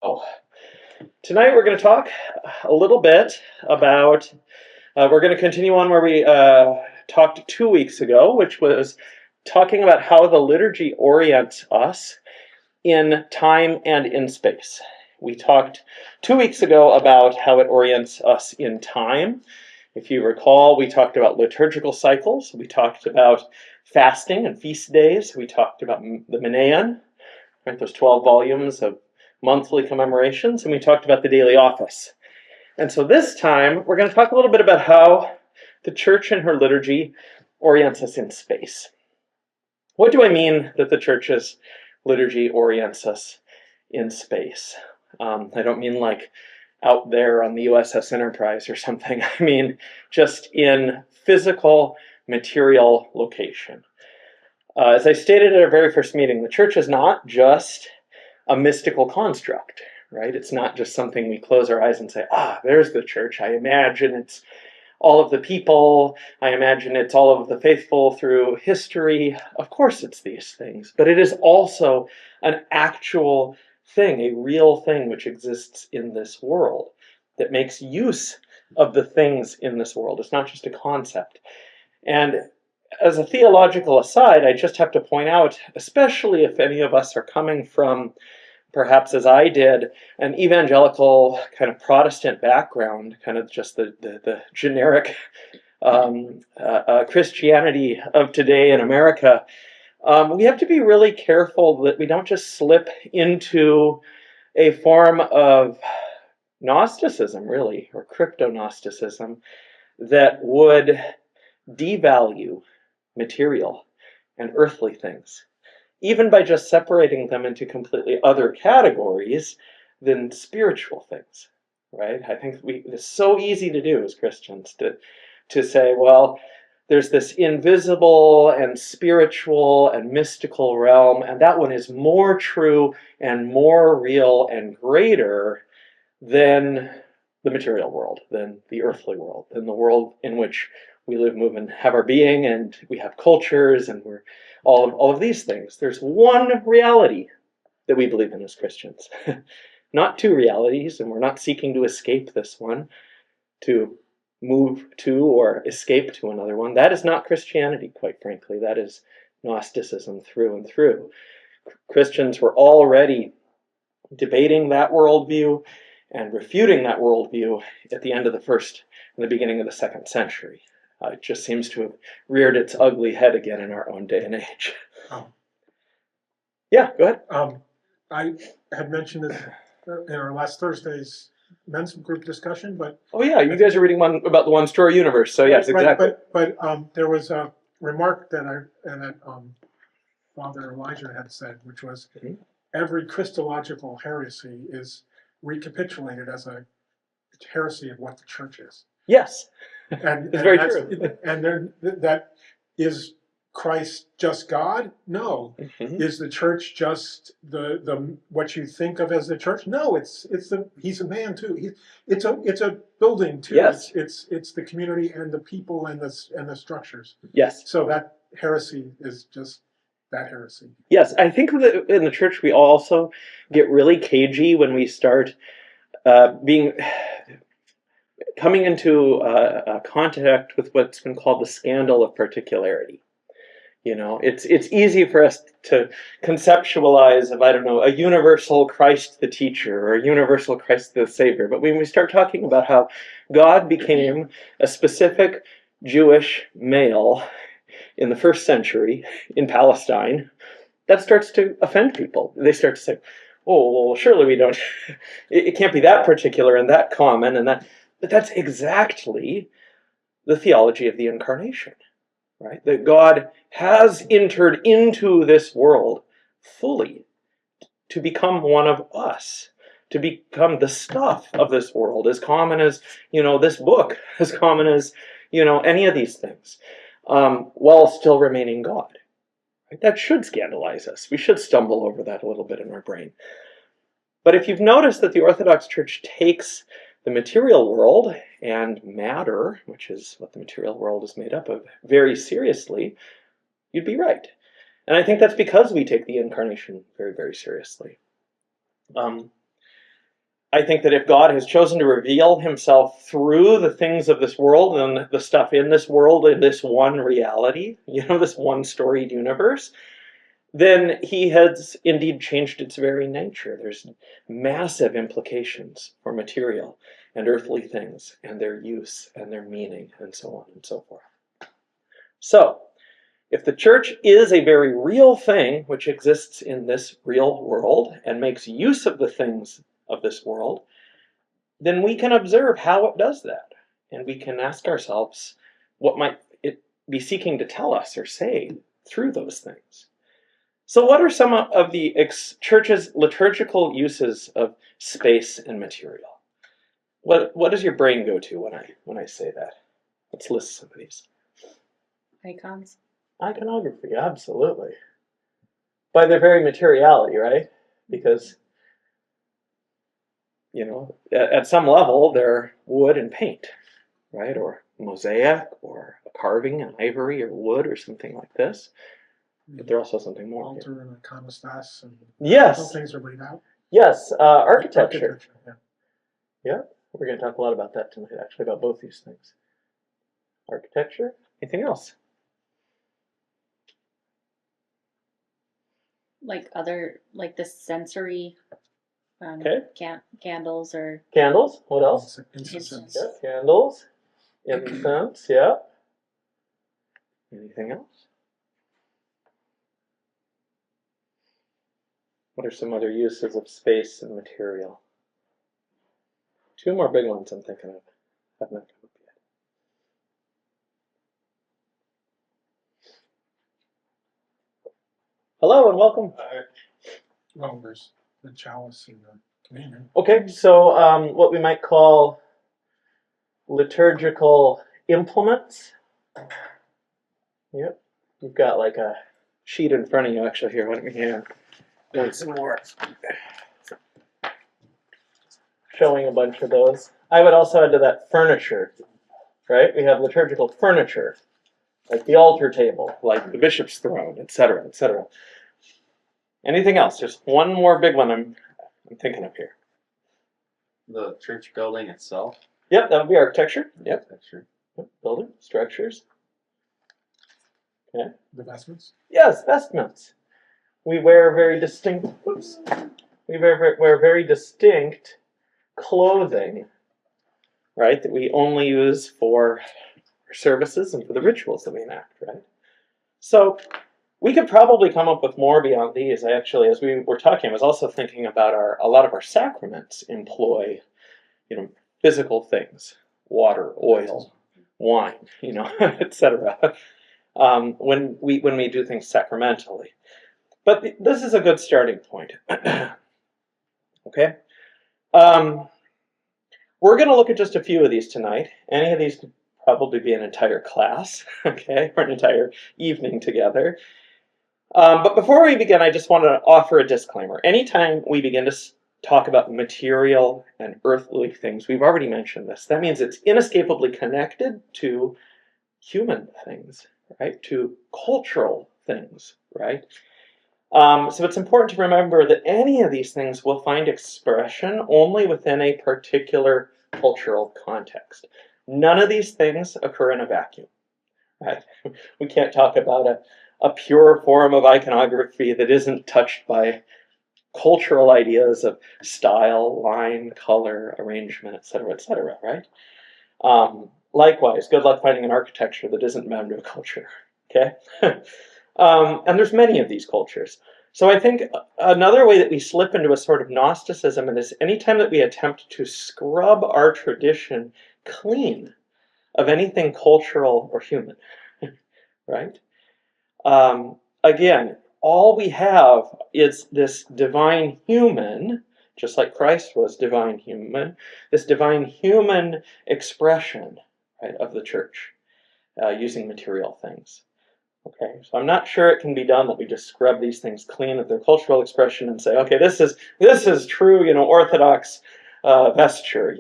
So, tonight we're going to talk a little bit about, we're going to continue on where we talked 2 weeks ago, which was talking about how the liturgy orients us in time and in space. We talked 2 weeks ago about how it orients us in time. If you recall, we talked about liturgical cycles. We talked about fasting and feast days. We talked about the Menaion, right? Those 12 volumes of monthly commemorations, and we talked about the daily office. And so this time, we're going to talk a little bit about how the church and her liturgy orients us in space. What do I mean that the church's liturgy orients us in space? I don't mean like out there on the USS Enterprise or something. I mean just in physical, material location. As I stated at our very first meeting, the church is not just a mystical construct, right? It's not just something we close our eyes and say, there's the church. I imagine it's all of the people. I imagine it's all of the faithful through history. Of course it's these things, but it is also an actual thing, a real thing which exists in this world that makes use of the things in this world. It's not just a concept. And as a theological aside, I just have to point out, especially if any of us are coming from, perhaps as I did, an evangelical kind of Protestant background, kind of just the generic Christianity of today in America, we have to be really careful that we don't just slip into a form of Gnosticism, really, or crypto-Gnosticism, that would devalue material and earthly things, even by just separating them into completely other categories than spiritual things, right? I think it's so easy to do as Christians to say, well, there's this invisible and spiritual and mystical realm, and that one is more true and more real and greater than the material world, than the earthly world, than the world in which we live, move, and have our being, and we have cultures, and we're all of these things. There's one reality that we believe in as Christians, not two realities, and we're not seeking to escape this one, to move to or escape to another one. That is not Christianity, quite frankly. That is Gnosticism through and through. Christians were already debating that worldview and refuting that worldview at the end of the first and the beginning of the second century. It just seems to have reared its ugly head again in our own day and age. Yeah, go ahead. I had mentioned this in our last Thursday's men's group discussion, but you guys are reading one about the one story universe, so yes, exactly. But there was a remark that Father Elijah had said, which was every Christological heresy is recapitulated as a heresy of what the church is. Yes, it's very true. And then that is Christ just God? No. Is the church just the what you think of as the church? No, he's a man too. It's a building too. Yes. It's the community and the people and the structures. Yes. So that heresy is just that heresy. Yes, I think that in the church we also get really cagey when we start coming into contact with what's been called the scandal of particularity. You know, it's easy for us to conceptualize of, a universal Christ the teacher or a universal Christ the Savior. But when we start talking about how God became a specific Jewish male in the first century in Palestine, that starts to offend people. They start to say, oh, well, surely we don't, it can't be that particular and that common and that. But that's exactly the theology of the incarnation, right? That God has entered into this world fully to become one of us, to become the stuff of this world, as common as, this book, as common as, any of these things, while still remaining God. Right? That should scandalize us. We should stumble over that a little bit in our brain. But if you've noticed that the Orthodox Church takes the material world and matter, which is what the material world is made up of, very seriously, you'd be right. And I think that's because we take the incarnation very, very seriously. I think that if God has chosen to reveal himself through the things of this world and the stuff in this world, in this one reality, this one storied universe, then he has indeed changed its very nature. There's massive implications for material and earthly things and their use and their meaning and so on and so forth. So, if the church is a very real thing which exists in this real world and makes use of the things of this world, then we can observe how it does that. And we can ask ourselves, what might it be seeking to tell us or say through those things? So what are some of the church's liturgical uses of space and material? What does your brain go to when I say that? Let's list some of these. Icons. Iconography, absolutely. By their very materiality, right? Because, at some level, they're wood and paint, right? Or mosaic, or a carving in ivory or wood or something like this. But they're also something more. Altar and iconostas and Yes. how things are laid out. Yes, architecture. Yeah. We're going to talk a lot about that tonight, actually, about both these things. Architecture. Anything else? Like the sensory Okay. candles or Candles. What else? Incense. Yeah, candles. Incense, yeah. Anything else? What are some other uses of space and material? Two more big ones I'm thinking of. Have not come up yet. Hello and welcome. Well, there's the chalice and the communion. Okay, so what we might call liturgical implements. Yep, you've got like a sheet in front of you actually here. Why don't we do some more? Showing a bunch of those. I would also add to that furniture, right? We have liturgical furniture, like the altar table, like the bishop's throne, etc., etc. Anything else? Just one more big one I'm thinking of here. The church building itself. Yep, that would be architecture. Yep. Architecture. Building, structures. Okay. The vestments. Yes, vestments. We wear very distinct. Oops. We wear very distinct clothing, right? That we only use for our services and for the rituals that we enact, right? So we could probably come up with more beyond these. I actually, as we were talking, I was also thinking about a lot of our sacraments employ, physical things, water, oil, wine, etc. When we do things sacramentally. But this is a good starting point. Okay? We're going to look at just a few of these tonight. Any of these could probably be an entire class, okay, or an entire evening together. But before we begin, I just want to offer a disclaimer. Anytime we begin to talk about material and earthly things, we've already mentioned this. That means it's inescapably connected to human things, right? To cultural things, right? So it's important to remember that any of these things will find expression only within a particular cultural context. None of these things occur in a vacuum, right? We can't talk about a pure form of iconography that isn't touched by cultural ideas of style, line, color, arrangement, etc., right? Likewise, good luck finding an architecture that isn't bound to a culture, okay? And there's many of these cultures. So I think another way that we slip into a sort of Gnosticism is anytime that we attempt to scrub our tradition clean of anything cultural or human, right? Again, all we have is this divine human, just like Christ was divine human, this divine human expression, right, of the church using material things. Okay, so I'm not sure it can be done that we just scrub these things clean of their cultural expression and say, okay, this is true, Orthodox vesture,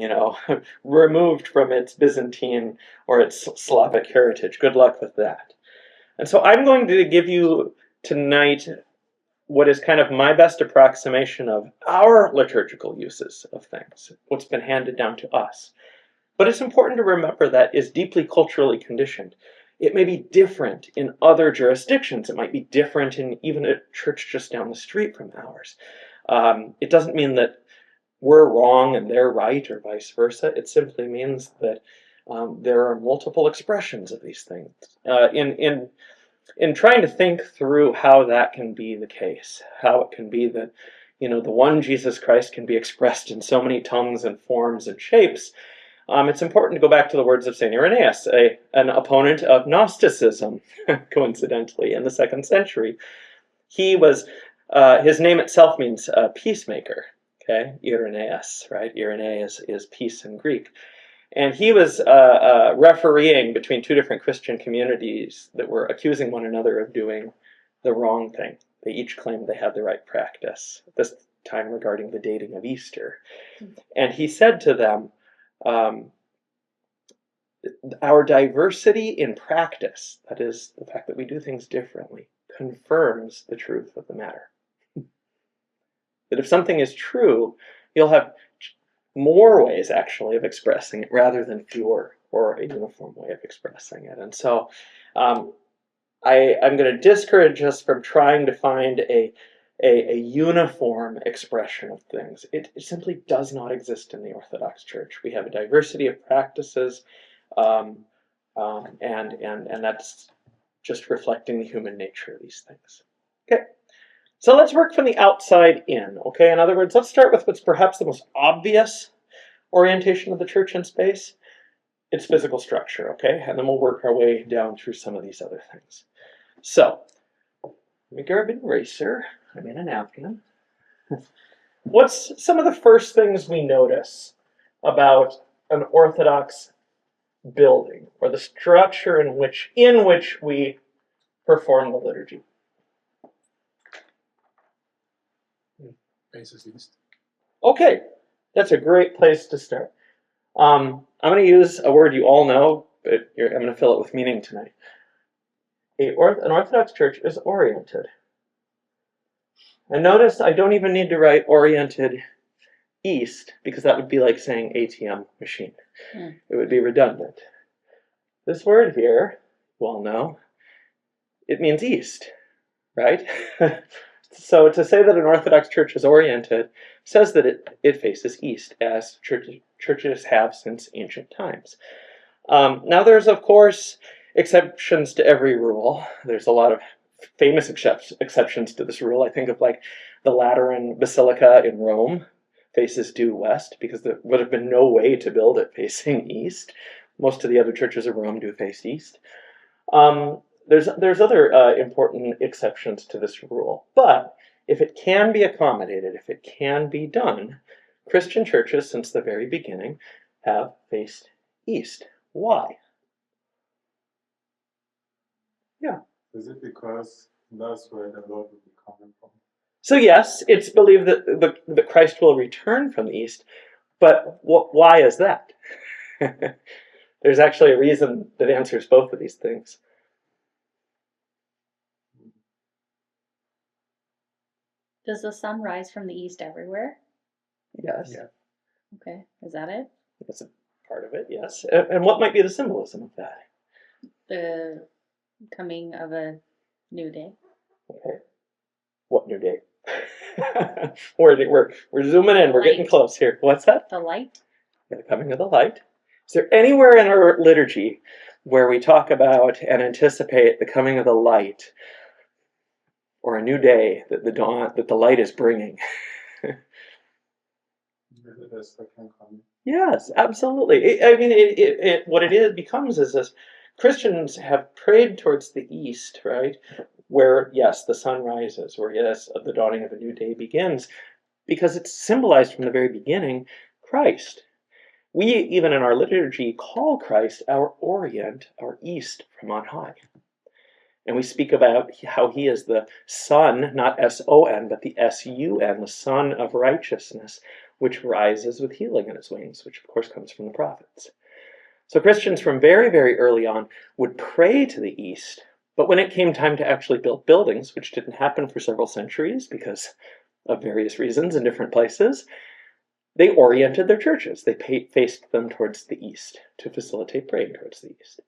removed from its Byzantine or its Slavic heritage. Good luck with that. And so I'm going to give you tonight what is kind of my best approximation of our liturgical uses of things, what's been handed down to us. But it's important to remember that is deeply culturally conditioned. It may be different in other jurisdictions. It might be different in even a church just down the street from ours. It doesn't mean that we're wrong and they're right or vice versa. It simply means that there are multiple expressions of these things. In trying to think through how that can be the case, how it can be that, the one Jesus Christ can be expressed in so many tongues and forms and shapes, it's important to go back to the words of St. Irenaeus, an opponent of Gnosticism, coincidentally, in the 2nd century. He was, his name itself means peacemaker, okay? Irenaeus, right? Irene is peace in Greek. And he was refereeing between two different Christian communities that were accusing one another of doing the wrong thing. They each claimed they had the right practice, this time regarding the dating of Easter. And he said to them, our diversity in practice, that is, the fact that we do things differently, confirms the truth of the matter. That if something is true, you'll have more ways, actually, of expressing it rather than fewer or a uniform way of expressing it. And so I'm going to discourage us from trying to find a uniform expression of things. It simply does not exist in the Orthodox Church. We have a diversity of practices, and that's just reflecting the human nature of these things. Okay, so let's work from the outside in. Okay, in other words, let's start with what's perhaps the most obvious orientation of the church in space. It's physical structure, okay? And then we'll work our way down through some of these other things. So, let me grab an eraser. I mean a napkin. What's some of the first things we notice about an Orthodox building, or the structure in which we perform the liturgy? Faces east. Okay, that's a great place to start. I'm going to use a word you all know, but I'm going to fill it with meaning tonight. An Orthodox church is oriented. And notice I don't even need to write oriented east, because that would be like saying ATM machine. It would be redundant. This word here, you all know, it means east, right? So to say that an Orthodox church is oriented says that it faces east, as churches have since ancient times. Now there's, of course, exceptions to every rule. There's a lot of famous exceptions to this rule. I think of like the Lateran Basilica in Rome faces due west, because there would have been no way to build it facing east. Most of the other churches of Rome do face east. There's other important exceptions to this rule, but if it can be accommodated, if it can be done, Christian churches since the very beginning have faced east. Why? Yeah. Is it because that's where the Lord will be coming from? So yes, it's believed that Christ will return from the east, but why is that? There's actually a reason that answers both of these things. Does the sun rise from the east everywhere? Yes. Yeah. Okay, is that it? That's a part of it, yes. And what might be the symbolism of that? The coming of a new day. Okay. What new day? we're zooming in. We're getting Light. close here. What's that? The light? The coming of the light. Is there anywhere in our liturgy where we talk about and anticipate the coming of the light, or a new day that the light is bringing? The second coming. Yes, absolutely. What it becomes is this: Christians have prayed towards the east, right? Where, yes, the sun rises, where, yes, the dawning of a new day begins, because it's symbolized from the very beginning Christ. We, even in our liturgy, call Christ our Orient, our East from on high. And we speak about how he is the Son, not S-O-N, but the S-U-N, the Son of Righteousness, which rises with healing in its wings, which of course comes from the prophets. So Christians from very, very early on would pray to the East But when it came time to actually build buildings, which didn't happen for several centuries because of various reasons in different places, they oriented their churches. They faced them towards the east to facilitate praying towards the east.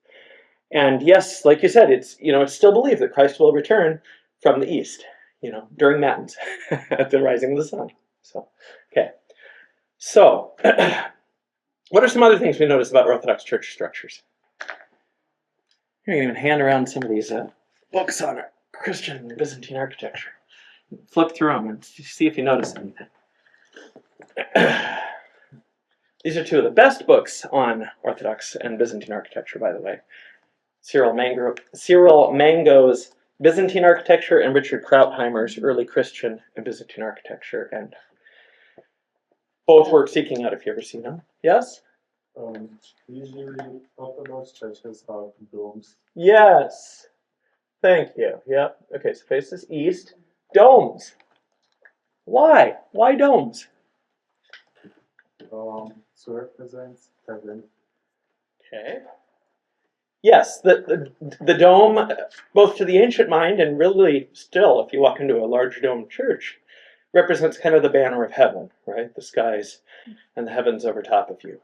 And yes, like you said, it's still believed that Christ will return from the east, during matins at the rising of the sun. So, okay. So, what are some other things we notice about Orthodox church structures? You can even hand around some of these books on Christian Byzantine architecture. Flip through them and see if you notice anything. These are two of the best books on Orthodox and Byzantine architecture, by the way. Cyril Mango's Byzantine Architecture and Richard Krautheimer's Early Christian and Byzantine Architecture, and both worth seeking out if you ever seen them. Yes? Usually Orthodox churches have domes. Yes. Thank you. Yep. Okay, so faces east. Domes. Why? Why domes? To represent heaven. Okay. Yes, the dome, both to the ancient mind and really still, if you walk into a large domed church, represents kind of the banner of heaven, right? The skies and the heavens over top of you.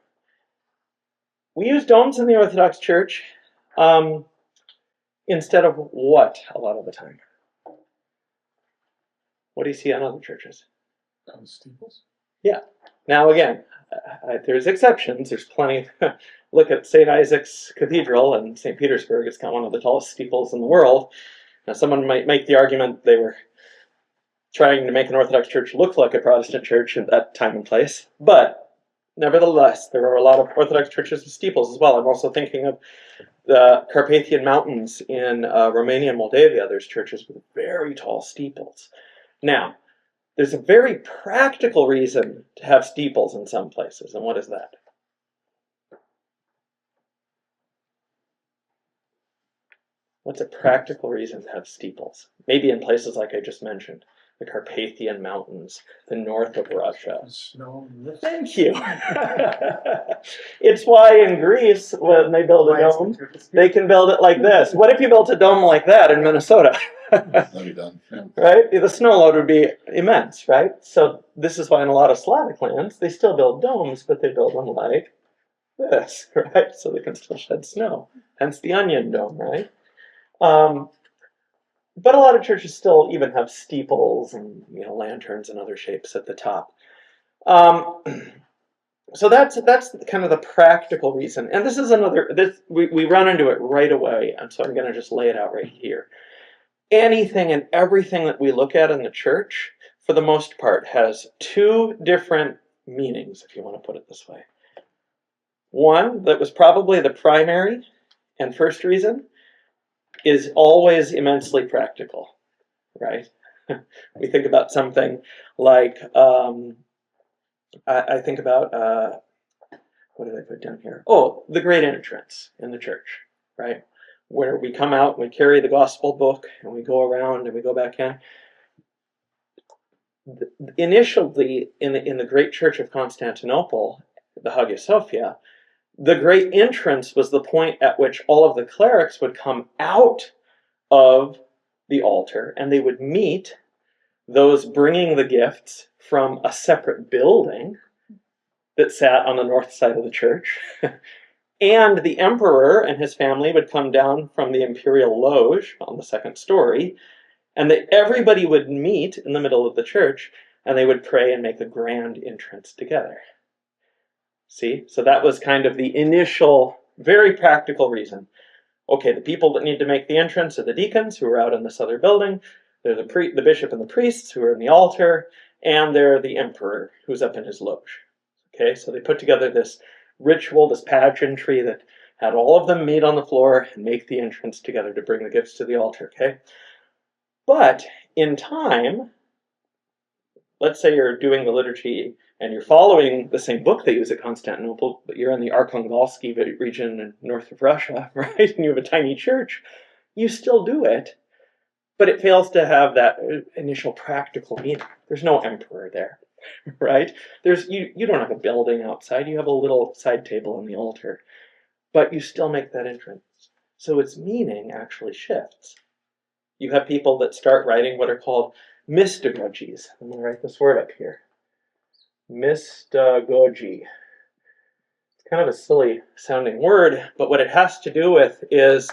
We use domes in the Orthodox Church instead of what a lot of the time? What do you see on other churches? Steeples. Yeah. Now again, there's exceptions. There's plenty. Look at St. Isaac's Cathedral in St. Petersburg. It's got one of the tallest steeples in the world. Now someone might make the argument they were trying to make an Orthodox church look like a Protestant church at that time and place. But nevertheless, there are a lot of Orthodox churches with steeples as well. I'm also thinking of the Carpathian Mountains in Romania and Moldavia. There's churches with very tall steeples. Now, there's a very practical reason to have steeples in some places, and what is that? What's a practical reason to have steeples? Maybe in places like I just mentioned, the Carpathian Mountains, the north of Russia. Snow. Thank you. It's why in Greece, when they build a dome, they can build it like this. What if you built a dome like that in Minnesota? That'd be done. Yeah. Right? The snow load would be immense, right? So this is why in a lot of Slavic lands, they still build domes, but they build them like this, right? So they can still shed snow. Hence the onion dome, right? But a lot of churches still even have steeples and lanterns and other shapes at the top. So that's kind of the practical reason. And this is we run into it right away, and so I'm going to just lay it out right here. Anything and everything that we look at in the church, for the most part, has two different meanings, if you want to put it this way. One that was probably the primary and first reason is always immensely practical, right? We think about something like, I think about, what did I put down here? Oh, the great entrance in the church, right? Where we come out, we carry the gospel book, and we go around and we go back in. Initially, in the great church of Constantinople, the Hagia Sophia, the great entrance was the point at which all of the clerics would come out of the altar and they would meet those bringing the gifts from a separate building that sat on the north side of the church. And the emperor and his family would come down from the imperial loge on the second story, and everybody would meet in the middle of the church, and they would pray and make a grand entrance together. See? So that was kind of the initial, very practical reason. Okay, the people that need to make the entrance are the deacons, who are out in this other building. They're the bishop and the priests, who are in the altar, and they're the emperor, who's up in his loge. Okay, so they put together this ritual, this pageantry that had all of them meet on the floor and make the entrance together to bring the gifts to the altar, okay? But in time, let's say you're doing the liturgy and you're following the same book they use at Constantinople, but you're in the Arkhangelsk region in north of Russia, right? And you have a tiny church. You still do it, but it fails to have that initial practical meaning. There's no emperor there, right? You don't have a building outside. You have a little side table on the altar, but you still make that entrance. So its meaning actually shifts. You have people that start writing what are called mystagogies. Let me write this word up here. Mystagogy. It's kind of a silly sounding word, but what it has to do with is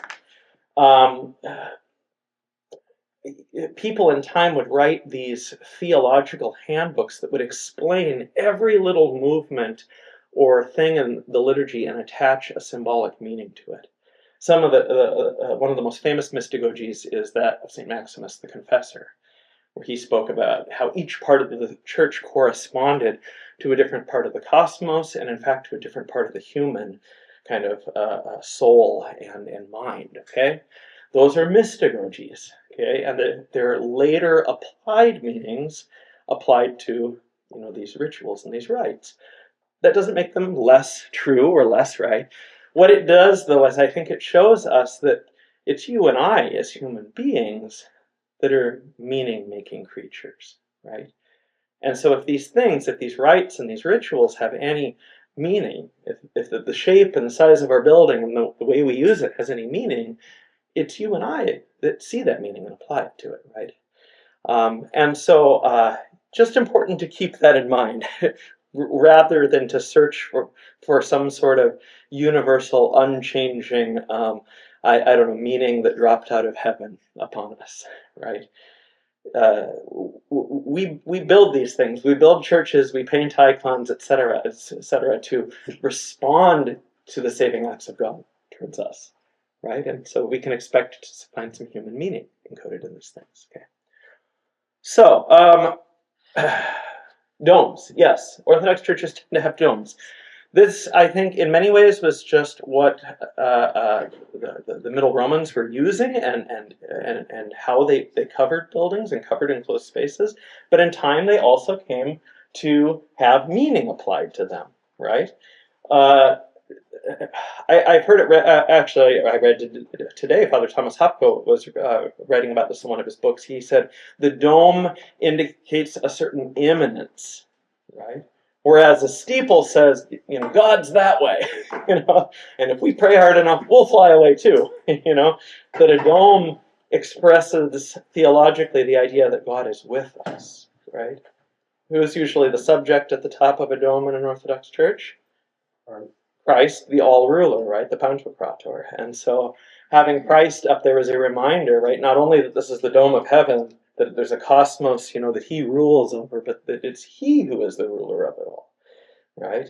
people in time would write these theological handbooks that would explain every little movement or thing in the liturgy and attach a symbolic meaning to it. Some of one of the most famous mystagogies is that of St. Maximus the Confessor, where he spoke about how each part of the church corresponded to a different part of the cosmos, and in fact to a different part of the human kind of soul and mind. Okay, those are mystagogies. Okay, and they're later applied meanings applied to these rituals and these rites. That doesn't make them less true or less right. What it does, though, is I think it shows us that it's you and I as human beings that are meaning-making creatures, right? And so if these rites and these rituals have any meaning, if the shape and the size of our building and the way we use it has any meaning, it's you and I that see that meaning and apply it to it, right? And so just important to keep that in mind rather than to search for some sort of universal, unchanging, I don't know, meaning that dropped out of heaven upon us, right? We build these things. We build churches, we paint icons, etc., to respond to the saving acts of God towards us, right? And so we can expect to find some human meaning encoded in these things. Okay. So, domes, yes. Orthodox churches tend to have domes. This, I think, in many ways was just what the Middle Romans were using and how they covered buildings and covered enclosed spaces. But in time, they also came to have meaning applied to them, right? I've heard it, actually, I read today, Father Thomas Hopko was writing about this in one of his books. He said, the dome indicates a certain imminence, right? Whereas a steeple says, God's that way, and if we pray hard enough, we'll fly away too, that a dome expresses theologically the idea that God is with us, right? Who is usually the subject at the top of a dome in an Orthodox church? Christ, the all-ruler, right? The Pantocrator. And so having Christ up there is a reminder, right? Not only that this is the dome of heaven, that there's a cosmos, that he rules over, but that it's he who is the ruler of it all, right?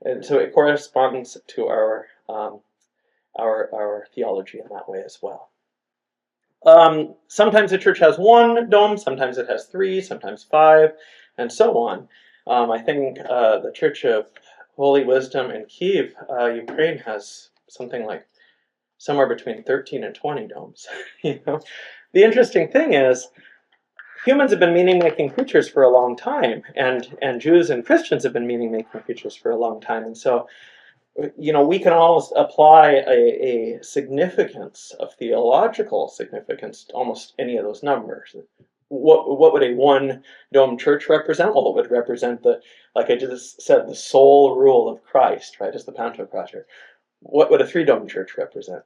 And so it corresponds to our theology in that way as well. Sometimes the church has one dome, sometimes it has 3, sometimes 5, and so on. I think the Church of Holy Wisdom in Kiev, Ukraine, has something like somewhere between 13 and 20 domes. The interesting thing is, humans have been meaning-making creatures for a long time, and Jews and Christians have been meaning-making creatures for a long time, and so we can almost apply a significance of theological significance to almost any of those numbers. What would a one-dome church represent? Well, it would represent like I just said, the sole rule of Christ, right, as the Pantocrator. What would a 3-dome church represent?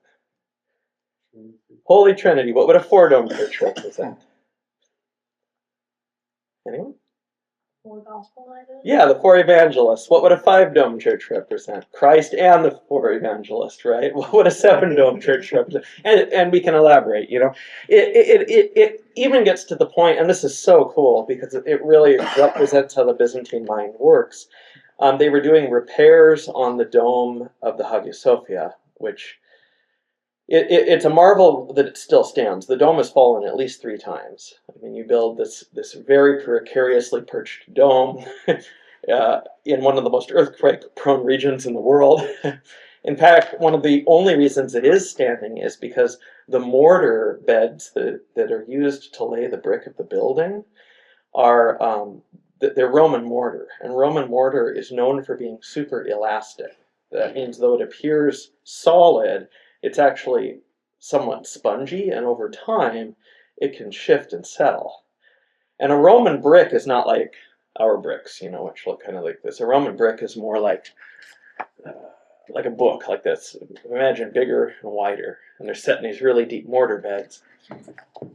Holy Trinity. What would a 4-dome church represent? Anyone? 4 gospel items? Yeah, the 4 evangelists. What would a 5-dome church represent? Christ and the 4 evangelists, right? What would a 7-dome church represent? And we can elaborate, It even gets to the point, and this is so cool because it really represents how the Byzantine mind works. They were doing repairs on the dome of the Hagia Sophia, which it's a marvel that it still stands. The dome has fallen at least 3 times. I mean, you build this very precariously perched dome in one of the most earthquake-prone regions in the world. In fact, one of the only reasons it is standing is because the mortar beds that are used to lay the brick of the building are they're Roman mortar, and Roman mortar is known for being super elastic. That means though it appears solid, it's actually somewhat spongy, and over time, it can shift and settle. And a Roman brick is not like our bricks, which look kind of like this. A Roman brick is more like like a book like this. Imagine bigger and wider, and they're set in these really deep mortar beds.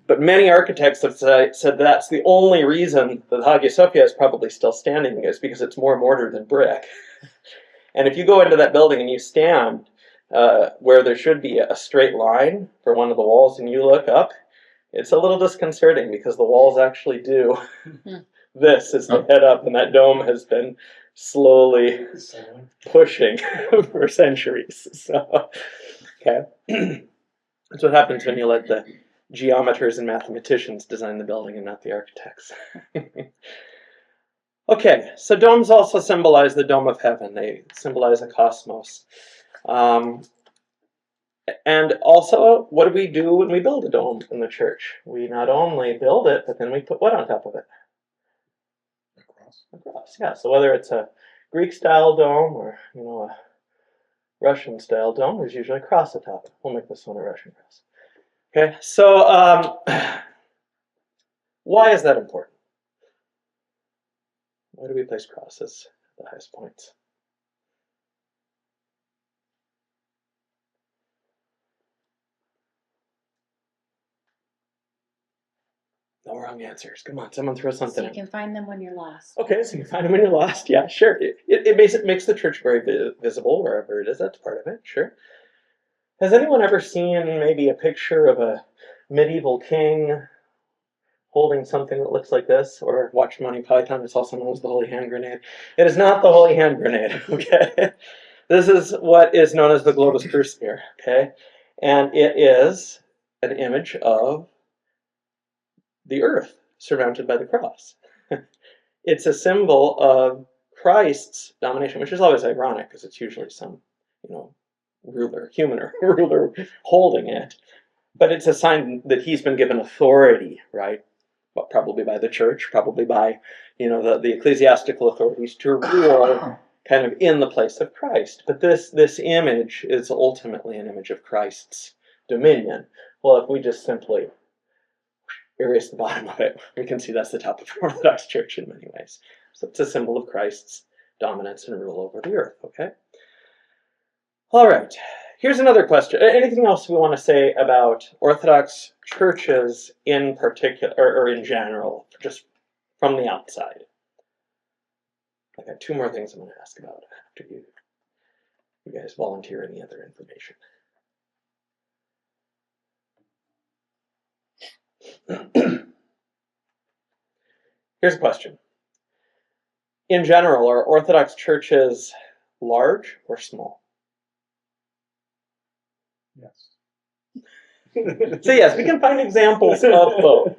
But many architects have said that's the only reason that Hagia Sophia is probably still standing, is because it's more mortar than brick. And if you go into that building and you stand where there should be a straight line for one of the walls and you look up, it's a little disconcerting because the walls actually do this as they head up, and that dome has been slowly pushing for centuries. So, okay. That's what happens when you let the geometers and mathematicians design the building and not the architects. Okay, so domes also symbolize the dome of heaven. They symbolize a cosmos. And also, what do we do when we build a dome in the church? We not only build it, but then we put what on top of it? A cross. Yeah, so whether it's a Greek-style dome or, a Russian-style dome, there's usually a cross atop it. We'll make this one a Russian cross. Okay, so why is that important? Why do we place crosses at the highest points? No wrong answers. Come on, someone throw So something you in. can find them when you're lost. Okay, so you find them when you're lost. Yeah, sure. It makes the church very visible wherever it is. That's part of it, sure. Has anyone ever seen maybe a picture of a medieval king holding something that looks like this, or watched Monty Python? It's also known as the Holy Hand Grenade. It is not the Holy Hand Grenade, okay? This is what is known as the Globus Crucisphere, okay? And it is an image of the earth surmounted by the cross. It's a symbol of Christ's domination, which is always ironic because it's usually some, ruler, human ruler holding it. But it's a sign that he's been given authority, right? Well, probably by the church, probably by, the ecclesiastical authorities to rule kind of in the place of Christ. But this image is ultimately an image of Christ's dominion. Well, if we just simply erase the bottom of it, we can see that's the top of the Orthodox Church in many ways. So it's a symbol of Christ's dominance and rule over the earth, okay? All right, here's another question. Anything else we want to say about Orthodox churches in particular, or in general, just from the outside? I got two more things I'm going to ask about after you guys volunteer any other information. Here's a question. In general, are Orthodox churches large or small? Yes. So yes, we can find examples of both.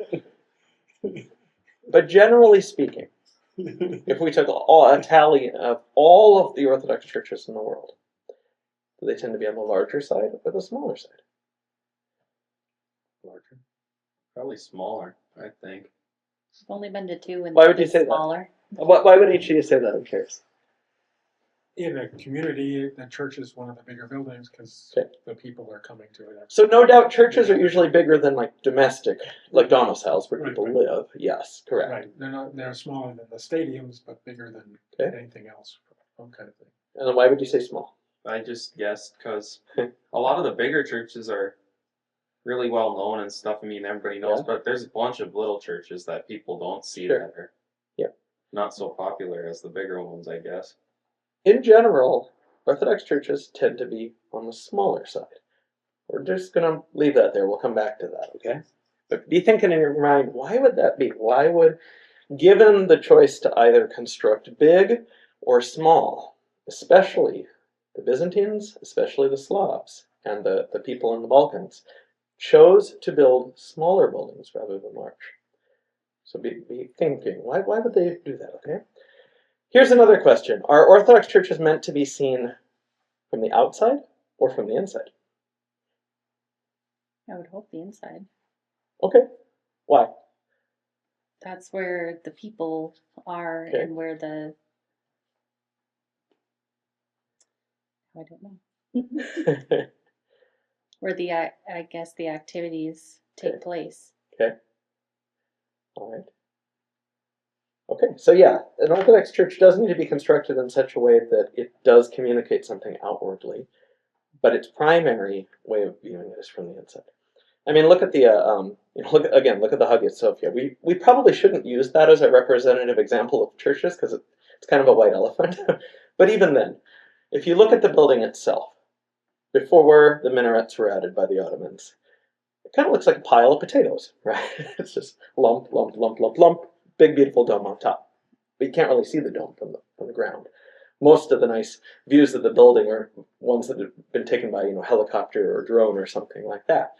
But generally speaking, if we took a tally of all of the Orthodox churches in the world, do they tend to be on the larger side or the smaller side? Larger. Probably smaller, I think. I've only been to two and Why would you it's say that? smaller. Why would each of you say that? I'm curious. In a community, the church is one of the bigger buildings because Okay. the people are coming to it. So no doubt churches are usually bigger than like domestic, like domiciles where Right, people right. live. Yes, correct. Right, they're smaller than the stadiums, but bigger than Okay. anything else, some kind of thing. And then why would you say small? I just guessed because a lot of the bigger churches are really well known and stuff. I mean, everybody knows, Yeah. but there's a bunch of little churches that people don't see Sure. that are Yep. not so popular as the bigger ones, I guess. In general, Orthodox churches tend to be on the smaller side. We're just going to leave that there. We'll come back to that, okay? But be thinking in your mind, why would that be? Why would, given the choice to either construct big or small, especially the Byzantines, especially the Slavs, and the people in the Balkans, chose to build smaller buildings rather than large? So be thinking, why would they do that, okay? Here's another question. Are Orthodox churches meant to be seen from the outside or from the inside? I would hope the inside. Okay. Why? That's where the people are Okay. and where I don't know. Where I guess the activities take Okay. place. Okay. All right. Okay, so yeah, an Orthodox church does need to be constructed in such a way that it does communicate something outwardly, but its primary way of viewing it is from the inside. I mean, look at the look at the Hagia Sophia. We probably shouldn't use that as a representative example of churches because it's kind of a white elephant. But even then, if you look at the building itself, before the minarets were added by the Ottomans, it kind of looks like a pile of potatoes, right? It's just lump, lump, lump, lump, lump, big beautiful dome on top. But you can't really see the dome from the ground. Most of the nice views of the building are ones that have been taken by helicopter or drone or something like that.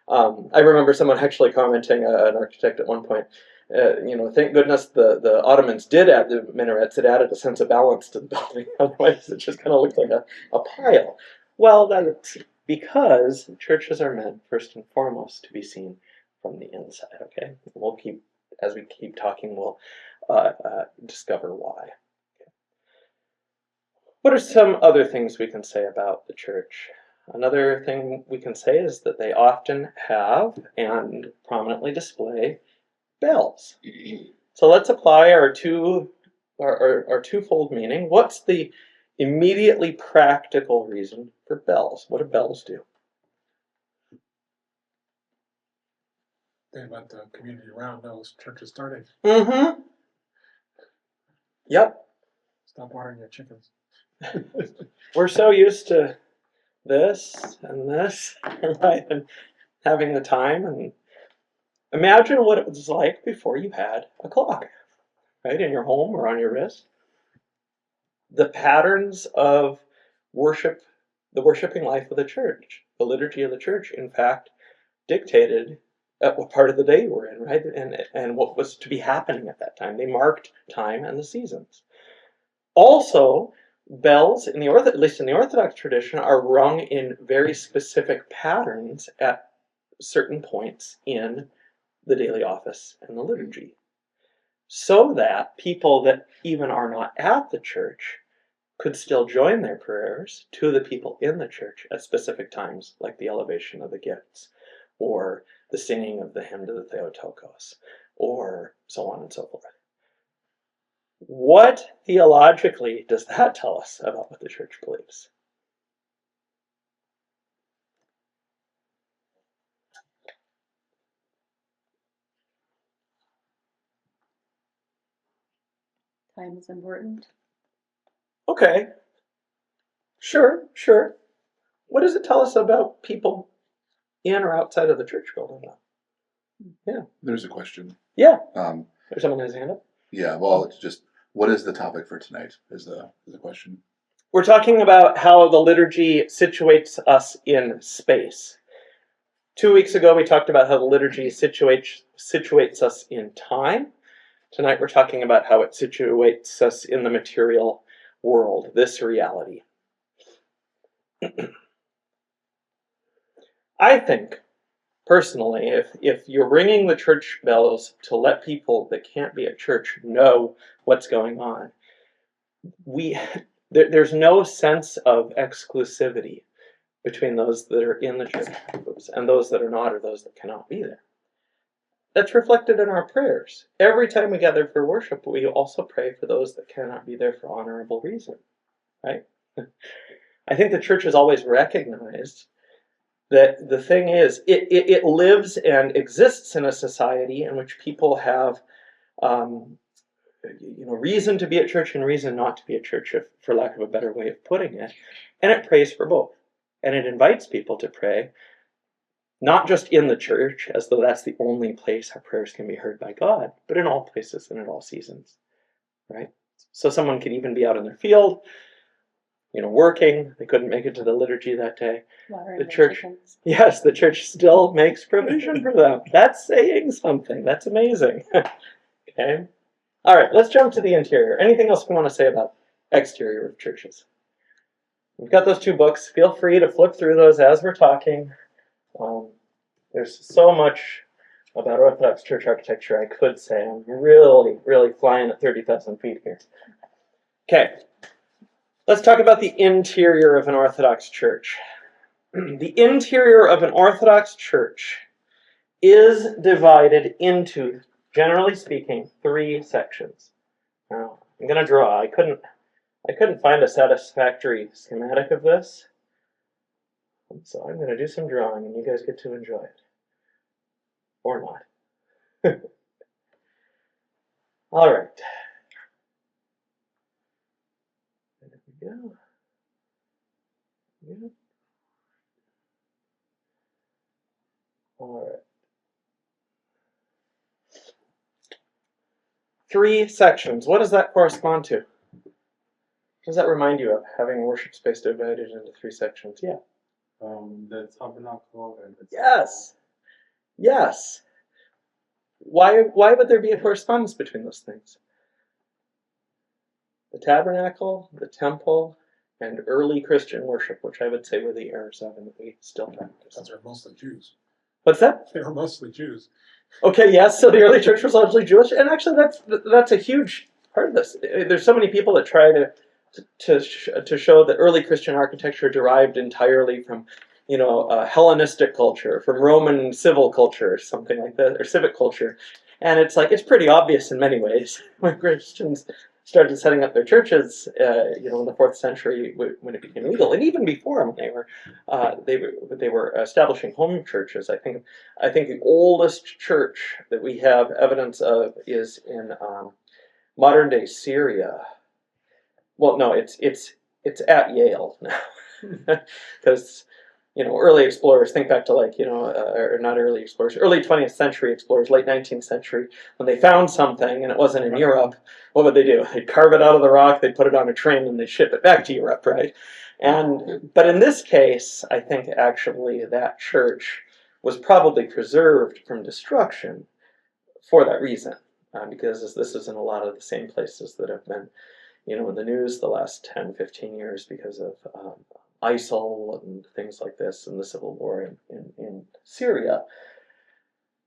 I remember someone actually commenting, an architect at one point, thank goodness the Ottomans did add the minarets. It added a sense of balance to the building. Otherwise, it just kind of looked like a pile. Well, that's because churches are meant, first and foremost, to be seen from the inside, okay? As we keep talking, we'll discover why. Okay. What are some other things we can say about the church? Another thing we can say is that they often have and prominently display bells. So let's apply our twofold meaning. What's the immediately practical reason for bells? What do bells do? They let the community around know church is starting. Mm-hmm. Yep. Stop watering your chickens. We're so used to this and this, right? And having the time. And imagine what it was like before you had a clock, right? In your home or on your wrist. The patterns of worship, the worshiping life of the church, the liturgy of the church, in fact, dictated at what part of the day you were in, right? And what was to be happening at that time. They marked time and the seasons. Also, bells, at least in the Orthodox tradition, are rung in very specific patterns at certain points in the daily office and the liturgy, so that people that even are not at the church could still join their prayers to the people in the church at specific times, like the elevation of the gifts, or the singing of the hymn to the Theotokos, or so on and so forth. What theologically does that tell us about what the church believes? Time is important. Okay. Sure. What does it tell us about people in or outside of the church building, though? Yeah. There's a question. Yeah. Um, There's someone has a hand up. yeah, well, it's just, what is the topic for tonight is the question. We're talking about how the liturgy situates us in space. 2 weeks ago, we talked about how the liturgy situates us in time. Tonight, we're talking about how it situates us in the material world, this reality. I think, personally, if you're ringing the church bells to let people that can't be at church know what's going on, there's no sense of exclusivity between those that are in the church and those that are not, or those that cannot be there. That's reflected in our prayers. Every time we gather for worship, we also pray for those that cannot be there for honorable reason, right? I think the church has always recognized that the thing is, it lives and exists in a society in which people have reason to be at church and reason not to be at church, for lack of a better way of putting it. And it prays for both. And it invites people to pray, not just in the church, as though that's the only place our prayers can be heard by God, but in all places and in all seasons, right? So someone could even be out in their field, working. They couldn't make it to the liturgy that day. Watering The their church, chickens. yes, the church still makes provision for them. That's saying something. That's amazing. Okay. All right, let's jump to the interior. Anything else we want to say about exterior of churches? We've got those 2 books. Feel free to flip through those as we're talking. There's so much about Orthodox church architecture I could say. I'm really, really flying at 30,000 feet here. Okay, let's talk about the interior of an Orthodox church. The interior of an Orthodox church is divided into, generally speaking, 3 sections. Now, I'm gonna draw. I couldn't find a satisfactory schematic of this, so I'm gonna do some drawing, and you guys get to enjoy it, or not. All right. There we go. Yeah. All right. 3 sections. What does that correspond to? What does that remind you of, having worship space divided into 3 sections? Yeah. The tabernacle and the Yes. Yes. Why would there be a correspondence between those things? The tabernacle, the temple, and early Christian worship, which I would say were the errors of and that we still practice. Because they're mostly Jews. What's that? They were mostly Jews. Okay, yes, so the early church was largely Jewish, and actually that's a huge part of this. There's so many people that try to show that early Christian architecture derived entirely from, Hellenistic culture, from Roman civil culture, or something like that, or civic culture, and it's like, it's pretty obvious in many ways. When Christians started setting up their churches, in the 4th century when it became legal, and even before, they were establishing home churches. I think the oldest church that we have evidence of is in modern day Syria. Well, no, it's at Yale now, because early explorers, think back to or not early explorers, early 20th century explorers, late 19th century, when they found something and it wasn't in Europe, what would they do? They'd carve it out of the rock, they'd put it on a train, and they'd ship it back to Europe, right? But in this case, I think actually that church was probably preserved from destruction for that reason, because this is in a lot of the same places that have been, in the news the last 10, 15 years because of ISIL and things like this, and the civil war in Syria.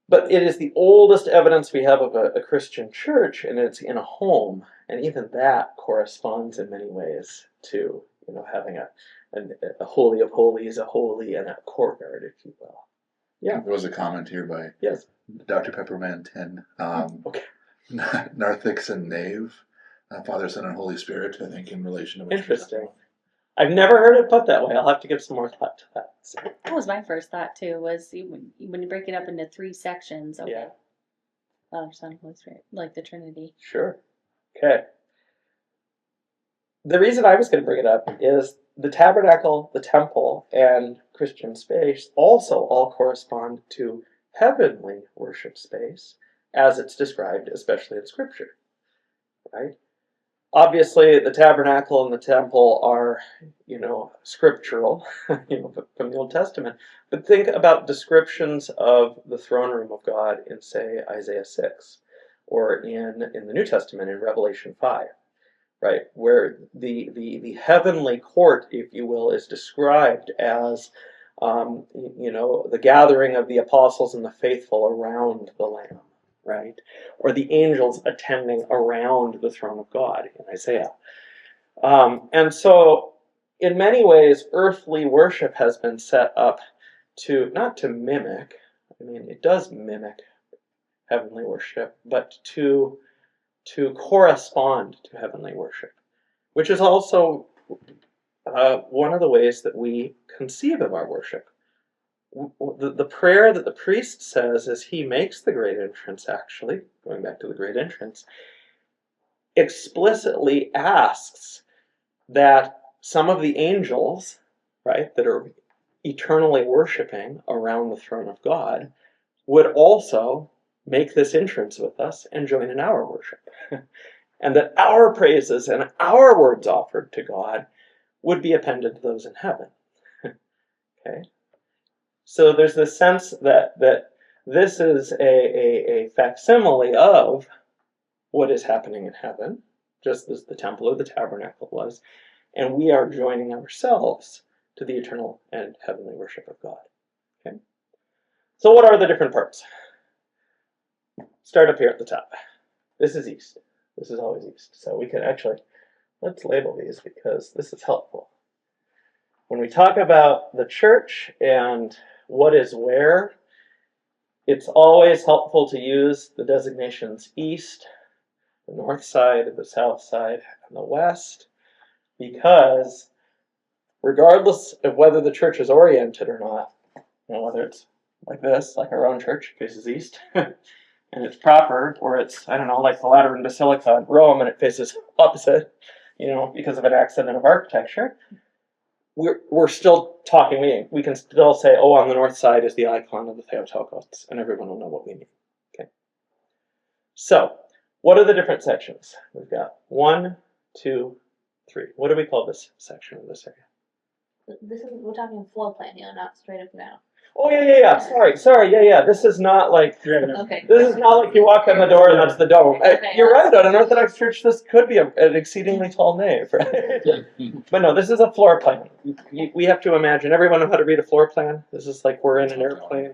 But it is the oldest evidence we have of a Christian church, and it's in a home, and even that corresponds in many ways to having a holy of holies, a holy, and a courtyard, if you will. Yeah. There was a comment here by Yes. Dr. Pepperman 10. Okay. Narthex and Nave, Father, Son, and Holy Spirit, I think, in relation to what you're Interesting. talking about. I've never heard it put that way. I'll have to give some more thought to that. So, That was my first thought too, was when you break it up into 3 sections, okay. yeah, Father, Son, Holy Spirit, like the Trinity. sure. Okay. The reason I was going to bring it up is the tabernacle, the temple, and Christian space also all correspond to heavenly worship space as it's described, especially in Scripture, right? Obviously, the tabernacle and the temple are, scriptural, from the Old Testament. But think about descriptions of the throne room of God in, say, Isaiah 6, or in the New Testament in Revelation 5, right? Where the heavenly court, if you will, is described as, the gathering of the apostles and the faithful around the Lamb, right? Or the angels attending around the throne of God in Isaiah. And so, in many ways, earthly worship has been set up not to mimic, it does mimic heavenly worship, but to correspond to heavenly worship, which is also one of the ways that we conceive of our worship. The prayer that the priest says as he makes the great entrance, actually, going back to the great entrance, explicitly asks that some of the angels, right, that are eternally worshiping around the throne of God, would also make this entrance with us and join in our worship. And that our praises and our words offered to God would be appended to those in heaven. Okay? So there's this sense that this is a facsimile of what is happening in heaven, just as the temple or the tabernacle was, and we are joining ourselves to the eternal and heavenly worship of God. Okay? So what are the different parts? Start up here at the top. This is east. This is always east. So we can actually, let's label these because this is helpful. When we talk about the church and what is where, it's always helpful to use the designations east, the north side, the south side, and the west, because regardless of whether the church is oriented or not, whether it's like this, like our own church faces east, and it's proper, or it's, I don't know, like the Lateran Basilica in Rome and it faces opposite, because of an accident of architecture, we're still talking, we can still say, oh, on the north side is the icon of the Theotokos, and everyone will know what we mean. Okay. So, what are the different sections? We've got 1, 2, 3. What do we call this section of this area? We're talking floor plan here, not straight up and down. Oh, yeah. Sorry. Yeah. This is not like, Okay. this is not like you walk in the door and that's the dome. Okay, You're right, on an Orthodox church, this could be an exceedingly tall nave, right? But no, this is a floor plan. We have to imagine, everyone know how to read a floor plan? This is like we're in an airplane.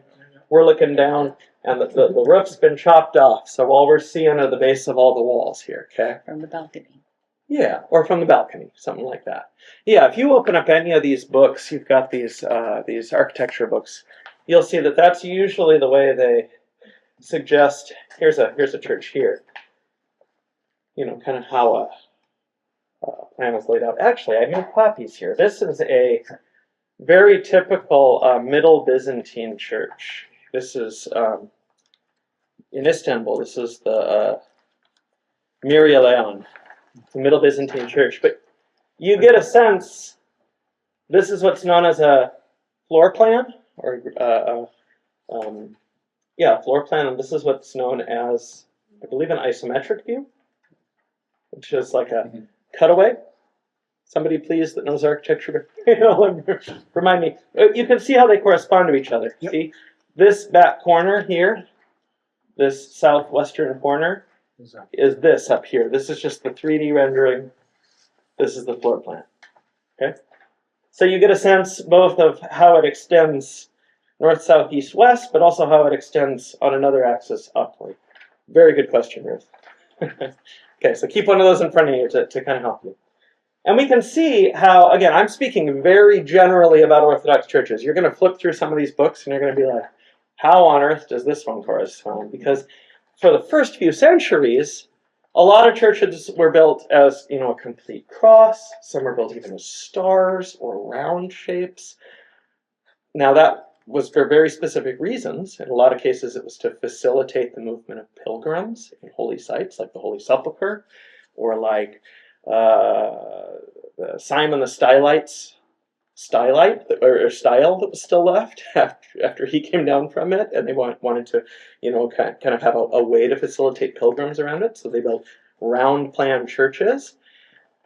We're looking down, and the roof's been chopped off, so all we're seeing are the base of all the walls here, okay? From the balcony. Yeah, or from the balcony, something like that. Yeah, if you open up any of these books, you've got these architecture books, you'll see that that's usually the way they suggest, here's a church here. Kind of how a plan is laid out. Actually, I have copies here. This is a very typical Middle Byzantine church. This is in Istanbul. This is the Mirialeon, the Middle Byzantine church. But you get a sense, this is what's known as a floor plan, or floor plan, and this is what's known as, I believe, an isometric view, which is like a cutaway. Somebody, please, that knows architecture, remind me. You can see how they correspond to each other. Yep. See, this back corner here, this southwestern corner, is this up here. This is just the 3D rendering. This is the floor plan. Okay, so you get a sense both of how it extends north, south, east, west, but also how it extends on another axis upward. Very good question, Ruth. Okay, so keep one of those in front of you to kind of help you. And we can see how, again, I'm speaking very generally about Orthodox churches. You're going to flip through some of these books and you're going to be like, how on earth does this one correspond? Because for the first few centuries, a lot of churches were built as, a complete cross. Some were built even as stars or round shapes. Now that was for very specific reasons. In a lot of cases, it was to facilitate the movement of pilgrims in holy sites, like the Holy Sepulchre, or like Simon the Stylite style that was still left after he came down from it, and they wanted to, kind of have a way to facilitate pilgrims around it. So they built round plan churches.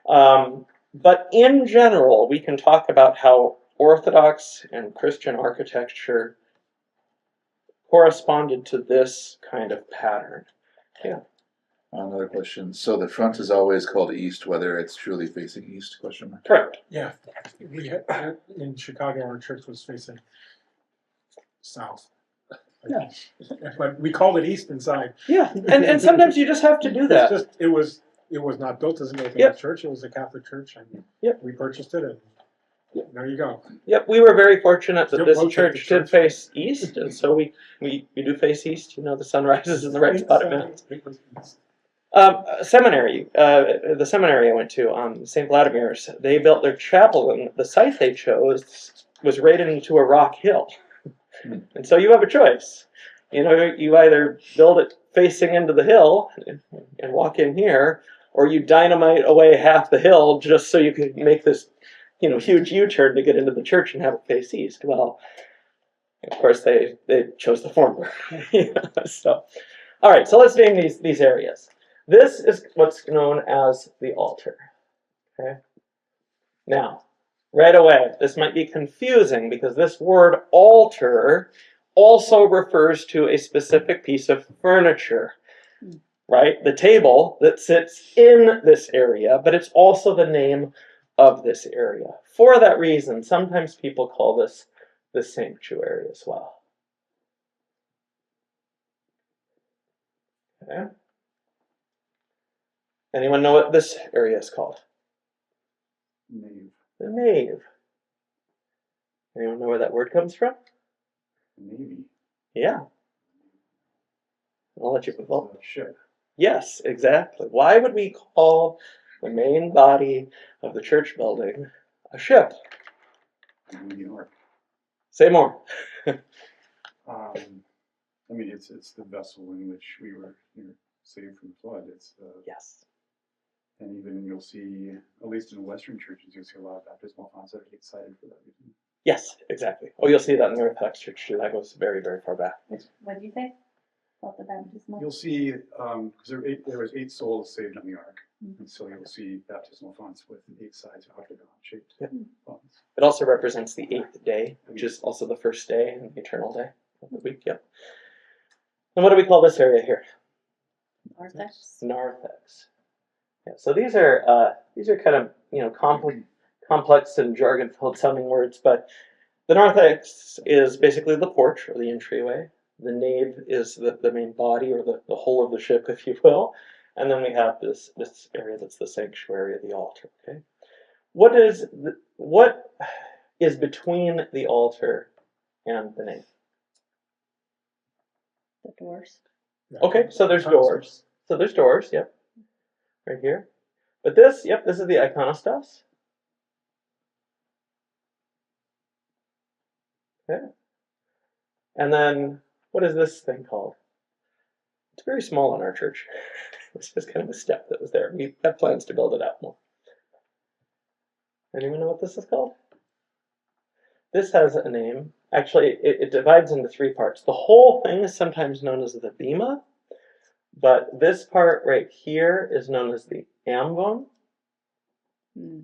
But in general, we can talk about how Orthodox and Christian architecture corresponded to this kind of pattern. Yeah. Another question. So the front is always called east, whether it's truly facing east? Question mark. Correct. Yeah, we had, in Chicago, our church was facing south. Yeah. But we called it east inside. Yeah, and sometimes you just have to do that. It was not built as an Orthodox Yep. church, it was a Catholic church, and Yep. we purchased it, and there you go. Yep, we were very fortunate that Still this located church did church. face east, and so we do face east. The sun rises in the right spot at midnight. It was east. Seminary, the seminary I went to, St. Vladimir's, they built their chapel, and the site they chose was right into a rock hill. And so you have a choice. You either build it facing into the hill and walk in here, or you dynamite away half the hill just so you can make this, huge U-turn to get into the church and have it face east. Well, of course they chose the former. So, all right, so let's name these areas. This is what's known as the altar. Okay. Now, right away, this might be confusing because this word altar also refers to a specific piece of furniture, right? The table that sits in this area, but it's also the name of this area. For that reason, sometimes people call this the sanctuary as well. Okay. Anyone know what this area is called? Nave. The nave. Anyone know where that word comes from? Navy. Yeah. I'll let you. Well, Ship. Yes, exactly. Why would we call the main body of the church building a ship? New York. Say more. I mean, it's the vessel in which we were saved from the flood. It's Yes. and even you'll see, at least in Western churches, you'll see a lot of baptismal fonts that are excited for that reason. Yes, exactly. Oh, you'll see that in the Orthodox Church too. That goes very, very far back. What do you think about the baptismal? You'll see, because there was 8 souls saved on the ark, and so you'll see baptismal fonts with 8 sides, octagon-shaped fonts. It also represents the 8th day, which is also the first day and the eternal day of the week. Yep. And what do we call this area here? Narthex? Narthex. Yeah, so these are kind of complex and jargon-filled sounding words, but the narthex is basically the porch or the entryway. The nave is the main body or the whole of the ship, if you will, and then we have this area that's the sanctuary, the altar. Okay, what is between the altar and the nave? The doors? Okay, so there's doors. So there's doors. Yep. Right here. But this is the iconostas. Okay. And then, what is this thing called? It's very small in our church. It's just kind of a step that was there. We have plans to build it out more. Anyone know what this is called? This has a name. Actually, it divides into 3 parts. The whole thing is sometimes known as the bema, but this part right here is known as the ambon. Hmm.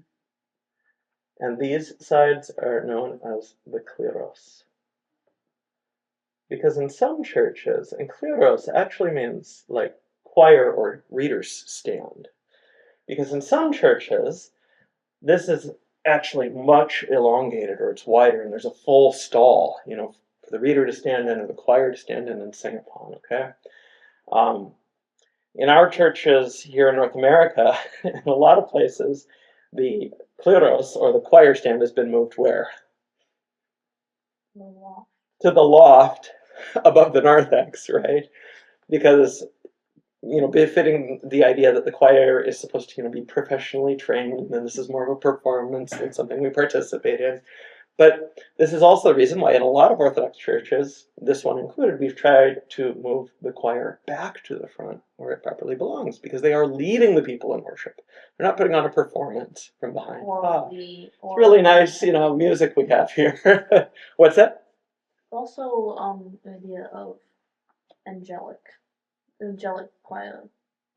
And these sides are known as the kleros. Because in some churches, and kleros actually means like choir or reader's stand. Because in some churches, this is actually much elongated or it's wider and there's a full stall, for the reader to stand in or the choir to stand in and sing upon, okay? In our churches here in North America, in a lot of places, the kleros or the choir stand has been moved where? The wall. To the loft above the narthex, right? Because, befitting the idea that the choir is supposed to, be professionally trained, and this is more of a performance than something we participate in. But this is also the reason why in a lot of Orthodox churches, this one included, we've tried to move the choir back to the front where it properly belongs, because they are leading the people in worship. They're not putting on a performance from behind. It's really nice, music we have here. What's that? Also, the idea of angelic choir.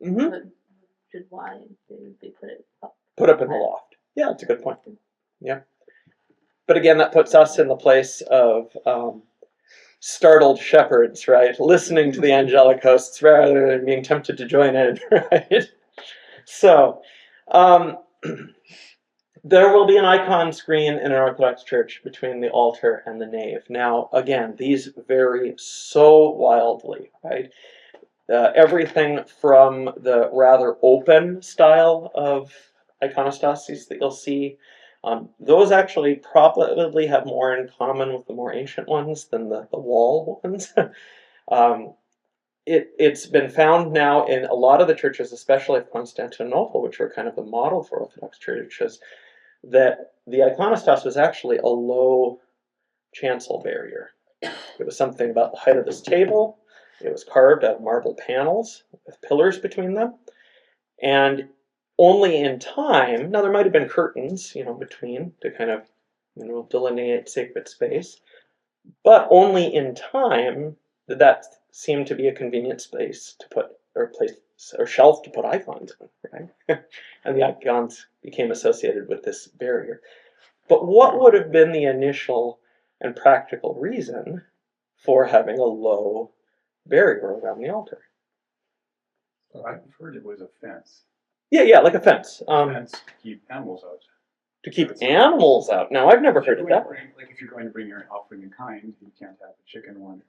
Mm-hmm. But which is why they put it up. Put up in the loft. Yeah, that's a good point. Yeah. But again, that puts us in the place of startled shepherds, right? Listening to the angelic hosts rather than being tempted to join in, right? So, there will be an icon screen in an Orthodox church between the altar and the nave. Now, again, these vary so wildly, right? Everything from the rather open style of iconostases that you'll see, those actually probably have more in common with the more ancient ones than the wall ones. It's been found now in a lot of the churches, especially of Constantinople, which are kind of the model for Orthodox churches, that the iconostas was actually a low chancel barrier. It was something about the height of this table. It was carved out of marble panels with pillars between them. And only in time, now there might have been curtains, between to kind of, delineate sacred space, but only in time did that seem to be a convenient space to put, or place, or shelf to put icons in, right? And the icons became associated with this barrier. But what would have been the initial and practical reason for having a low barrier around the altar? I've heard it was a fence. Yeah, like a fence. Fence to keep animals out. To keep animals out. Now, I've never heard of that. Like if you're going to bring your offering in kind, you can't have a chicken one.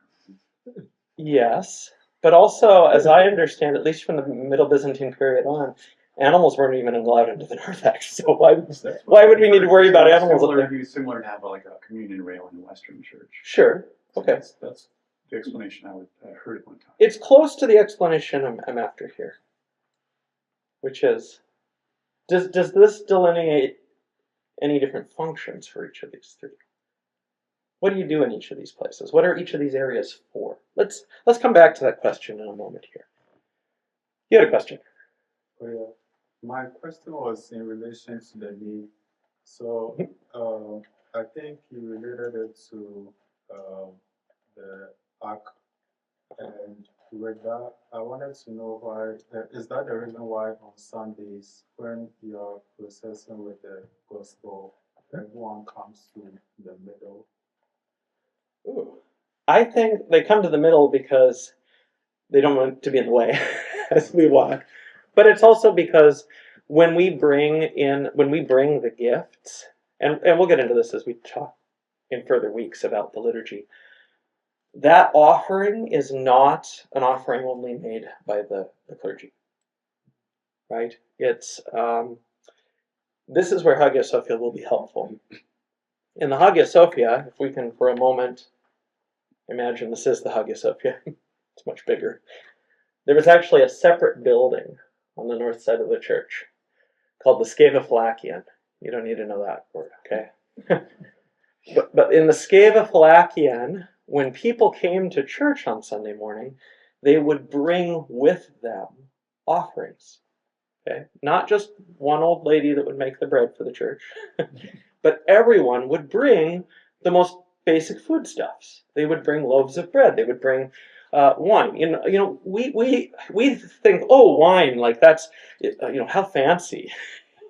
Yes, but also, as I understand, at least from the Middle Byzantine period on, animals weren't even allowed into the narthex. So why would we need to worry about animals up there? Similar to have like a communion rail in the Western church. Sure. Okay. That's the explanation I heard at one time. It's close to the explanation I'm after here, which is, does this delineate any different functions for each of these three? What do you do in each of these places? What are each of these areas for? Let's come back to that question in a moment here. You had a question. Oh, yeah. My question was in relation to the need. So I think you related it to the ark, and with that, I wanted to know why. Is that the reason why on Sundays, when you're processing with the gospel, everyone comes to the middle? Ooh. I think they come to the middle because they don't want to be in the way as we walk. But it's also because when we bring the gifts, and we'll get into this as we talk in further weeks about the liturgy, that offering is not an offering only made by the clergy. Right? It's this is where Hagia Sophia will be helpful. In the Hagia Sophia, if we can for a moment imagine this is the Hagia Sophia, it's much bigger. There was actually a separate building on the north side of the church called the Sceva Fallachian. You don't need to know that word, okay? but in the Sceva Fallachian, when people came to church on Sunday morning, they would bring with them offerings. Okay? Not just one old lady that would make the bread for the church, but everyone would bring the most basic foodstuffs. They would bring loaves of bread. They would bring wine. We think, oh, wine, like that's, how fancy,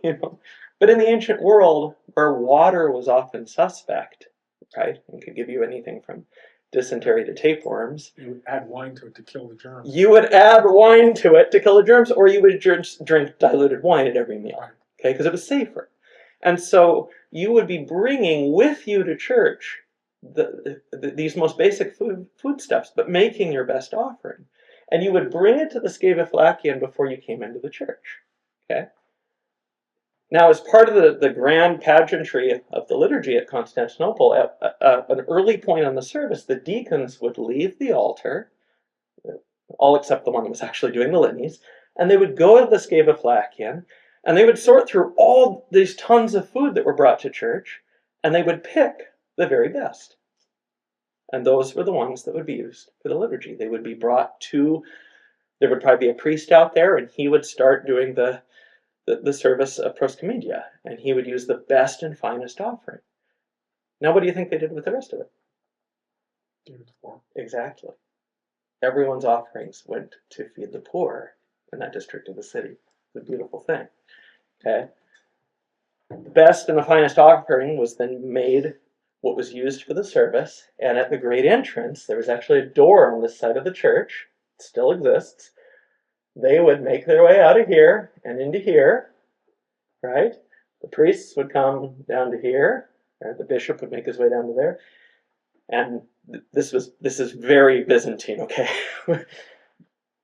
But in the ancient world, where water was often suspect, right, and could give you anything from dysentery to tapeworms, You would add wine to it to kill the germs. you would add wine to it to kill the germs, or you would drink diluted wine at every meal, okay, because it was safer. And so you would be bringing with you to church these most basic foodstuffs, but making your best offering. And you would bring it to the Sceva Fallachian before you came into the church. Okay? Now, as part of the grand pageantry of the liturgy at Constantinople, at an early point on the service, the deacons would leave the altar, all except the one that was actually doing the litanies, and they would go to the Sceva Fallachian, and they would sort through all these tons of food that were brought to church, and they would pick the very best. And those were the ones that would be used for the liturgy. They would be brought to, there would probably be a priest out there, and he would start doing the service of proscomedia, and he would use the best and finest offering. Now, what do you think they did with the rest of it? Give it to poor. Exactly. Everyone's offerings went to feed the poor in that district of the city. It's a beautiful thing. Okay? The best and the finest offering was then made what was used for the service, and at the great entrance, there was actually a door on this side of the church. It still exists. They would make their way out of here and into here, right? The priests would come down to here, or the bishop would make his way down to there. And this is very Byzantine, okay?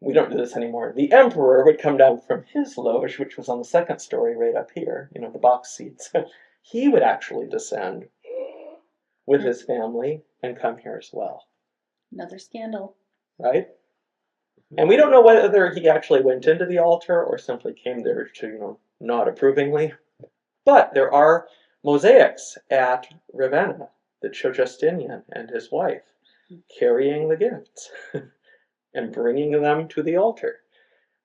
We don't do this anymore. The emperor would come down from his loge, which was on the second story right up here, the box seats. He would actually descend with his family and come here as well. Another scandal. Right? And we don't know whether he actually went into the altar or simply came there to, nod approvingly. But there are mosaics at Ravenna that show Justinian and his wife carrying the gifts and bringing them to the altar,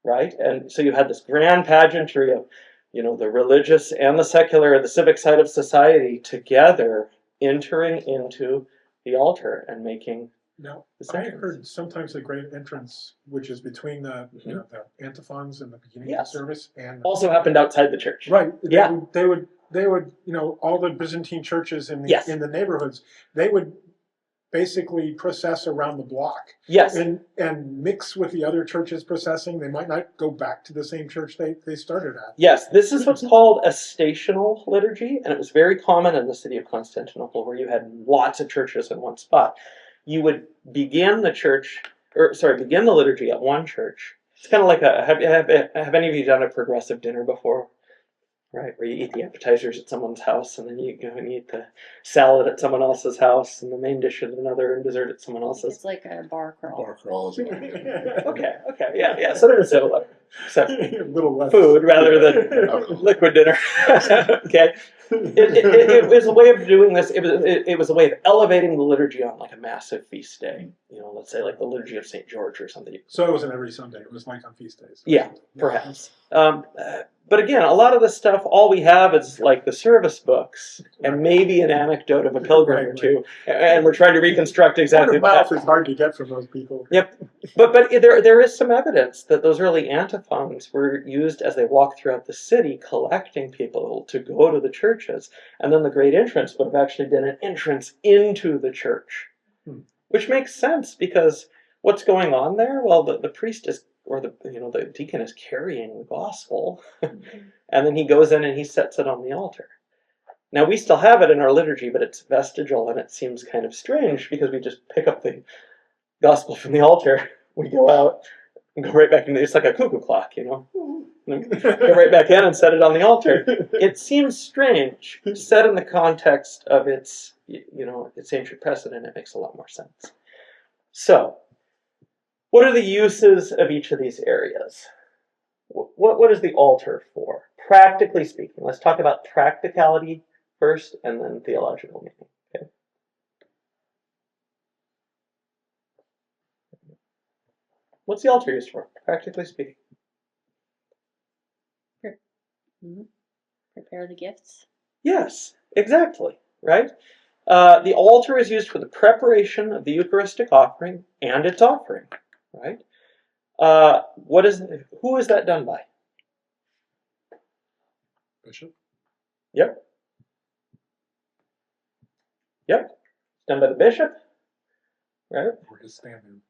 right? And so you had this grand pageantry of, the religious and the secular, the civic side of society together entering into the altar and making. Now, the I sacraments. heard sometimes the great entrance, which is between the the antiphons and the beginning Yes. of the service, and Also happened outside the church. right, Yeah. they would all the Byzantine churches in the Yes. in the neighborhoods, they would basically process around the block Yes. and mix with the other churches processing. They might not go back to the same church they started at. Yes, this is what's called a stational liturgy, and it was very common in the city of Constantinople, where you had lots of churches in one spot. You would begin the liturgy at one church. It's kind of like have any of you done a progressive dinner before? right? Where you eat the appetizers at someone's house, and then you go and eat the salad at someone else's house, and the main dish at another, and dessert at someone else's. It's like a bar crawl. Bar crawl as well. Okay, yeah. So they're similar, except A little less food rather than liquid dinner. Okay. It was a way of doing this. It was a way of elevating the liturgy on like a massive feast day. Let's say like the liturgy of St. George or something. So it wasn't every Sunday. It was like on feast days. Yeah, perhaps. But again, a lot of this stuff, all we have is like the service books and maybe an anecdote of a pilgrim or two, and we're trying to reconstruct exactly Word of what mouth is hard to get from those people. Yep, but there is some evidence that those early antiphons were used as they walked throughout the city, collecting people to go to the churches, and then the great entrance would have actually been an entrance into the church, which makes sense because what's going on there? Well, the priest is, or the deacon is carrying the gospel, and then he goes in and he sets it on the altar. Now we still have it in our liturgy, but it's vestigial, and it seems kind of strange because we just pick up the gospel from the altar, we go out and go right back in. It's like a cuckoo clock, go right back in and set it on the altar. It seems strange, set in the context of its ancient precedent. It makes a lot more sense. So, what are the uses of each of these areas? What is the altar for? Practically speaking, let's talk about practicality first, and then theological meaning. Okay. What's the altar used for, practically speaking? Prepare the gifts. Yes, exactly, right? The altar is used for the preparation of the Eucharistic offering and its offering, right? Who is that done by? Bishop? Yep. It's done by the bishop, right? Or his stand-in.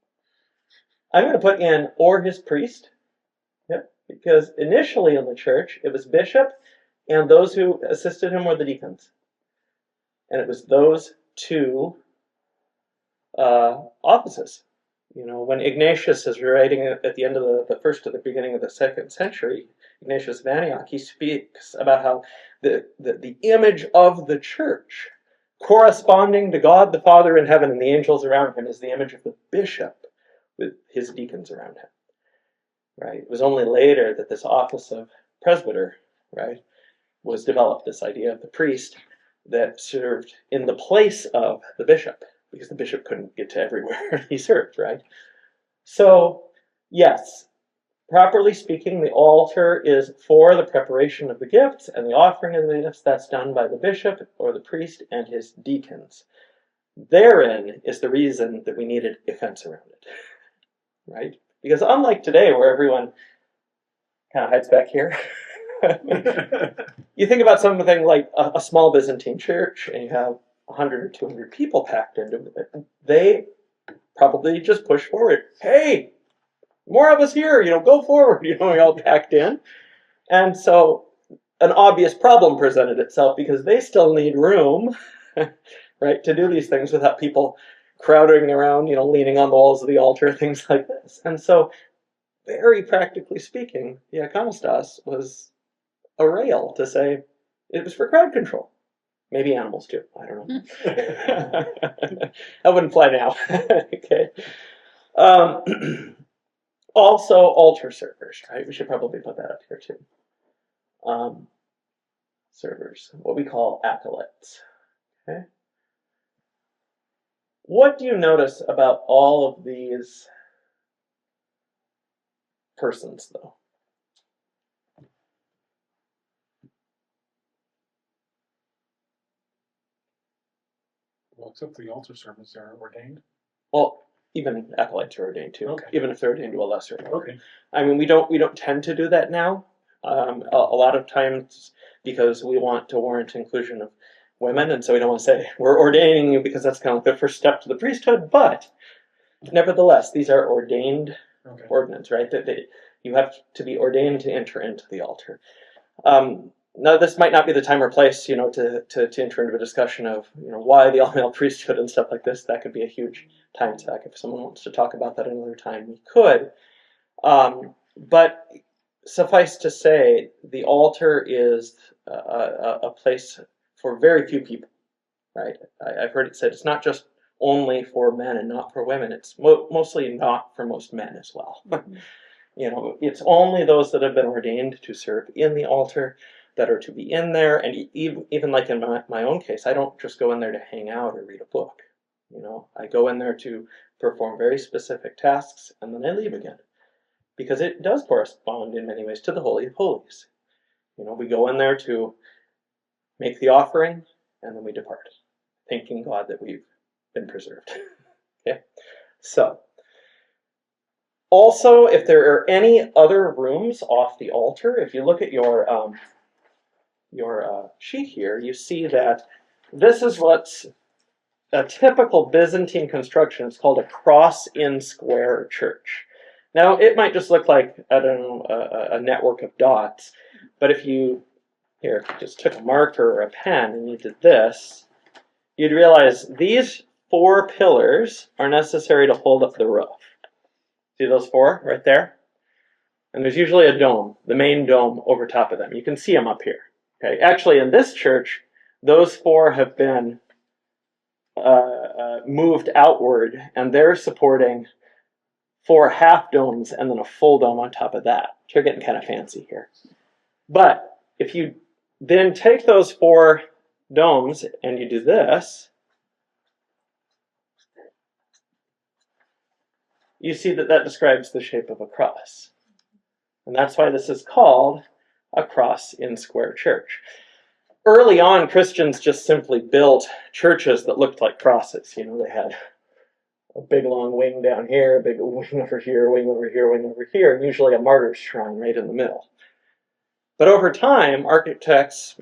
I'm going to put in or his priest, because initially in the church it was bishop, and those who assisted him were the deacons, and it was those two offices. When Ignatius is writing at the end of the first to the beginning of the 2nd century, Ignatius of Antioch, he speaks about how the image of the church, corresponding to God the Father in heaven and the angels around him, is the image of the bishop with his deacons around him, right? It was only later that this office of presbyter, right, was developed, this idea of the priest that served in the place of the bishop, because the bishop couldn't get to everywhere he served, right? So, yes, properly speaking, the altar is for the preparation of the gifts, and the offering of the gifts, that's done by the bishop or the priest and his deacons. Therein is the reason that we needed a fence around it, right? Because unlike today, where everyone kind of hides back here, you think about something like a small Byzantine church, and you have 100 or 200 people packed into it. They probably just push forward. Hey, more of us here, go forward, we all packed in. And so an obvious problem presented itself because they still need room, right, to do these things without people crowding around, leaning on the walls of the altar, things like this. And so, very practically speaking, the iconostas was a rail to say it was for crowd control. Maybe animals too. I don't know. That wouldn't fly now. Okay. Also, altar servers, right? We should probably put that up here too. Servers, what we call acolytes. Okay. What do you notice about all of these persons, though? Well, except the altar servants are ordained. Well, even acolytes are ordained too, Okay. even if they're ordained to a lesser order. Okay. I mean, we don't tend to do that now. A lot of times because we want to warrant inclusion of women, and so we don't want to say we're ordaining you because that's kind of like the first step to the priesthood. But nevertheless, these are ordained ordinance, right? That you have to be ordained to enter into the altar. Now, this might not be the time or place, to enter into a discussion of, why the all-male priesthood and stuff like this. That could be a huge time suck. If someone wants to talk about that another time, we could. But suffice to say, the altar is a place for very few people, right? I've heard it said it's not just only for men and not for women. It's mostly not for most men as well. You know, it's only those that have been ordained to serve in the altar that are to be in there. And even like in my own case, I don't just go in there to hang out or read a book. You know, I go in there to perform very specific tasks, and then I leave again. Because it does correspond in many ways to the Holy of Holies. You know, we go in there to make the offering, and then we depart, thanking God that we've been preserved. Okay, so also, if there are any other rooms off the altar, if you look at your sheet here, you see that this is what's a typical Byzantine construction. It's called a cross-in-square church. Now, it might just look like, I don't know, a network of dots, but if you just took a marker or a pen and you did this, you'd realize these 4 pillars are necessary to hold up the roof. See those 4 right there? And there's usually a dome, the main dome over top of them. You can see them up here. Okay, actually, in this church, those 4 have been moved outward, and they're supporting 4 half domes and then a full dome on top of that. You're getting kind of fancy here. But if you then take those 4 domes and you do this, you see that that describes the shape of a cross. And that's why this is called a cross-in-square church. Early on, Christians just simply built churches that looked like crosses. You know, they had a big long wing down here, a big wing over here, wing over here, wing over here, and usually a martyr's shrine right in the middle. But over time, architects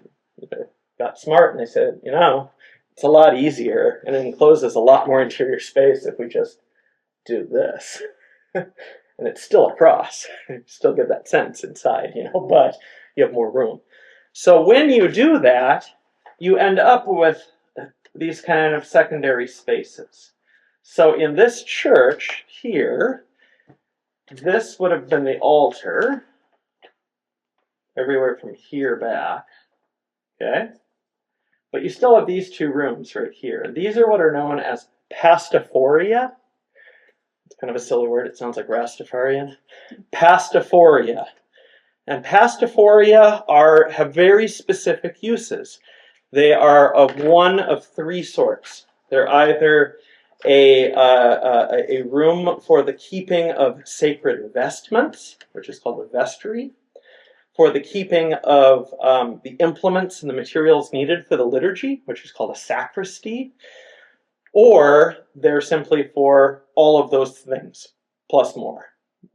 got smart and they said, you know, it's a lot easier and it encloses a lot more interior space if we just do this. And it's still a cross. You still get that sense inside, you know, but you have more room. So when you do that, you end up with these kind of secondary spaces. So in this church here, this would have been the altar, everywhere from here back, okay? But you still have these 2 rooms right here. These are what are known as pastaphoria. It's kind of a silly word. It sounds like Rastafarian. Pastaphoria. And pastaphoria have very specific uses. They are of one of 3 sorts. They're either a room for the keeping of sacred vestments, which is called a vestry, for the keeping of the implements and the materials needed for the liturgy, which is called a sacristy, or they're simply for all of those things, plus more.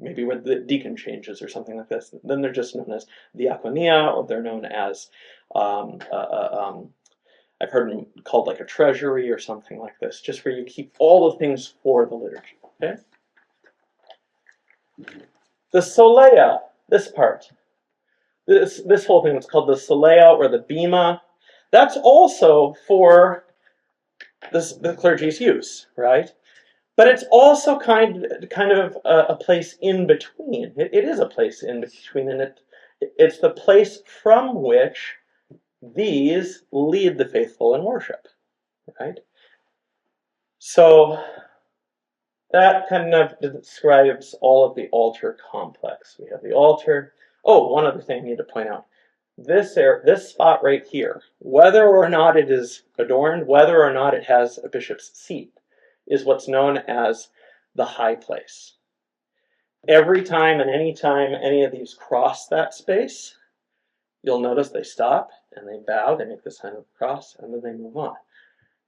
Maybe when the deacon changes or something like this, then they're just known as diaconia, or they're known as, I've heard them called like a treasury or something like this, just where you keep all the things for the liturgy, okay? The solea, this part, this whole thing is called the solea or the bema. That's also for the clergy's use, right? But it's also kind of a place in between. It is a place in between, and it's the place from which these lead the faithful in worship, right? So that kind of describes all of the altar complex. We have the altar. Oh, one other thing I need to point out. This spot right here, whether or not it is adorned, whether or not it has a bishop's seat, is what's known as the high place. Every time and any time any of these cross that space, you'll notice they stop and they bow, they make the sign of the cross, and then they move on.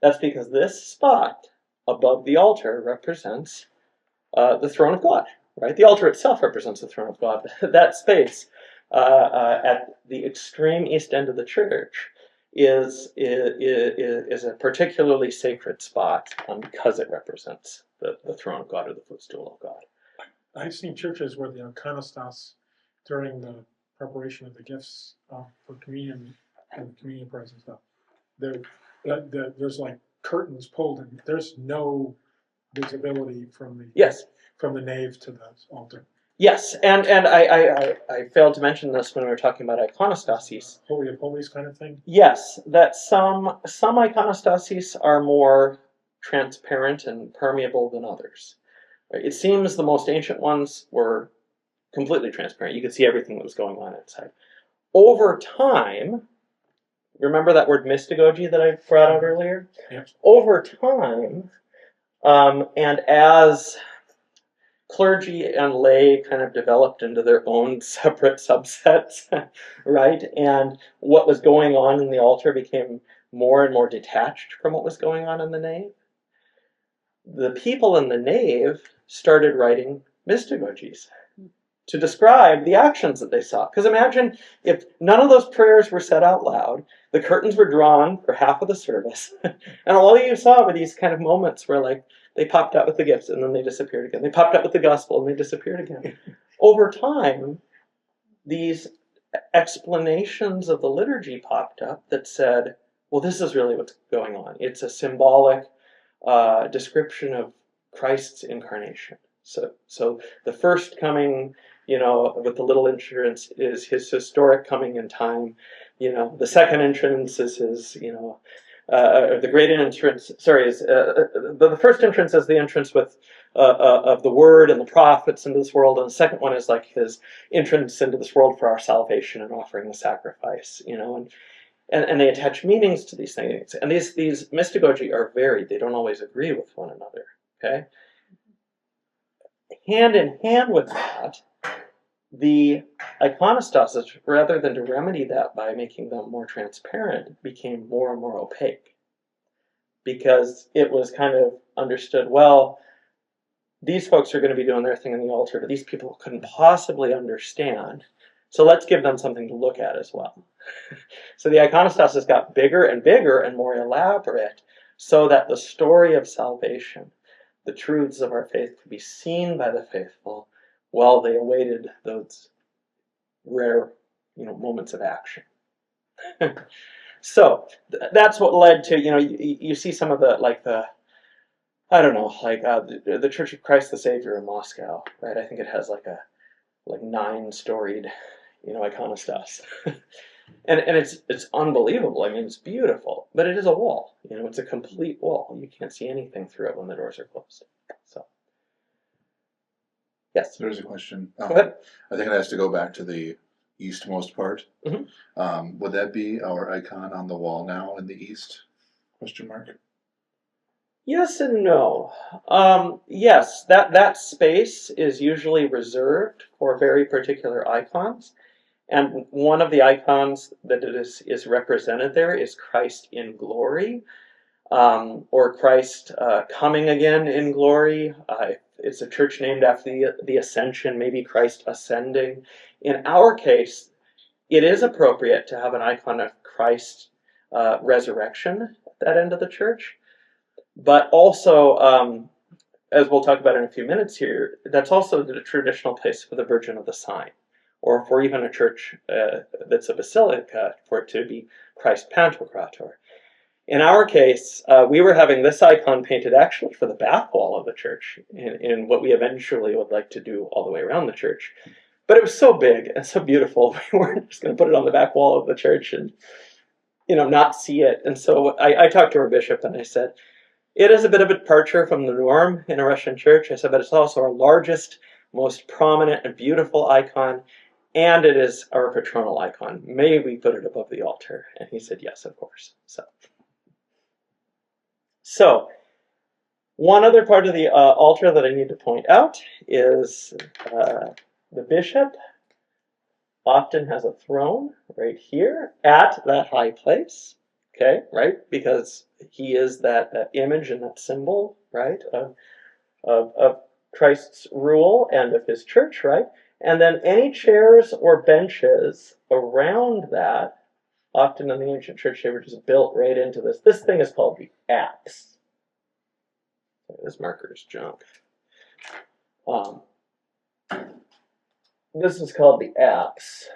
That's because this spot above the altar represents the throne of God, right? The altar itself represents the throne of God. That space at the extreme east end of the church is a particularly sacred spot because it represents the throne of God or the footstool of God. I've seen churches where the iconostas during the preparation of the gifts for communion and communion prayers and stuff, there's like curtains pulled and there's no visibility from the Yes. from the nave to the altar. Yes, and I failed to mention this when we were talking about iconostases. Holy of holies kind of thing. Yes, that some iconostases are more transparent and permeable than others. Right? It seems the most ancient ones were completely transparent. You could see everything that was going on inside. Over time, remember that word mystagogy that I brought out earlier? Yep. Over time, and as clergy and lay kind of developed into their own separate subsets, right? And what was going on in the altar became more and more detached from what was going on in the nave. The people in the nave started writing mystagogies to describe the actions that they saw. Because imagine if none of those prayers were said out loud, the curtains were drawn for half of the service, and all you saw were these kind of moments where, like, they popped out with the gifts and then they disappeared again. They popped out with the gospel and they disappeared again. Over time, these explanations of the liturgy popped up that said, well, this is really what's going on. It's a symbolic description of Christ's incarnation. So the first coming, with the little entrance is his historic coming in time. The second entrance is his, the great entrance. Sorry, is the first entrance is the entrance with of the Word and the prophets into this world, and the second one is like his entrance into this world for our salvation and offering the sacrifice. And they attach meanings to these things. And these mystagogy are varied. They don't always agree with one another. Okay? Hand in hand with that, the iconostasis, rather than to remedy that by making them more transparent, became more and more opaque. Because it was kind of understood, well, these folks are going to be doing their thing in the altar, but these people couldn't possibly understand. So let's give them something to look at as well. So the iconostasis got bigger and bigger and more elaborate so that the story of salvation, the truths of our faith, could be seen by the faithful while they awaited those rare, moments of action. So that's what led to, you see some of the the Church of Christ the Savior in Moscow, right? I think it has like 9-storied, iconostas. And it's unbelievable. I mean, it's beautiful, but it is a wall. It's a complete wall. You can't see anything through it when the doors are closed. So, yes. There's a question. Go ahead. I think it has to go back to the eastmost part. Mm-hmm. Would that be our icon on the wall now in the east? Question mark. Yes and no. Yes, that space is usually reserved for very particular icons. And one of the icons that is represented there is Christ in glory, or Christ coming again in glory. It's a church named after the Ascension, maybe Christ ascending. In our case, it is appropriate to have an icon of Christ's resurrection at that end of the church. But also, as we'll talk about in a few minutes here, that's also the traditional place for the Virgin of the Sign. Or for even a church that's a basilica, for it to be Christ Pantocrator. In our case, we were having this icon painted actually for the back wall of the church, in what we eventually would like to do all the way around the church. But it was so big and so beautiful, we weren't just going to put it on the back wall of the church and, not see it. And so I talked to our bishop and I said, it is a bit of a departure from the norm in a Russian church. I said, but it's also our largest, most prominent and beautiful icon. And it is our patronal icon. May we put it above the altar? And he said, yes, of course. So one other part of the altar that I need to point out is the bishop often has a throne right here at that high place. Okay, right? Because he is that image and that symbol, right, of Christ's rule and of his church, right? And then any chairs or benches around that, often in the ancient church, they were just built right into this. This thing is called the apse. This marker is junk. This is called the apse.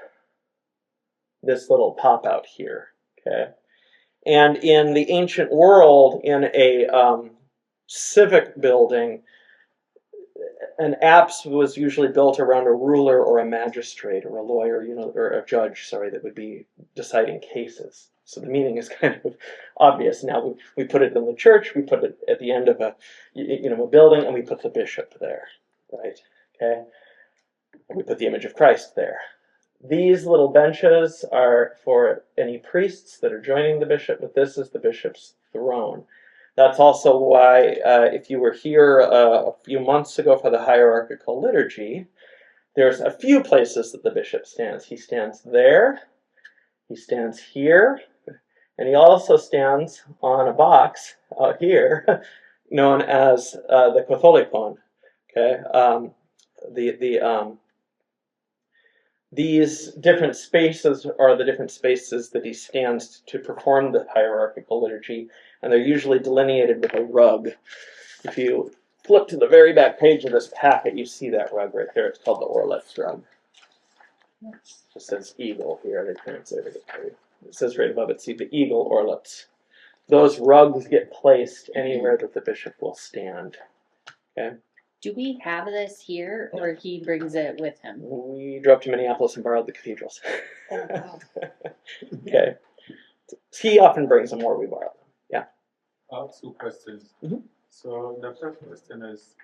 This little pop out here, okay? And in the ancient world, in a civic building, an apse was usually built around a ruler or a magistrate or a lawyer, or a judge, sorry, that would be deciding cases. So the meaning is kind of obvious. Now we put it in the church, we put it at the end of a building, and we put the bishop there, right? Okay, and we put the image of Christ there. These little benches are for any priests that are joining the bishop, but this is the bishop's throne. That's also why, if you were here a few months ago for the hierarchical liturgy, there's a few places that the bishop stands. He stands there, he stands here, and he also stands on a box out here, known as the Catholicon. Okay, these different spaces are the different spaces that he stands to perform the hierarchical liturgy, and they're usually delineated with a rug. If you flip to the very back page of this packet, you see that rug right there. It's called the Orlets rug. It says eagle here. They translated it for you. It says right above it, see the eagle Orlets. Those rugs get placed anywhere that the bishop will stand. Okay. Do we have this here, or he brings it with him? We drove to Minneapolis and borrowed the cathedrals. Oh, wow. Okay. He often brings them where we borrow them. Yeah. I have two questions. Mhm. So the first question is,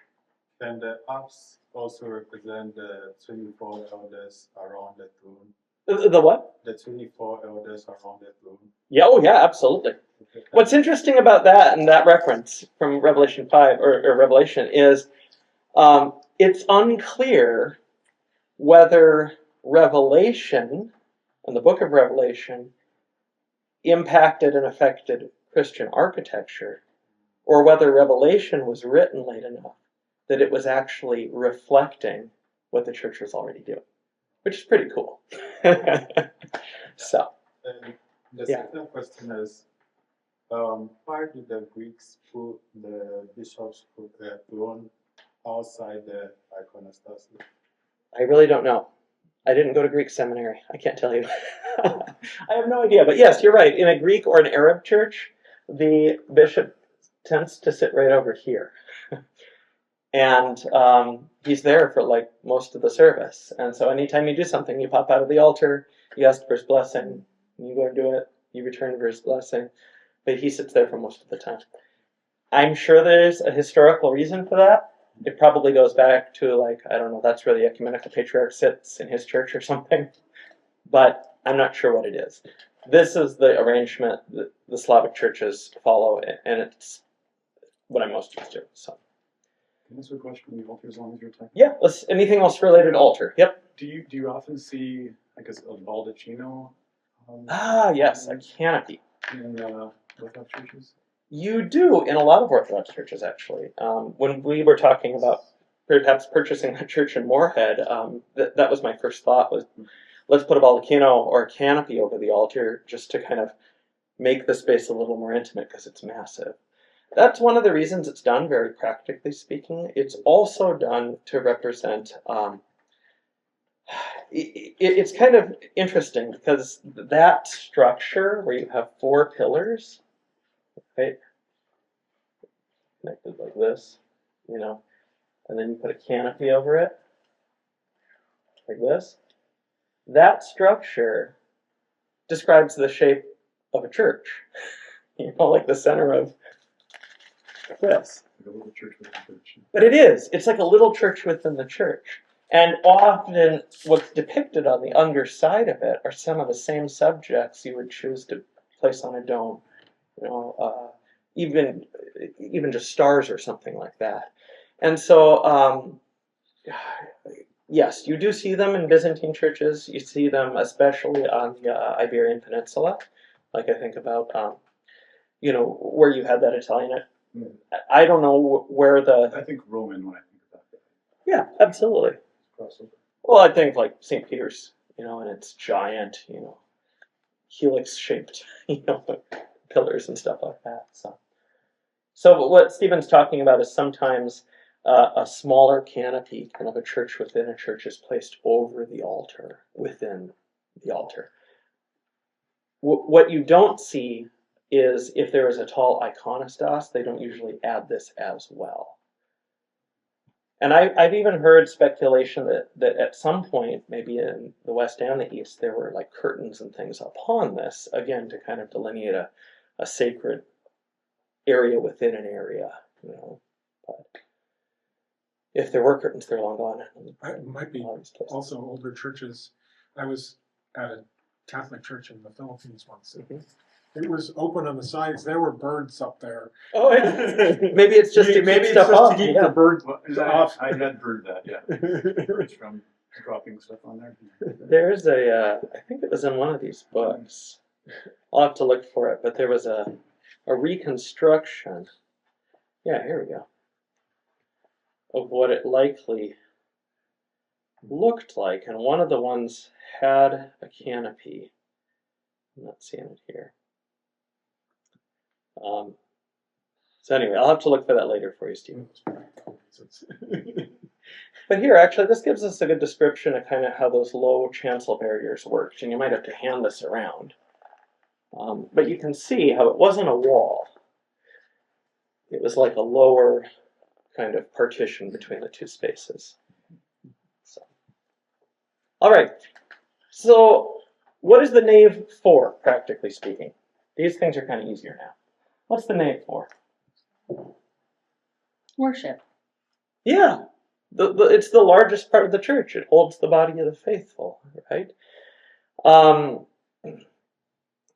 can the apse also represent the 24 elders around the throne? The what? The 24 elders around the throne. Yeah, oh yeah, absolutely. What's interesting about that and that reference from Revelation 5 or Revelation is it's unclear whether Revelation and the book of Revelation impacted and affected Christian architecture, or whether Revelation was written late enough that it was actually reflecting what the church was already doing, which is pretty cool. So, And the Yeah. second question is, why did the Greeks put the bishop's throne outside the iconostasy? I really don't know. I didn't go to Greek seminary. I can't tell you. I have no idea. But yes, you're right. In a Greek or an Arab church, the bishop tends to sit right over here. And he's there for like most of the service. And so anytime you do something, you pop out of the altar, you ask for his blessing, you go and do it, you return for his blessing. But he sits there for most of the time. I'm sure there's a historical reason for that. It probably goes back to, like, I don't know, that's where the ecumenical patriarch sits in his church or something. But I'm not sure what it is. This is the arrangement that the Slavic churches follow, and it's what I'm most used to. So, Can I answer a question on the altar as long as you're talking? yeah, anything else related to altar? Yep. Do you often see like a baldacchino? Yes, a canopy. In Orthodox churches? You do in a lot of Orthodox churches, actually. When we were talking about perhaps purchasing a church in Moorhead, that was my first thought, was let's put a baldacchino or a canopy over the altar just to kind of make the space a little more intimate because it's massive. That's one of the reasons it's done, very practically speaking. It's also done to represent, it's kind of interesting because that structure where you have 4 pillars, right, connected like this, and then you put a canopy over it, like this. That structure describes the shape of a church, like the center of this. Like a little church within a church. But it is. It's like a little church within the church. And often what's depicted on the underside of it are some of the same subjects you would choose to place on a dome. Even just stars or something like that. And so, yes, you do see them in Byzantine churches. You see them especially on the Iberian Peninsula. Like I think about, where you had that Italian. I don't know where I think Roman when I think about that. Yeah, absolutely. Crossover. Well, I think like St. Peter's, and it's giant, helix-shaped, pillars and stuff like that. So what Stephen's talking about is sometimes a smaller canopy, kind of a church within a church, is placed over the altar, within the altar. What you don't see is if there is a tall iconostas, they don't usually add this as well. And I've even heard speculation that at some point, maybe in the West and the East, there were like curtains and things upon this, again, to kind of delineate a sacred area within an area, you know. But if there were curtains, they're long gone. It might be also older churches. I was at a Catholic church in the Philippines once. Mhm. It was open on the sides. There were birds up there. Oh, maybe it's just to keep Maybe it's stuff just off. to keep Yeah. the birds It's I off. I had heard that, yeah. Birds from dropping stuff on there. There's I think it was in one of these books. I'll have to look for it, but there was a reconstruction. Yeah, here we go. Of what it likely looked like, and one of the ones had a canopy. I'm not seeing it here. So anyway, I'll have to look for that later for you, Steve. But here, actually, this gives us a good description of kind of how those low chancel barriers worked, and you might have to hand this around. But you can see how it wasn't a wall. It was like a lower kind of partition between the two spaces. So, all right. So, what is the nave for, practically speaking? These things are kind of easier now. What's the nave for? Worship. Yeah, it's the largest part of the church. It holds the body of the faithful, right?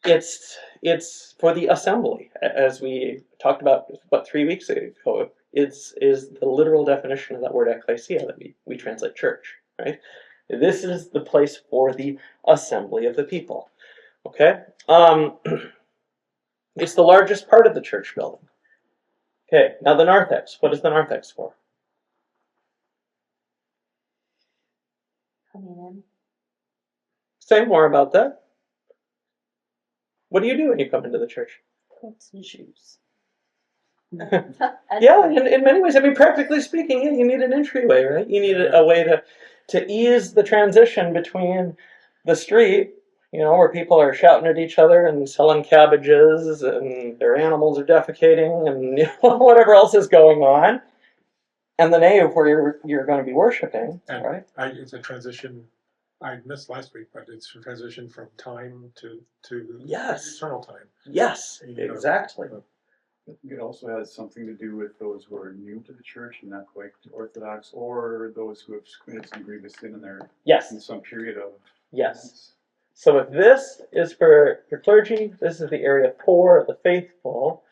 It's for the assembly, as we talked about 3 weeks ago. Is the literal definition of that word ecclesia that we translate church, right? This is the place for the assembly of the people. Okay, it's the largest part of the church building. Okay, now the narthex. What is the narthex for? Coming in. Say more about that. What do you do when you come into the church? Coats and shoes. Yeah, in many ways. I mean, practically speaking, yeah, you need an entryway, right? You need a way to ease the transition between the street, you know, where people are shouting at each other and selling cabbages and their animals are defecating and you know, whatever else is going on, and the nave where you're going to be worshiping, And right? it's a transition. I missed last week, but it's a transition from time to Yes. eternal time. Yes, exactly. It also has something to do with those who are new to the church and not quite Orthodox, or those who have committed some grievous sin in in Yes, some period of. yes. So if this is for clergy, this is the area for the faithful,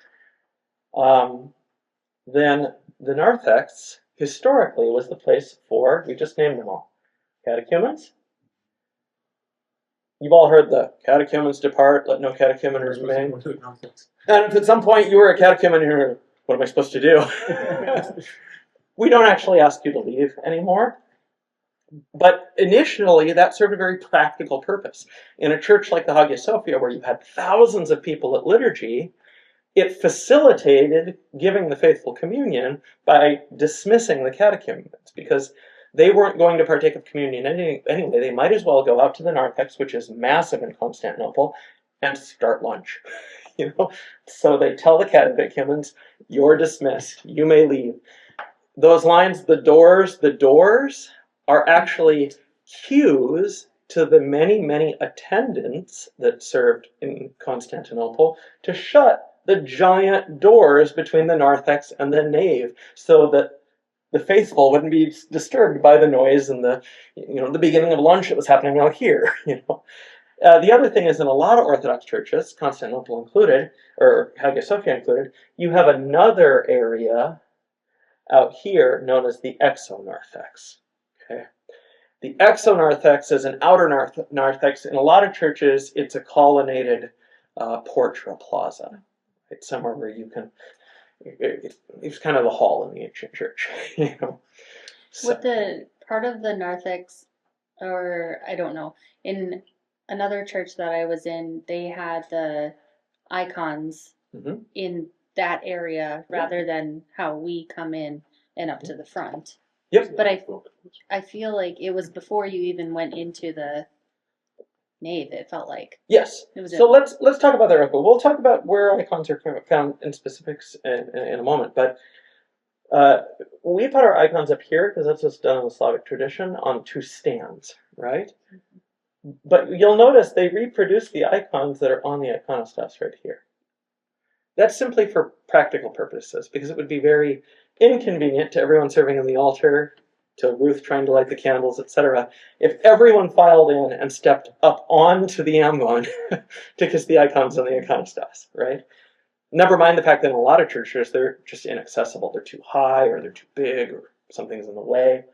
then the narthex historically was the place for, we just named them all, catechumens. You've all heard the catechumens depart, let no catechumen remain. And if at some point you were a catechumen and you're, what am I supposed to do? We don't actually ask you to leave anymore. But initially, that served a very practical purpose. In a church like the Hagia Sophia, where you had thousands of people at liturgy, it facilitated giving the faithful communion by dismissing the catechumens, because they weren't going to partake of communion anyway. They might as well go out to the narthex, which is massive in Constantinople, and start lunch. You know, so they tell the catechumens, "You're dismissed. You may leave." Those lines, the doors are actually cues to the many, many attendants that served in Constantinople to shut the giant doors between the narthex and the nave, so that the faithful wouldn't be disturbed by the noise and the beginning of lunch that was happening out here. You know, the other thing is, in a lot of Orthodox churches, Constantinople included, or Hagia Sophia included, you have another area out here known as the exonarthex. Okay, the exonarthex is an outer narthex. In a lot of churches, it's a colonnaded porch or a plaza. It's somewhere where you can. It's kind of the hall in the ancient church, you know. So, With the part of the narthex, or I don't know, in another church that I was in, they had the icons Mhm. in that area rather than how we come in and up to the front. Yep. But I feel like it was before you even went into the nave. It felt like Yes. it was. So let's talk about that real quick. We'll talk about where icons are found in specifics in a moment. But We put our icons up here because that's what's done in the Slavic tradition on two stands, right? But you'll notice they reproduce the icons that are on the iconostas right here. That's simply for practical purposes because it would be very inconvenient to everyone serving on the altar, to Ruth trying to light the candles, etc. if everyone filed in and stepped up onto the ambon to kiss the icons on the iconostas, right? Never mind the fact that in a lot of churches they're just inaccessible. They're too high or they're too big or something's in the way.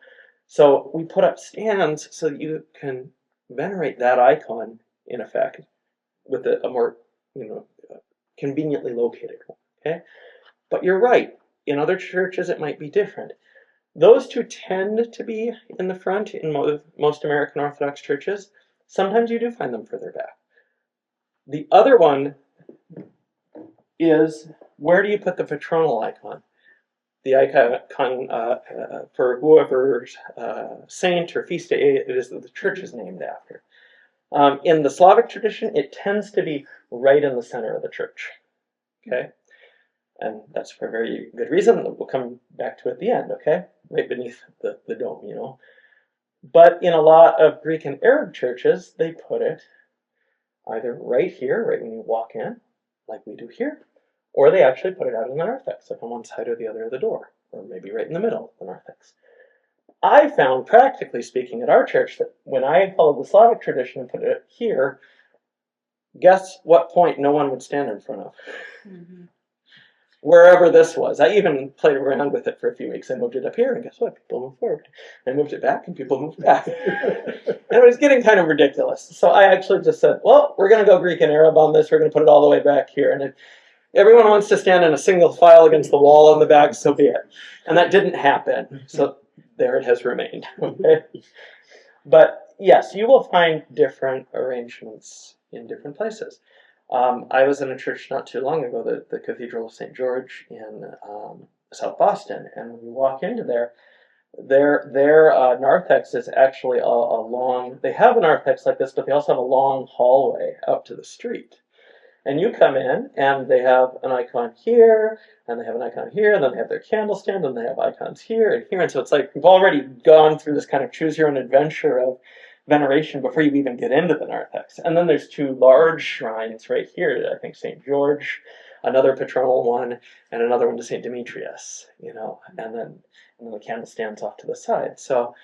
So we put up stands so that you can venerate that icon, in effect, with a more, conveniently located one, okay? But you're right. In other churches, it might be different. Those two tend to be in the front in most American Orthodox churches. Sometimes you do find them further back. The other one is, where do you put the patronal icon? The icon for whoever's saint or feast day it is that the church is named after. In the Slavic tradition, it tends to be right in the center of the church. Okay? And that's for a very good reason. We'll come back to it at the end, okay? Right beneath the dome, But in a lot of Greek and Arab churches, they put it either right here, right when you walk in, like we do here, or they actually put it out in the narthex, like on one side or the other of the door, or maybe right in the middle of the narthex. I found, practically speaking, at our church that when I followed the Slavic tradition and put it here, guess what point no one would stand in front of? Mm-hmm. Wherever this was. I even played around with it for a few weeks. I moved it up here, and guess what? People moved forward. I moved it back, and people moved back. And it was getting kind of ridiculous. So I actually just said, well, we're going to go Greek and Arab on this. We're going to put it all the way back here. And if everyone wants to stand in a single file against the wall on the back, so be it. And that didn't happen. So there it has remained. Okay? But yes, you will find different arrangements in different places. I was in a church not too long ago, the Cathedral of St. George in South Boston, and when you walk into their narthex is actually a long, they have a narthex like this, but they also have a long hallway out to the street. And you come in, and they have an icon here, and they have an icon here, and then they have their candle stand, and they have icons here and here, and so it's like you've already gone through this kind of choose-your-own-adventure of veneration before you even get into the narthex. And then there's two large shrines right here, I think St. George, another patronal one, and another one to St. Demetrius, and then the candle stands off to the side. So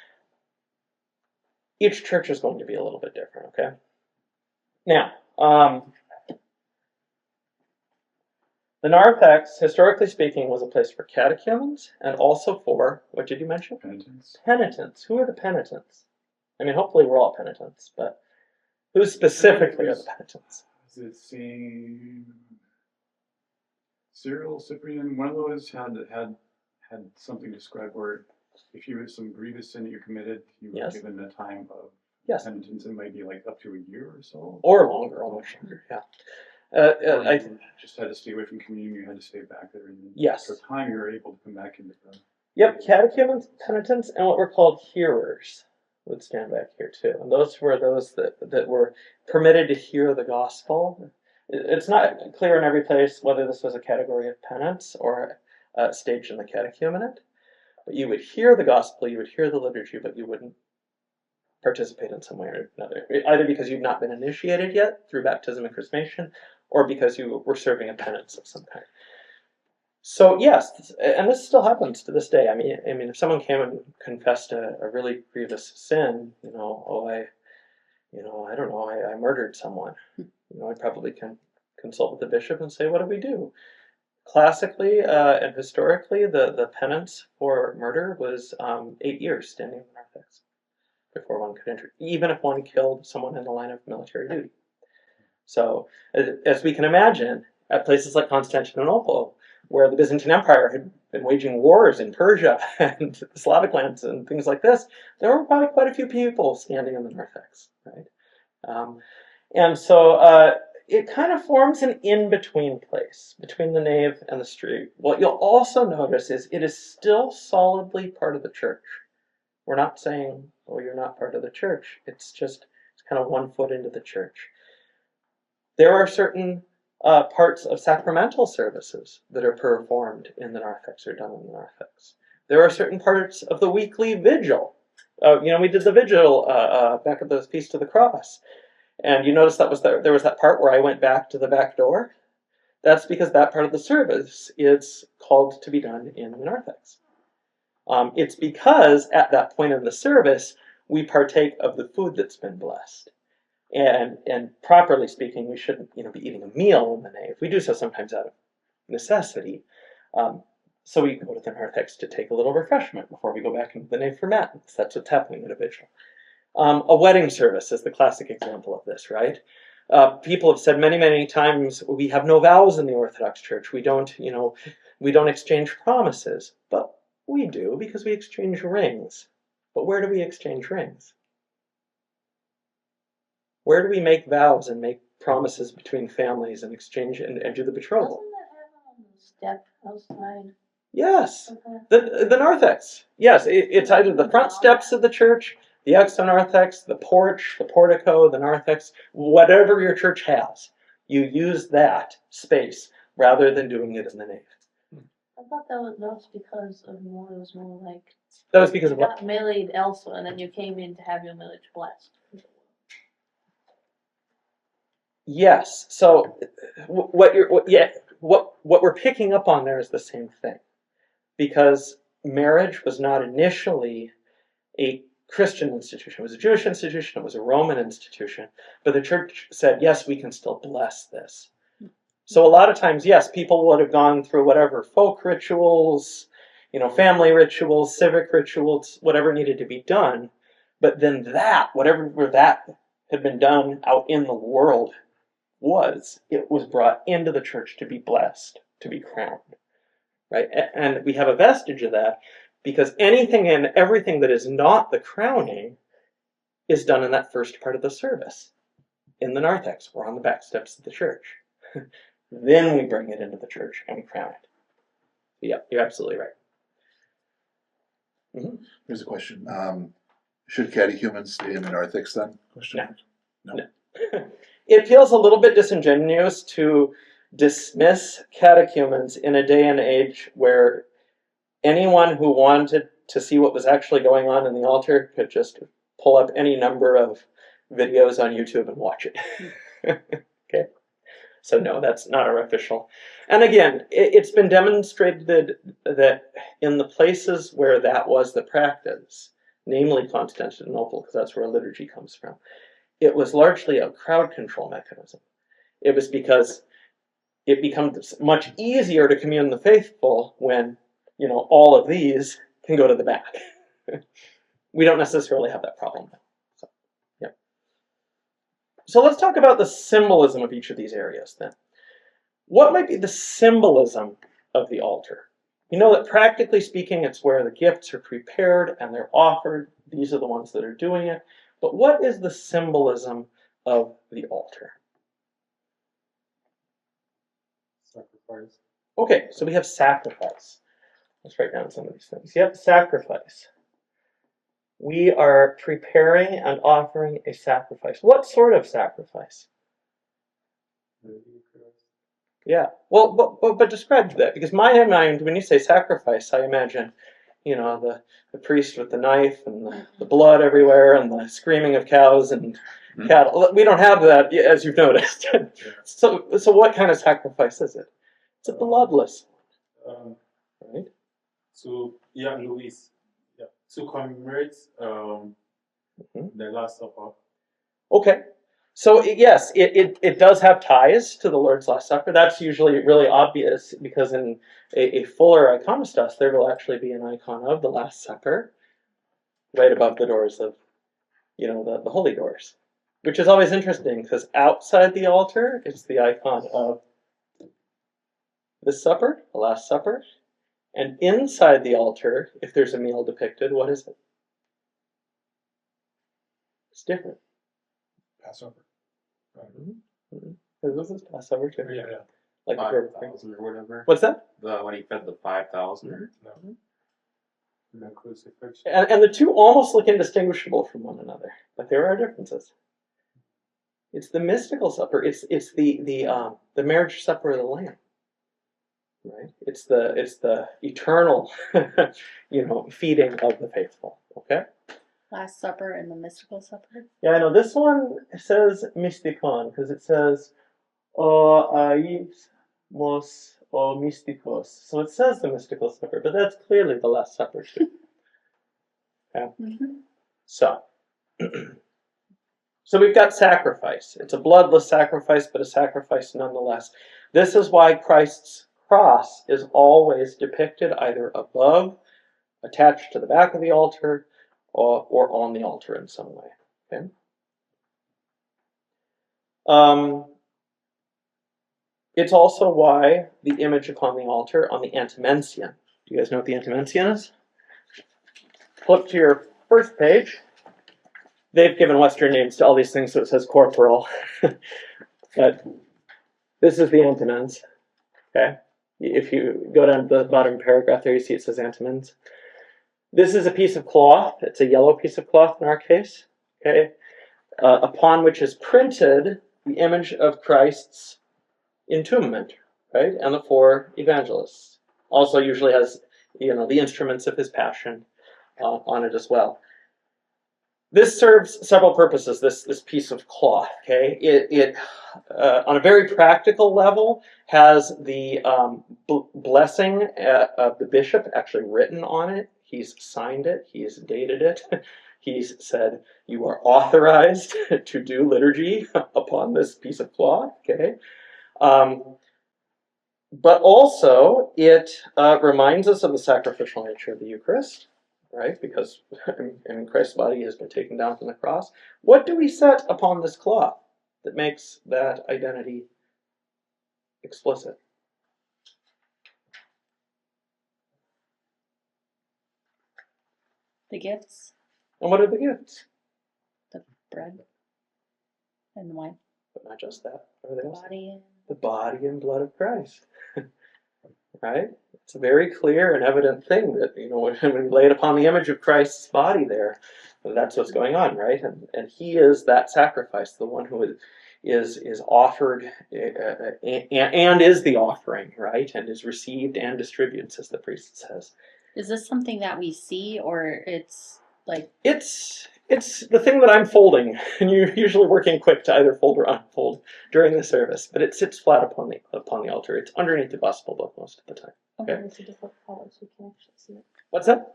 each church is going to be a little bit different, okay? Now, the narthex, historically speaking, was a place for catechumens and also for, what did you mention? Penitents. Penitents. Who are the penitents? I mean, hopefully we're all penitents, but who specifically are the penitents? Is it Saint Cyril, Cyprian? One of those had something described where if you had some grievous sin that you committed, you were given a time of penitence. It might be like up to a year or so. Or longer, almost longer, yeah. I just had to stay away from communion. You had to stay back there. And yes. After time, you were able to come back into the. Yep, catechumens, penitents, and what were called hearers would stand back here too. And those were those that were permitted to hear the gospel. It's not clear in every place whether this was a category of penance or a stage in the catechumenate. But you would hear the gospel, you would hear the liturgy, but you wouldn't participate in some way or another. Either because you'd not been initiated yet through baptism and chrismation, or because you were serving a penance of some kind. So yes, and this still happens to this day. I mean, if someone came and confessed a really grievous sin, I don't know, I murdered someone. I probably can consult with the bishop and say, what do we do? Classically and historically, the penance for murder was 8 years standing in the narthex before one could enter, even if one killed someone in the line of military duty. So, as we can imagine, at places like Constantinople, where the Byzantine Empire had been waging wars in Persia and the Slavic lands and things like this, there were probably quite a few people standing in the narthex, right? And so it kind of forms an in-between place between the nave and the street. What you'll also notice is it is still solidly part of the church. We're not saying, oh, you're not part of the church. It's kind of 1 foot into the church. There are certain parts of sacramental services that are performed in the narthex or done in the narthex. There are certain parts of the weekly vigil. We did the vigil back at the Feast of the Cross. And you notice there was that part where I went back to the back door. That's because that part of the service is called to be done in the narthex. It's because at that point in the service, we partake of the food that's been blessed. And properly speaking, we shouldn't be eating a meal in the nave. We do so sometimes out of necessity. So we go to the narthex to take a little refreshment before we go back into the nave for matins. That's what's happening at a vigil. A wedding service is the classic example of this, right? People have said many, many times, we have no vows in the Orthodox Church. We don't exchange promises. But we do, because we exchange rings. But where do we exchange rings? Where do we make vows and make promises between families and exchange and do the betrothal? Doesn't that happen on the step outside? Yes, Okay. the narthex. Yes, it's either the front steps of the church, the exonarthex, the porch, the portico, the narthex, whatever your church has. You use that space rather than doing it in the nave. I thought that was because of more. It was more like That was because you of what? got married elsewhere, and then you came in to have your marriage blessed. Yes. So what we're picking up on there is the same thing, because marriage was not initially a Christian institution. It was a Jewish institution. It was a Roman institution. But the church said, yes, we can still bless this. So a lot of times, yes, people would have gone through whatever folk rituals, family rituals, civic rituals, whatever needed to be done. But then whatever that had been done out in the world it was brought into the church to be blessed, to be crowned. Right? And we have a vestige of that because anything and everything that is not the crowning is done in that first part of the service, in the narthex or on the back steps of the church. Then we bring it into the church and we crown it. Yeah, you're absolutely right. Mm-hmm. Here's a question. Should catechumens stay in the narthex then? No. It feels a little bit disingenuous to dismiss catechumens in a day and age where anyone who wanted to see what was actually going on in the altar could just pull up any number of videos on YouTube and watch it. Okay? So no, that's not our official. And again, it's been demonstrated that in the places where that was the practice, namely Constantinople, because that's where liturgy comes from, it was largely a crowd control mechanism. It was because it becomes much easier to commune the faithful when, all of these can go to the back. We don't necessarily have that problem now. So let's talk about the symbolism of each of these areas then. What might be the symbolism of the altar? You know that practically speaking, it's where the gifts are prepared and they're offered. These are the ones that are doing it. But what is the symbolism of the altar? Sacrifice. Okay, so we have sacrifice. Let's write down some of these things. Yep, sacrifice. We are preparing and offering a sacrifice. What sort of sacrifice? Yeah. Well, but describe that, because my mind, when you say sacrifice, I imagine, the priest with the knife and the blood everywhere and the screaming of cows and cattle. We don't have that, as you've noticed. So what kind of sacrifice is it? It's a bloodless, right? Luis. Yeah. To commemorate the Last Supper. Okay. So yes, it does have ties to the Lord's Last Supper. That's usually really obvious because in a fuller iconostas, there will actually be an icon of the Last Supper right above the doors of, the holy doors, which is always interesting because outside the altar, it's the icon of the supper, the Last Supper, and inside the altar, if there's a meal depicted, what is it? It's different. Passover. This is Passover too. Yeah. Like 5,000 or whatever. What's that? When he fed the 5,000. No. The crucifixion. And the two almost look indistinguishable from one another, but there are differences. It's the mystical supper. It's the marriage supper of the Lamb. Right? It's the eternal, feeding of the faithful. Okay. Last Supper and the mystical supper. Yeah, I know this one says mystikon because it says o aismos o mystikos. So it says the mystical supper, but that's clearly the Last Supper too. Okay. Mm-hmm. So, so we've got sacrifice. It's a bloodless sacrifice, but a sacrifice nonetheless. This is why Christ's cross is always depicted either above, attached to the back of the altar, or on the altar in some way. Okay. It's also why the image upon the altar on the antimension. Do you guys know what the antimension is? Flip to your first page. They've given Western names to all these things, so it says corporal. But this is the antimens. Okay. If you go down to the bottom paragraph there, you see it says antimens. This is a piece of cloth. It's a yellow piece of cloth in our case. Okay. Upon which is printed the image of Christ's entombment, right? And the 4 evangelists. Also usually has, the instruments of his passion on it as well. This serves several purposes, this piece of cloth, okay? It on a very practical level, has the blessing of the bishop actually written on it. He's signed it. He's dated it. He's said, you are authorized to do liturgy upon this piece of cloth, okay? But also, it reminds us of the sacrificial nature of the Eucharist, right? Because Christ's body has been taken down from the cross. What do we set upon this cloth that makes that identity explicit? The gifts, And what are the gifts? the bread and the wine, But not just that. Everything else. body and The body and blood of Christ. Right? It's a very clear and evident thing that, when we lay it upon the image of Christ's body there, that's what's going on, right? And he is that sacrifice, the one who is offered and is the offering, right? And is received and distributed, as the priest says. Is this something that we see, or it's like... It's the thing that I'm folding, and you're usually working quick to either fold or unfold during the service, but it sits flat upon the altar. It's underneath the gospel book most of the time. Okay. It's a different color, so you can actually see it. What's that?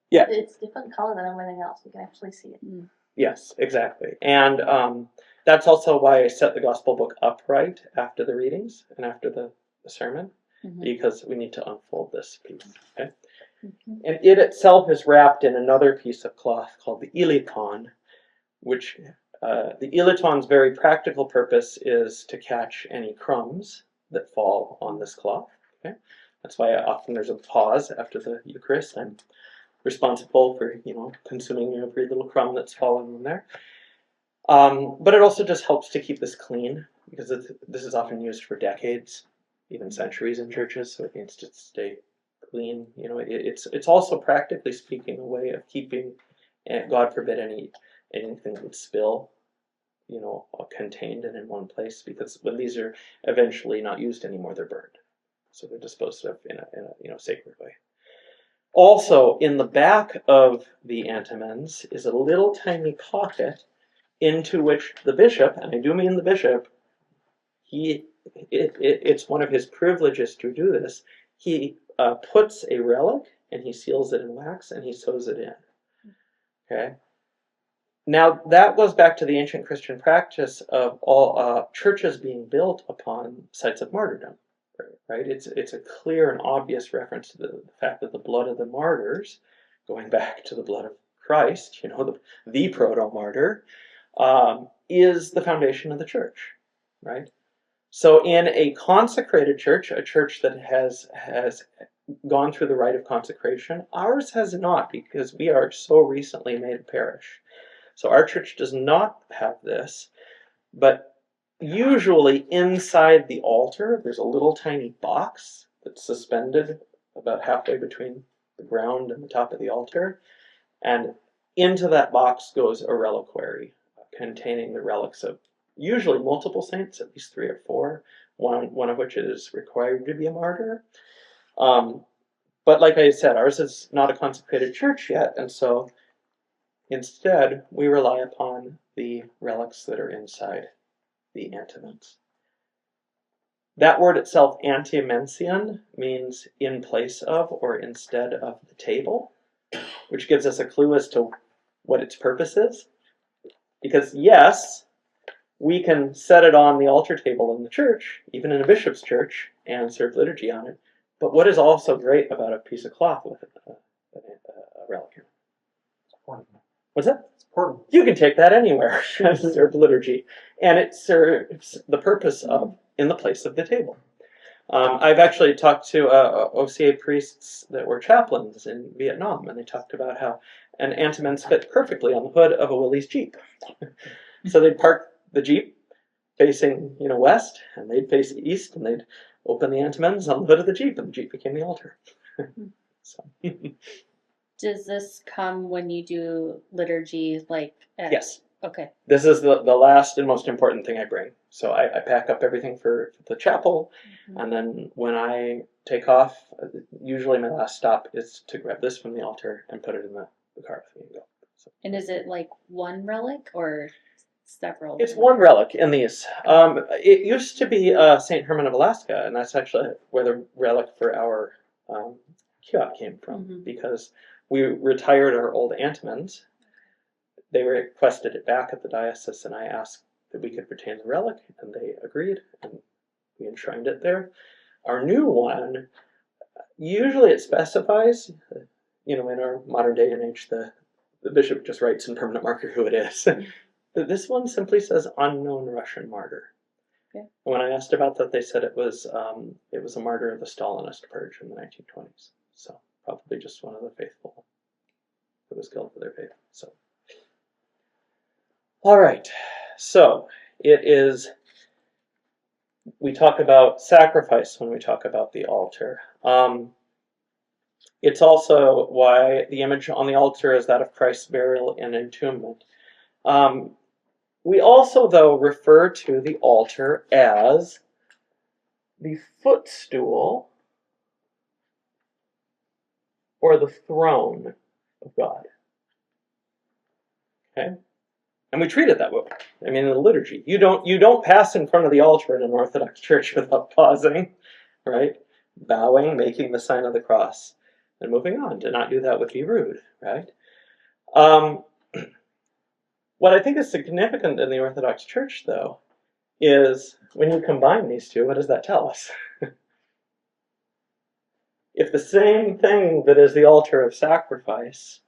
Yeah. It's different color than everything else. You can actually see it. Mm. Yes, exactly. And that's also why I set the gospel book upright after the readings and after the sermon, because we need to unfold this piece. Okay. And it itself is wrapped in another piece of cloth called the iliton, which the iliton's very practical purpose is to catch any crumbs that fall on this cloth. Okay? That's why often there's a pause after the Eucharist. I'm responsible for, consuming every little crumb that's fallen in there. But it also just helps to keep this clean, because this is often used for decades, even centuries in churches, so it needs to stay clean. It's also, practically speaking, a way of keeping, God forbid, anything would spill, contained and in one place, because when these are eventually not used anymore, they're burned, so they're disposed of in a sacred way. Also, in the back of the antimens is a little tiny pocket into which the bishop, and I do mean the bishop, it's one of his privileges to do this. He puts a relic and he seals it in wax and he sews it in. Okay. Now that goes back to the ancient Christian practice of all churches being built upon sites of martyrdom. Right? It's a clear and obvious reference to the fact that the blood of the martyrs, going back to the blood of Christ, the proto-martyr, is the foundation of the church. Right? So in a consecrated church, a church that has gone through the rite of consecration, ours has not, because we are so recently made a parish. So our church does not have this, but usually inside the altar, there's a little tiny box that's suspended about halfway between the ground and the top of the altar, and into that box goes a reliquary containing the relics of usually multiple saints, at least 3 or 4, one of which is required to be a martyr. But like I said, ours is not a consecrated church yet, and so instead we rely upon the relics that are inside the antiments. That word itself, antimension, means in place of or instead of the table, which gives us a clue as to what its purpose is. Because yes, we can set it on the altar table in the church, even in a bishop's church, and serve liturgy on it. But what is also great about a piece of cloth with a relic in it? It's portable. What's that? It's portable. You can take that anywhere and serve liturgy. And it serves the purpose of in the place of the table. I've actually talked to OCA priests that were chaplains in Vietnam, and they talked about how an antiments fit perfectly on the hood of a Willys Jeep. So they'd park the Jeep facing, west, and they'd face east, and they'd open the antiments on the hood of the Jeep, and the Jeep became the altar. So. Does this come when you do liturgy, like? Yes. Okay. This is the last and most important thing I bring. So I pack up everything for the chapel, and then when I take off, usually my last stop is to grab this from the altar and put it in the car with me and go. So. And is it like one relic or several? It's one relic in these. It used to be St. Herman of Alaska, and that's actually where the relic for our kiot came from, because we retired our old antiments. They requested it back at the diocese, and I asked that we could retain the relic, and they agreed, and we enshrined it there. Our new one, usually it specifies, in our modern day and age, the bishop just writes in permanent marker who it is. This one simply says unknown Russian martyr. Okay. When I asked about that, they said it was a martyr of the Stalinist purge in the 1920s. So probably just one of the faithful who was killed for their faith. So. All right, so we talk about sacrifice when we talk about the altar. It's also why the image on the altar is that of Christ's burial and entombment. We also, though, refer to the altar as the footstool or the throne of God. Okay? And we treat it that way. I mean, in the liturgy, you don't pass in front of the altar in an Orthodox church without pausing, right? Bowing, making the sign of the cross, and moving on. To not do that would be rude, right? What I think is significant in the Orthodox Church, though, is when you combine these two, what does that tell us? If the same thing that is the altar of sacrifice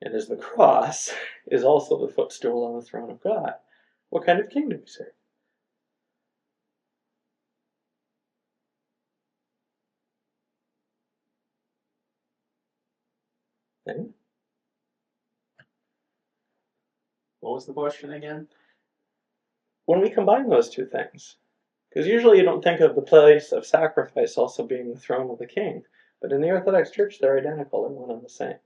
and is the cross is also the footstool on the throne of God, what kind of king do we serve? Okay. What was the question again? When we combine those two things, because usually you don't think of the place of sacrifice also being the throne of the king, but in the Orthodox Church they're identical and one and the same.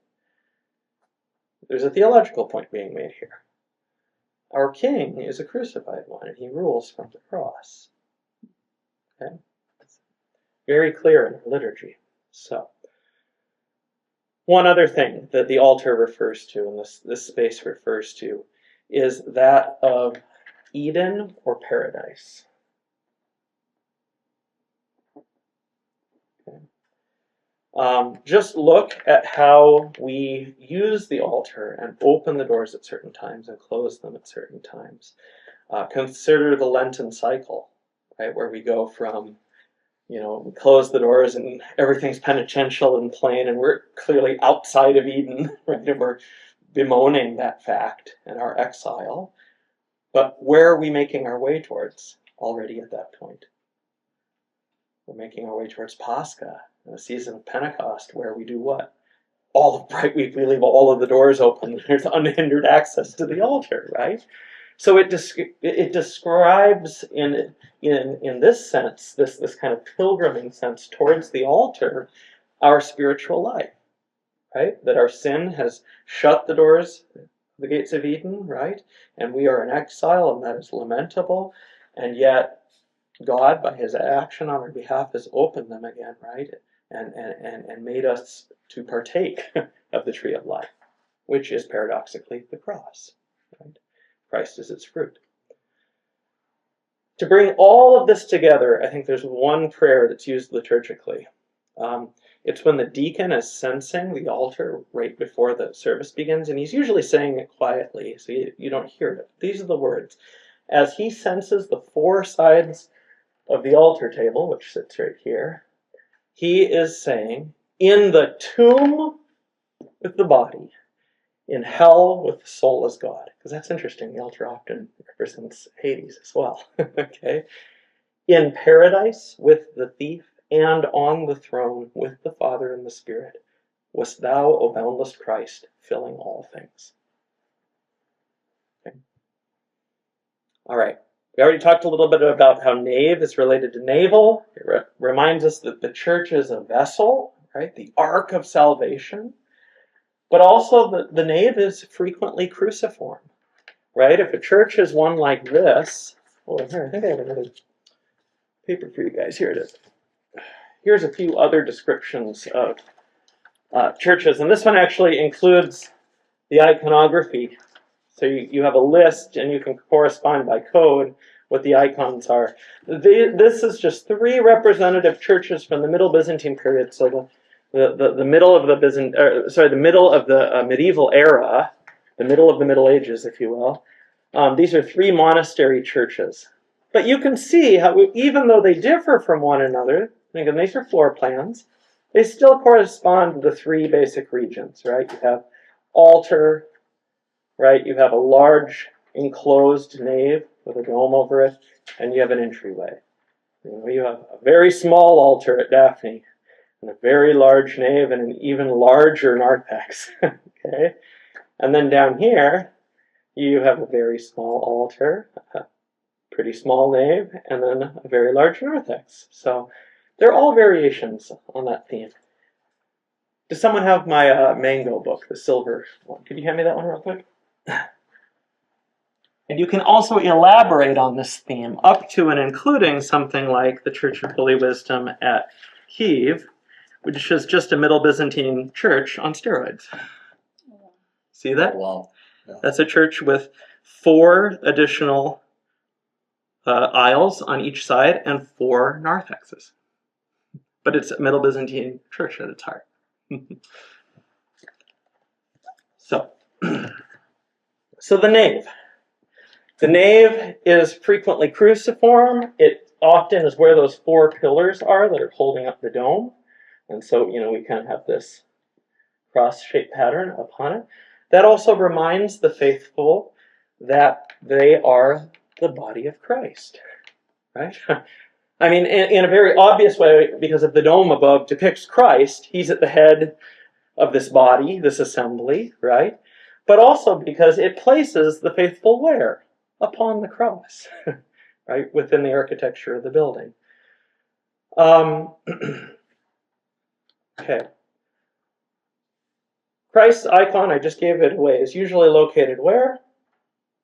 There's a theological point being made here. Our king is a crucified one, and he rules from the cross. Okay? It's very clear in our liturgy. So, one other thing that the altar refers to, and this space refers to, is that of Eden or paradise. Okay. Just look at how we use the altar and open the doors at certain times and close them at certain times. Consider the Lenten cycle, right, where we go from, we close the doors and everything's penitential and plain, and we're clearly outside of Eden, right, and we're bemoaning that fact and our exile. But where are we making our way towards already at that point? We're making our way towards Pascha, the season of Pentecost, where we do what? All of Bright Week, we leave all of the doors open. There's unhindered access to the altar, right? So it describes in this sense, this kind of pilgriming sense towards the altar, our spiritual life, right? That our sin has shut the doors the gates of Eden, right? And we are in exile, and that is lamentable. And yet, God, by his action on our behalf, has opened them again, right? And made us to partake of the tree of life, which is paradoxically the cross, right? Christ is its fruit. To bring all of this together, I think there's one prayer that's used liturgically. It's when the deacon is censing the altar right before the service begins, and he's usually saying it quietly, so you don't hear it. These are the words. As he censes the four sides of the altar table, which sits right here, he is saying, in the tomb with the body, in hell with the soul as God. Because that's interesting, the altar often represents Hades as well. Okay? In paradise with the thief, and on the throne with the Father and the Spirit, wast thou, O boundless Christ, filling all things. Okay. All right. We already talked a little bit about how nave is related to navel. It reminds us that the church is a vessel, right? The ark of salvation. But also the nave is frequently cruciform, right? If a church is one like this, here, I think I have another paper for you guys. Here it is. Here's a few other descriptions of churches, and this one actually includes the iconography. So you have a list, and you can correspond by code what the icons are. This is just 3 representative churches from the Middle Byzantine period. So the middle of the middle of the medieval era, the middle of the Middle Ages, if you will. These are 3 monastery churches. But you can see how, even though they differ from one another, again, these are floor plans, they still correspond to the 3 basic regions, right? You have altar, right? You have a large enclosed nave with a dome over it, and you have an entryway. You have a very small altar at Daphne, and a very large nave, and an even larger narthex. Okay? And then down here, you have a very small altar, a pretty small nave, and then a very large narthex. So they're all variations on that theme. Does someone have my Mango book, the silver one? Could you hand me that one real quick? And you can also elaborate on this theme up to and including something like the Church of Holy Wisdom at Kiev, which is just a Middle Byzantine church on steroids. See that? Wow. Yeah. That's a church with 4 additional aisles on each side and 4 narthexes. But it's a Middle Byzantine church at its heart. So the nave. The nave is frequently cruciform. It often is where those 4 pillars are that are holding up the dome. And so, we kind of have this cross-shaped pattern upon it. That also reminds the faithful that they are the body of Christ, right? I mean, in a very obvious way, because if the dome above depicts Christ, he's at the head of this body, this assembly, right? But also because it places the faithful where? Upon the cross, right? Within the architecture of the building. Okay. Christ's icon, I just gave it away, is usually located where?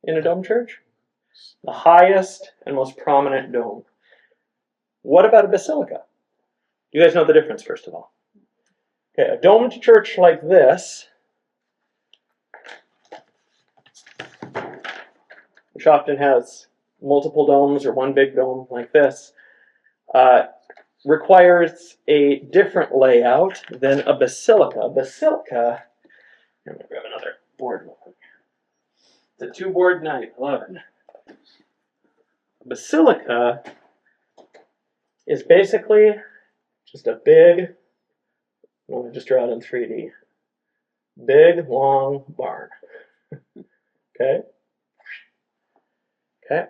In a dome church? The highest and most prominent dome. What about a basilica? You guys know the difference, first of all. Okay, a domed church like this, which often has multiple domes or one big dome like this, requires a different layout than a basilica. A basilica, I'm going to grab another board real quick. It's a 2-board night, 11. A basilica is basically just a big, let me just draw it in 3D, big, long barn. Okay? Okay?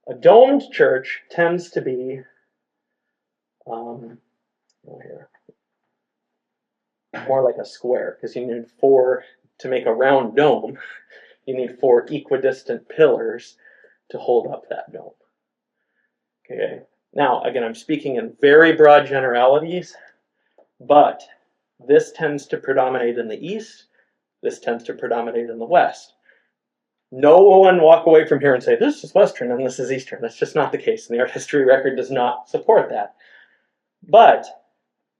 A domed church tends to be, more like a square, because you need 4, to make a round dome, you need 4 equidistant pillars to hold up that dome. Okay. Now, again, I'm speaking in very broad generalities, but this tends to predominate in the East. This tends to predominate in the West. No one walk away from here and say, this is Western and this is Eastern. That's just not the case, and the art history record does not support that. But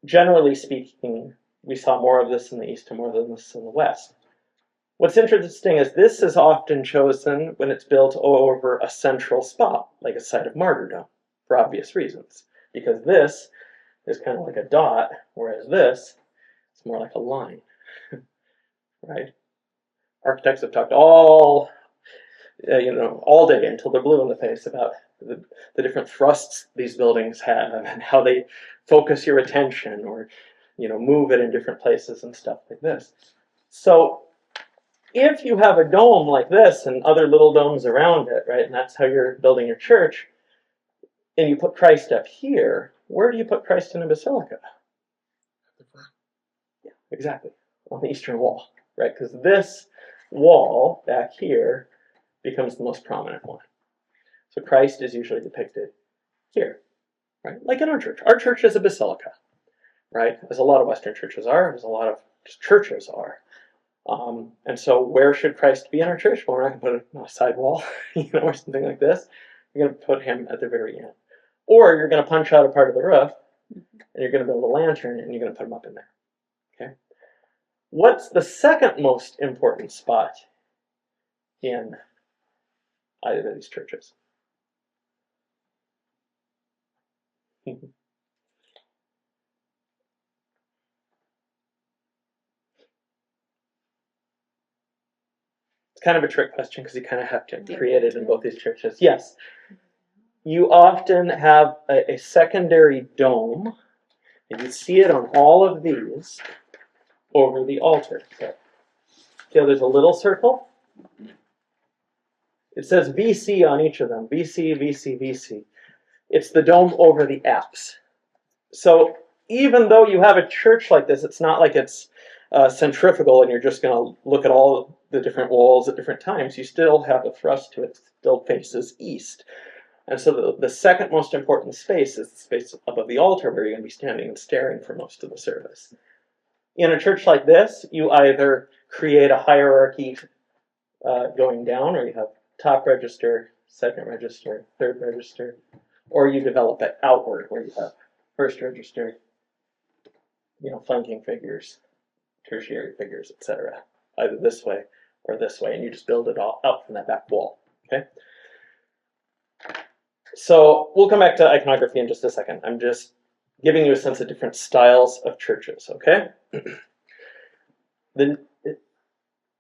generally speaking, we saw more of this in the East and more of this in the West. What's interesting is this is often chosen when it's built over a central spot, like a site of martyrdom, for obvious reasons. Because this is kind of like a dot, whereas this is more like a line, right? Architects have talked all day until they're blue in the face about the different thrusts these buildings have and how they focus your attention or, move it in different places and stuff like this. So if you have a dome like this and other little domes around it, right, and that's how you're building your church, and you put Christ up here, where do you put Christ in a basilica? Yeah, exactly, on the eastern wall, right? Because this wall back here becomes the most prominent one. So Christ is usually depicted here, right? Like in our church. Our church is a basilica, right? As a lot of Western churches are, as a lot of just churches are. And so where should Christ be in our church? Well, we're not going to put it on a side wall, or something like this. You're going to put him at the very end. Or you're going to punch out a part of the roof, and you're going to build a lantern, and you're going to put him up in there. Okay. What's the second most important spot in either of these churches? It's kind of a trick question because you kind of have to create it in both these churches. Yes. You often have a secondary dome, and you see it on all of these over the altar. Okay, there's a little circle. It says VC on each of them. VC, VC, VC. It's the dome over the apse. So even though you have a church like this, it's not like it's centrifugal and you're just going to look at all the different walls at different times. You still have a thrust to it. It still faces east. And so the second most important space is the space above the altar where you're going to be standing and staring for most of the service. In a church like this, you either create a hierarchy going down, or you have top register, second register, third register, or you develop it outward where you have first register, flanking figures, tertiary figures, etc. Either this way or this way, and you just build it all out from that back wall. Okay. So we'll come back to iconography in just a second. I'm just giving you a sense of different styles of churches. Okay.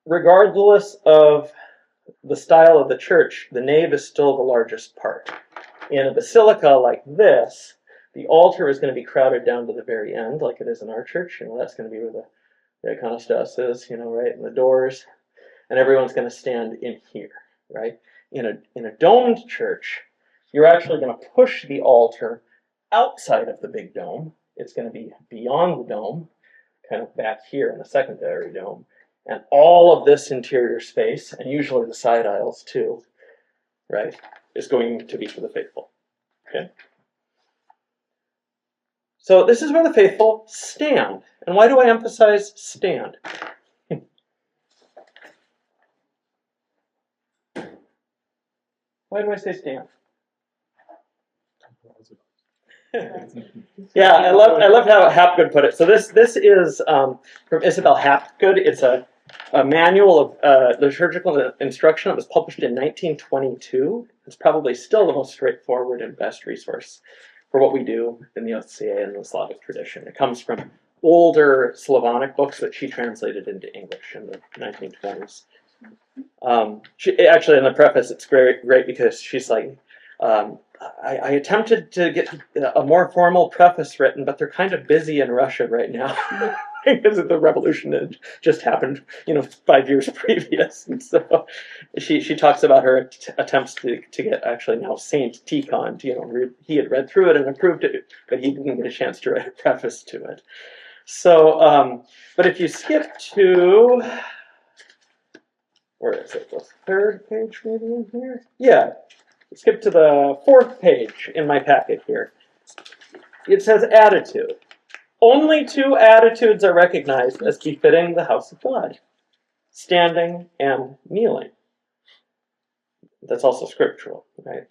Regardless of the style of the church, the nave is still the largest part. In a basilica like this, the altar is going to be crowded down to the very end, like it is in our church. That's going to be where the iconostas is, right in the doors, and everyone's going to stand in here, right? In a domed church, you're actually going to push the altar outside of the big dome. It's going to be beyond the dome, kind of back here in the secondary dome. And all of this interior space, and usually the side aisles too, right, is going to be for the faithful. Okay? So this is where the faithful stand. And why do I emphasize stand? Why do I say stand? Yeah, I loved how Hapgood put it. So this is from Isabel Hapgood. It's a manual of liturgical instruction that was published in 1922. It's probably still the most straightforward and best resource for what we do in the OCA and the Slavic tradition. It comes from older Slavonic books that she translated into English in the 1920s. She, actually, in the preface, it's great because she's like, I attempted to get a more formal preface written, but they're kind of busy in Russia right now because of the revolution that just happened, 5 years previous. And so she talks about her attempts to get actually now Saint Tikhon. He had read through it and approved it, but he didn't get a chance to write a preface to it. So, but if you skip to, where is it? The third page maybe in here? Yeah. Skip to the fourth page in my packet here. It says attitude. Only 2 attitudes are recognized as befitting the house of God. standing, and kneeling. That's also scriptural, right?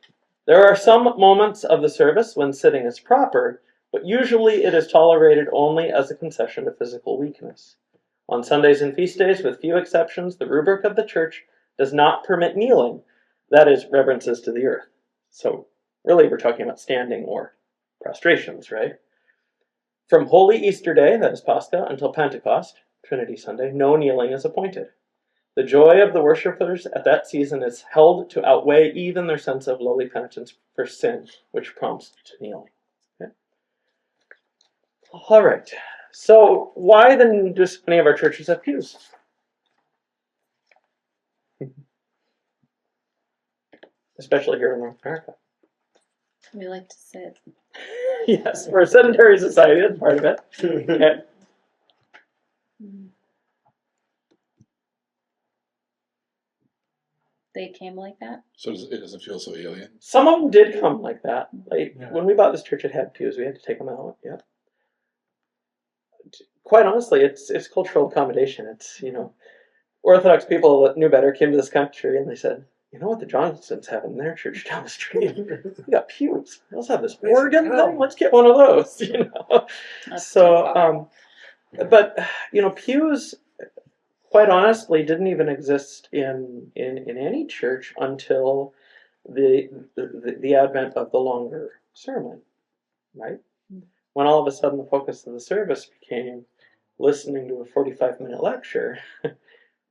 There are some moments of the service when sitting is proper, but usually it is tolerated only as a concession to physical weakness. On Sundays and feast days, with few exceptions, the rubric of the church does not permit kneeling, that is, reverences to the earth. So really we're talking about standing or prostrations, right? From Holy Easter Day, that is Pascha, until Pentecost, Trinity Sunday, no kneeling is appointed. The joy of the worshippers at that season is held to outweigh even their sense of lowly penitence for sin, which prompts to kneeling. Okay? All right. So why then do so many of our churches have pews? Especially here in North America. We like to sit. Yes, we're a sedentary society, that's part of it. Okay. They came like that? So it doesn't feel so alien. Some of them did come like that. Like Yeah. when we bought this church, it had pews. We had to take them out. Yeah. Quite honestly, it's cultural accommodation. It's, Orthodox people that knew better came to this country and they said, you know what the Johnsons have in their church down the street? We got pews. They also have this organ thing. Let's get one of those. That's So, but pews, quite honestly, didn't even exist in any church until the advent of the longer sermon, right? When all of a sudden the focus of the service became listening to a 45-minute lecture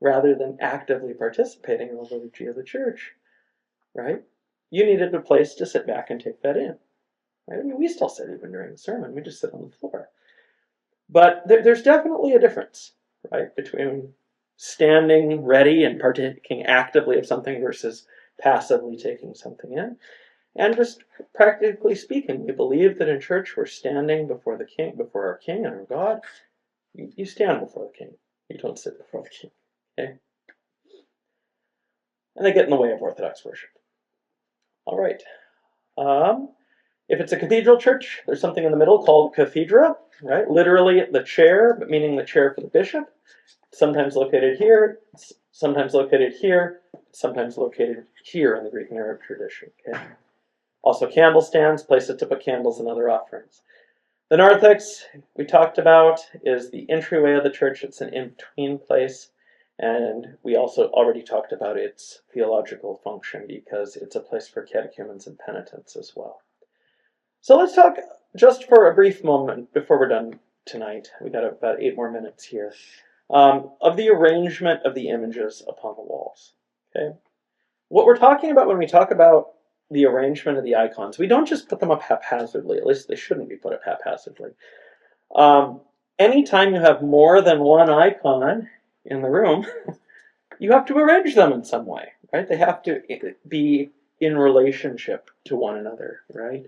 rather than actively participating in the liturgy of the church, right? You needed a place to sit back and take that in, right? I mean, we still sit even during the sermon. We just sit on the floor. But there's definitely a difference, right, between standing ready and partaking actively of something versus passively taking something in. And just practically speaking, we believe that in church we're standing before the king, before our king and our God. You stand before the king. You don't sit before the king. Okay? And they get in the way of Orthodox worship. All right. If it's a cathedral church, there's something in the middle called cathedra, right? Literally the chair, but meaning the chair for the bishop. Sometimes located here, sometimes located here, sometimes located here in the Greek and Arab tradition. Okay? Also candle stands, places to put candles and other offerings. The narthex we talked about is the entryway of the church. It's an in-between place. And we also already talked about its theological function because it's a place for catechumens and penitents as well. So let's talk just for a brief moment before we're done tonight. We got about 8 more minutes here. Of the arrangement of the images upon the walls. Okay, what we're talking about when we talk about the arrangement of the icons, we don't just put them up haphazardly. At least they shouldn't be put up haphazardly. Anytime you have more than one icon in the room, you have to arrange them in some way, right? They have to be in relationship to one another, right?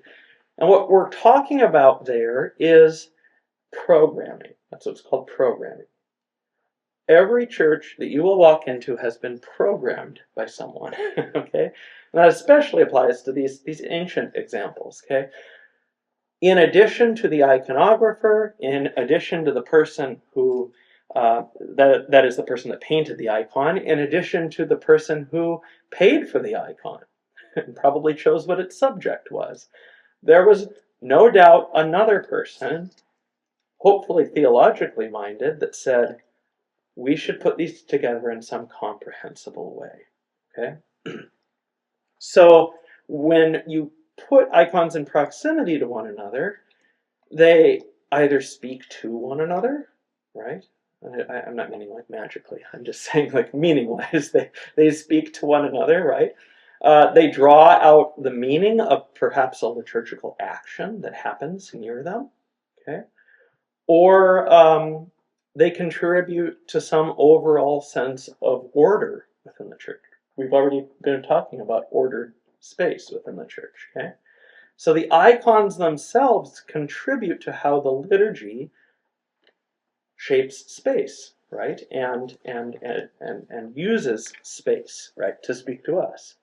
And what we're talking about there is programming. That's what it's called, programming. Every church that you will walk into has been programmed by someone, okay? And that especially applies to these ancient examples, okay? In addition to the iconographer, in addition to the person who, that is the person that painted the icon, in addition to the person who paid for the icon and probably chose what its subject was, there was no doubt another person, hopefully theologically minded, that said, we should put these together in some comprehensible way, okay? So when you put icons in proximity to one another, they either speak to one another, right? I'm not meaning like magically, I'm just saying like meaning-wise, they speak to one another, right? They draw out the meaning of perhaps a liturgical action that happens near them, okay? Or they contribute to some overall sense of order within the church. We've already been talking about ordered space within the church, okay? So the icons themselves contribute to how the liturgy shapes space, right? And uses space, right, to speak to us.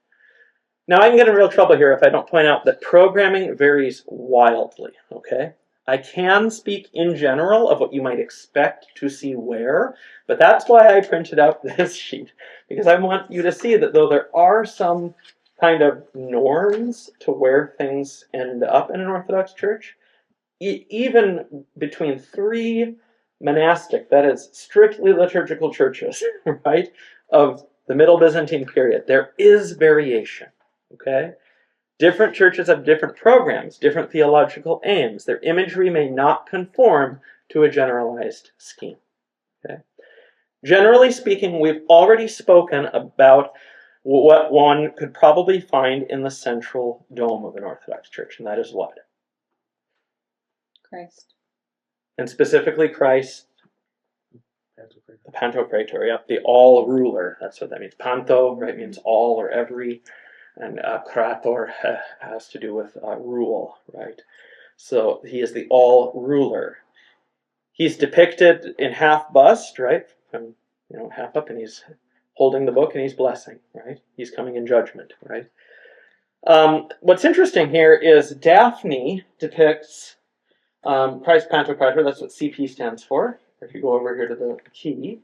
Now I can get in real trouble here if I don't point out that programming varies wildly, okay? I can speak in general of what you might expect to see where, but that's why I printed out this sheet, because I want you to see that though there are some kind of norms to where things end up in an Orthodox church, even between three monastic, that is strictly liturgical churches, right, of the Middle Byzantine period, there is variation, okay? Different churches have different programs, different theological aims. Their imagery may not conform to a generalized scheme. Okay? Generally speaking, we've already spoken about what one could probably find in the central dome of an Orthodox church, and that is what? Christ. And specifically Christ, the Pantocrator, yeah, the all-ruler. That's what that means. Panto, right, means all or every. And krator has to do with rule, right? So he is the all-ruler. He's depicted in half bust, right? From, half up, and he's holding the book and he's blessing, right? He's coming in judgment, right? What's interesting here is Daphne depicts Christ Pantocrator. That's what CP stands for. If you go over here to the key.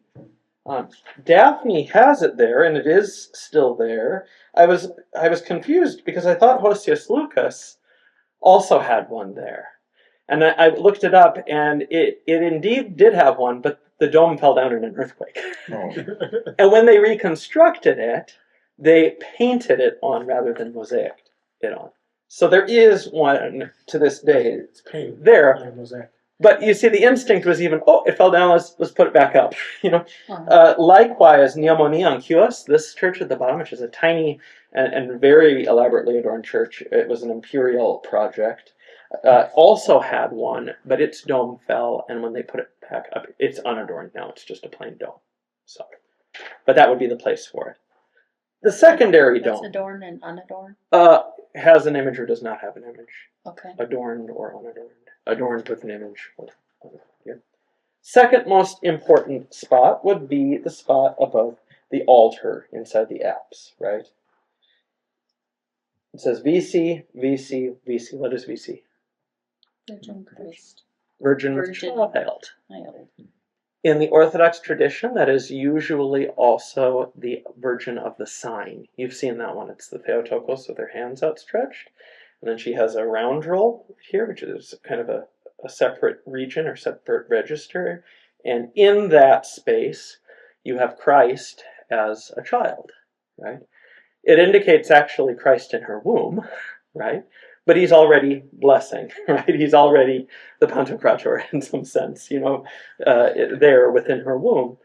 Daphne has it there, and it is still there. I was confused because I thought Hosius Lucas also had one there. And I looked it up, and it indeed did have one, but the dome fell down in an earthquake. Oh. And when they reconstructed it, they painted it on rather than mosaicked it on. So there is one to this day It's painted. there. Yeah, mosaic. But you see, the instinct was even, it fell down, let's put it back up. Uh-huh. Likewise, Neomoni on Chios, this church at the bottom, which is a tiny and very elaborately adorned church, it was an imperial project, also had one, but its dome fell, and when they put it back up, it's unadorned now, it's just a plain dome. So, but that would be the place for it. The secondary That's dome adorned and unadorned. has an image or does not have an image. Okay. Adorned or unadorned. Adorned with an image. Yeah. Second most important spot would be the spot above the altar inside the apse, right? It says VC, VC, VC. What is VC? Virgin Christ. Virgin Virgin. Child. Child. In the Orthodox tradition, that is usually also the Virgin of the Sign. You've seen that one. It's the Theotokos with her hands outstretched. And then she has a roundel here, which is kind of a separate region or separate register. And in that space, you have Christ as a child, right? It indicates actually Christ in her womb, right? But he's already blessing, right? He's already the Pantocrator in some sense, there within her womb.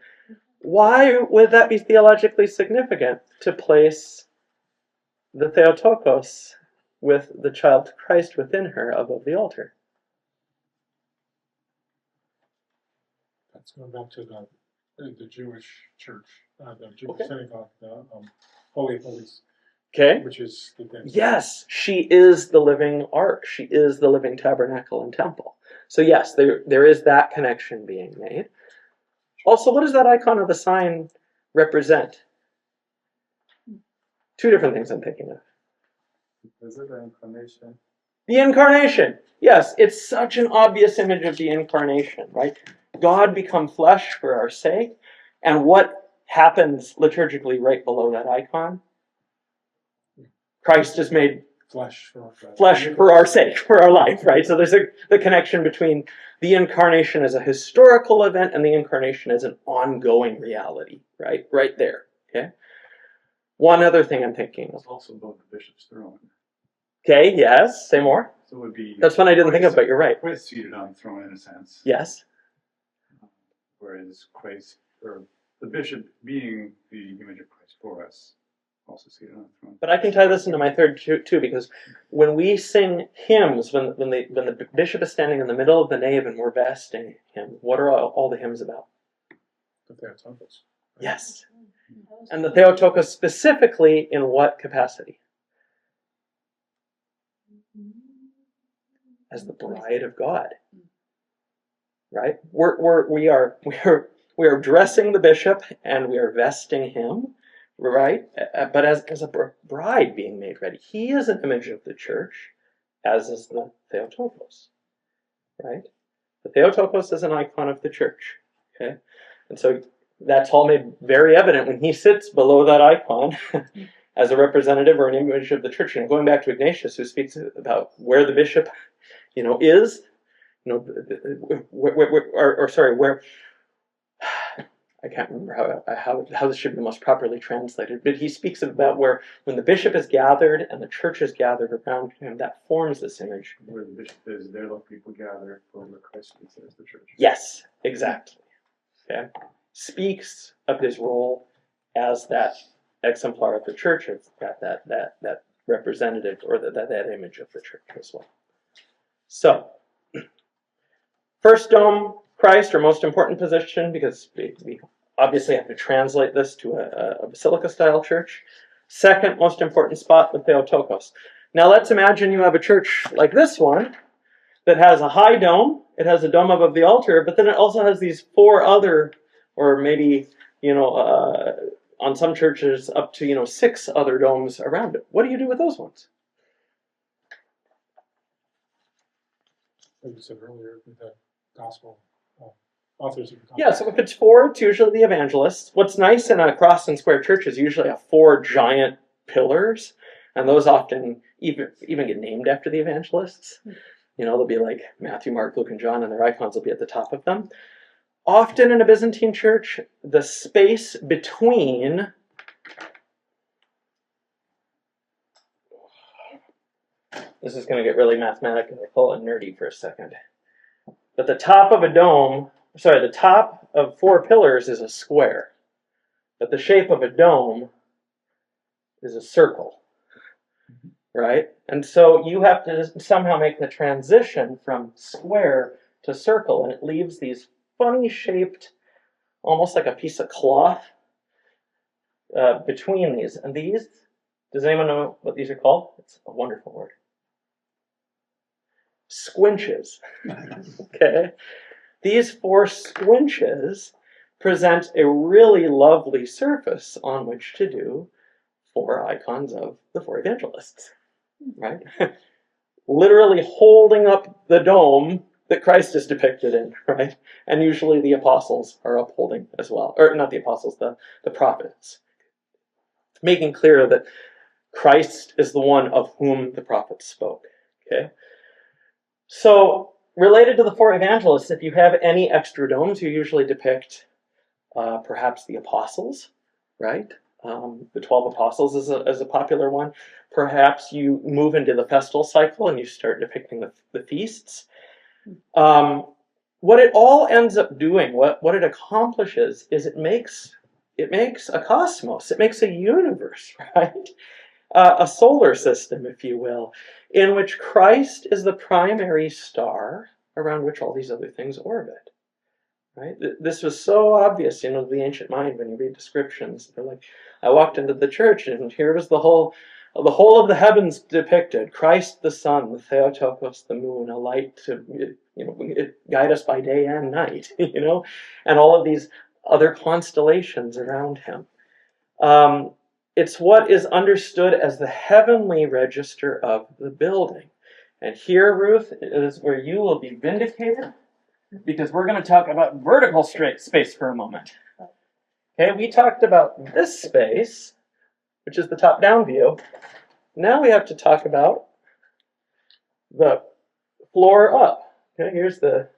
Why would that be theologically significant to place the Theotokos with the child Christ within her above the altar? That's going back to the Jewish church, the Jewish Okay. synagogue, the Holy of Holies, Okay. which is the thing. Yes, she is the living ark. She is the living tabernacle and temple. So yes, there is that connection being made. Also, what does that icon of the sign represent? Two different things I'm thinking of. Is it the incarnation? The incarnation. Yes, it's such an obvious image of the incarnation, right? God become flesh for our sake. And what happens liturgically right below that icon? Christ is made Flesh for our sake, for our life, right? So there's the connection between the incarnation as a historical event and the incarnation as an ongoing reality, right? Right there, okay? One other thing I'm thinking of. It's also above the bishop's throne. Okay, yes, say more. So it would be. That's one I didn't think of, but you're right. Christ seated on the throne in a sense. Yes. Whereas Christ, or the bishop being the image of Christ for us, also seated on the throne. But I can tie this into my third too, because when we sing hymns, when the bishop is standing in the middle of the nave and we're vesting him, what are all the hymns about? The Theotokos. Yes. And the Theotokos specifically in what capacity? As the bride of God. Right? We are dressing the bishop and we are vesting him, right? But as a bride being made ready. He is an image of the church, as is the Theotokos. right? The Theotokos is an icon of the church, okay? And so that's all made very evident when he sits below that icon as a representative or an image of the church. And going back to Ignatius, who speaks about where the bishop, is, where I can't remember how this should be most properly translated, but he speaks about where when the bishop is gathered and the church is gathered around him, that forms this image. Where the bishop is, there the people gather for where Christ is as the church. Yes, exactly. Okay, speaks of his role as that exemplar of the church, of that representative or that image of the church as well. So, first dome, Christ, or most important position, because we obviously have to translate this to a basilica-style church. Second most important spot, the Theotokos. Now let's imagine you have a church like this one that has a high dome. It has a dome above the altar, but then it also has these 4 other, or maybe, on some churches up to, 6 other domes around it. What do you do with those ones? As you said earlier, with the gospel, authors of the gospel. Yeah, so if it's 4, it's usually the evangelists. What's nice in a cross and square church is usually have 4 giant pillars, and those often even get named after the evangelists. They'll be like Matthew, Mark, Luke, and John, and their icons will be at the top of them. Often in a Byzantine church, the space between this is going to get really mathematical and nerdy for a second. But the top of the top of 4 pillars is a square. But the shape of a dome is a circle. Right? And so you have to somehow make the transition from square to circle, and it leaves these funny shaped, almost like a piece of cloth between these. And these, does anyone know what these are called? It's a wonderful word. Squinches. Okay? These 4 squinches present a really lovely surface on which to do 4 icons of the 4 evangelists. Right? Literally holding up the dome that Christ is depicted in, right? And usually the apostles are upholding as well. Or not the apostles, the prophets. Making clear that Christ is the one of whom the prophets spoke. Okay? So, related to the 4 evangelists, if you have any extra domes, you usually depict perhaps the apostles, right? The 12 apostles is a popular one. Perhaps you move into the festal cycle and you start depicting the feasts. What it all ends up doing, what it accomplishes, is it makes a cosmos, it makes a universe, right? A solar system, if you will, in which Christ is the primary star around which all these other things orbit. Right? This was so obvious, the ancient mind, when you read descriptions. They're like, I walked into the church and here was the whole of the heavens depicted. Christ the sun, the Theotokos, the moon, a light to guide us by day and night, and all of these other constellations around him. It's what is understood as the heavenly register of the building. And here, Ruth, is where you will be vindicated, because we're going to talk about vertical space for a moment. Okay, we talked about this space, which is the top-down view. Now we have to talk about the floor up. Okay, here's the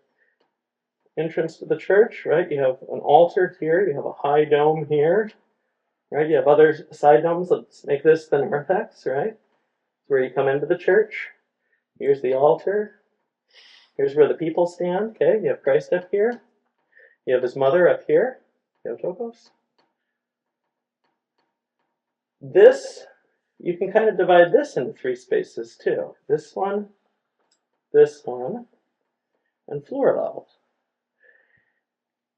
entrance to the church, right? You have an altar here, you have a high dome here, right? You have other side domes. Let's make this the narthex, right? It's where you come into the church. Here's the altar. Here's where the people stand. Okay, you have Christ up here. You have his mother up here. Theotokos. This, you can kind of divide this into 3 spaces too. This one, and floor level.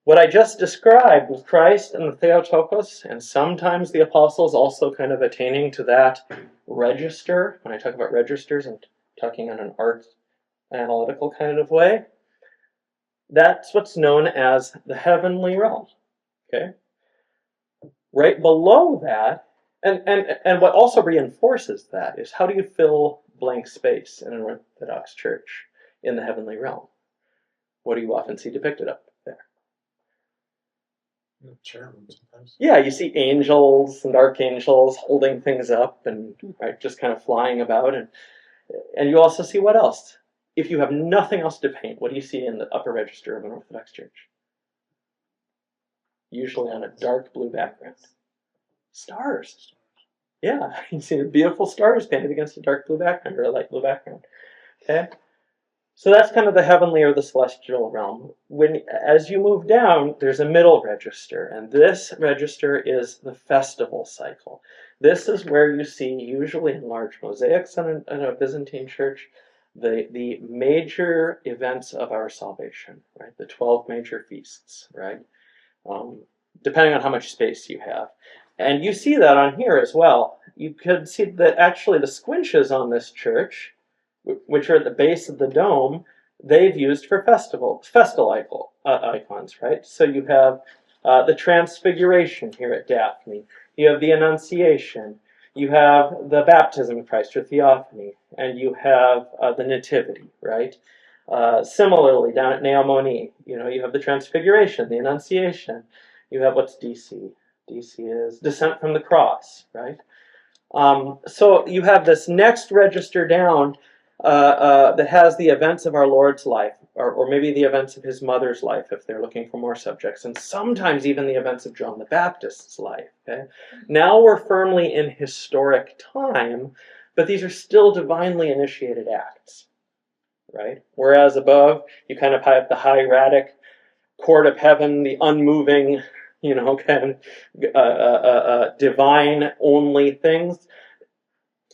What I just described was Christ and the Theotokos, and sometimes the apostles also kind of attaining to that register. When I talk about registers, I'm talking in an art analytical kind of way. That's what's known as the heavenly realm. Okay? Right below that, and what also reinforces that is, how do you fill blank space in an Orthodox church in the heavenly realm? What do you often see depicted up there? Cherubim sometimes. Yeah, you see angels and archangels holding things up and right, just kind of flying about, and you also see what else? If you have nothing else to paint, what do you see in the upper register of an Orthodox church? Usually on a dark blue background. Stars. Yeah, you see the beautiful stars painted against a dark blue background or a light blue background. Okay? So that's kind of the heavenly or the celestial realm. As you move down, there's a middle register, and this register is the festival cycle. This is where you see, usually in large mosaics in a Byzantine church, the major events of our salvation, right? The 12 major feasts, right? Depending on how much space you have. And you see that on here as well. You could see that actually the squinches on this church, which are at the base of the dome, they've used for festal icons, right? So you have the Transfiguration here at Daphne. You have the Annunciation. You have the Baptism of Christ or Theophany. And you have the Nativity, right? Similarly, down at Neomoni, you have the Transfiguration, the Annunciation. You have what's DC? DC is Descent from the Cross, right? So you have this next register down that has the events of our Lord's life, or maybe the events of his mother's life if they're looking for more subjects, and sometimes even the events of John the Baptist's life. Okay? Now we're firmly in historic time, but these are still divinely initiated acts, right? Whereas above, you kind of have the hieratic court of heaven, the unmoving, kind of divine-only things.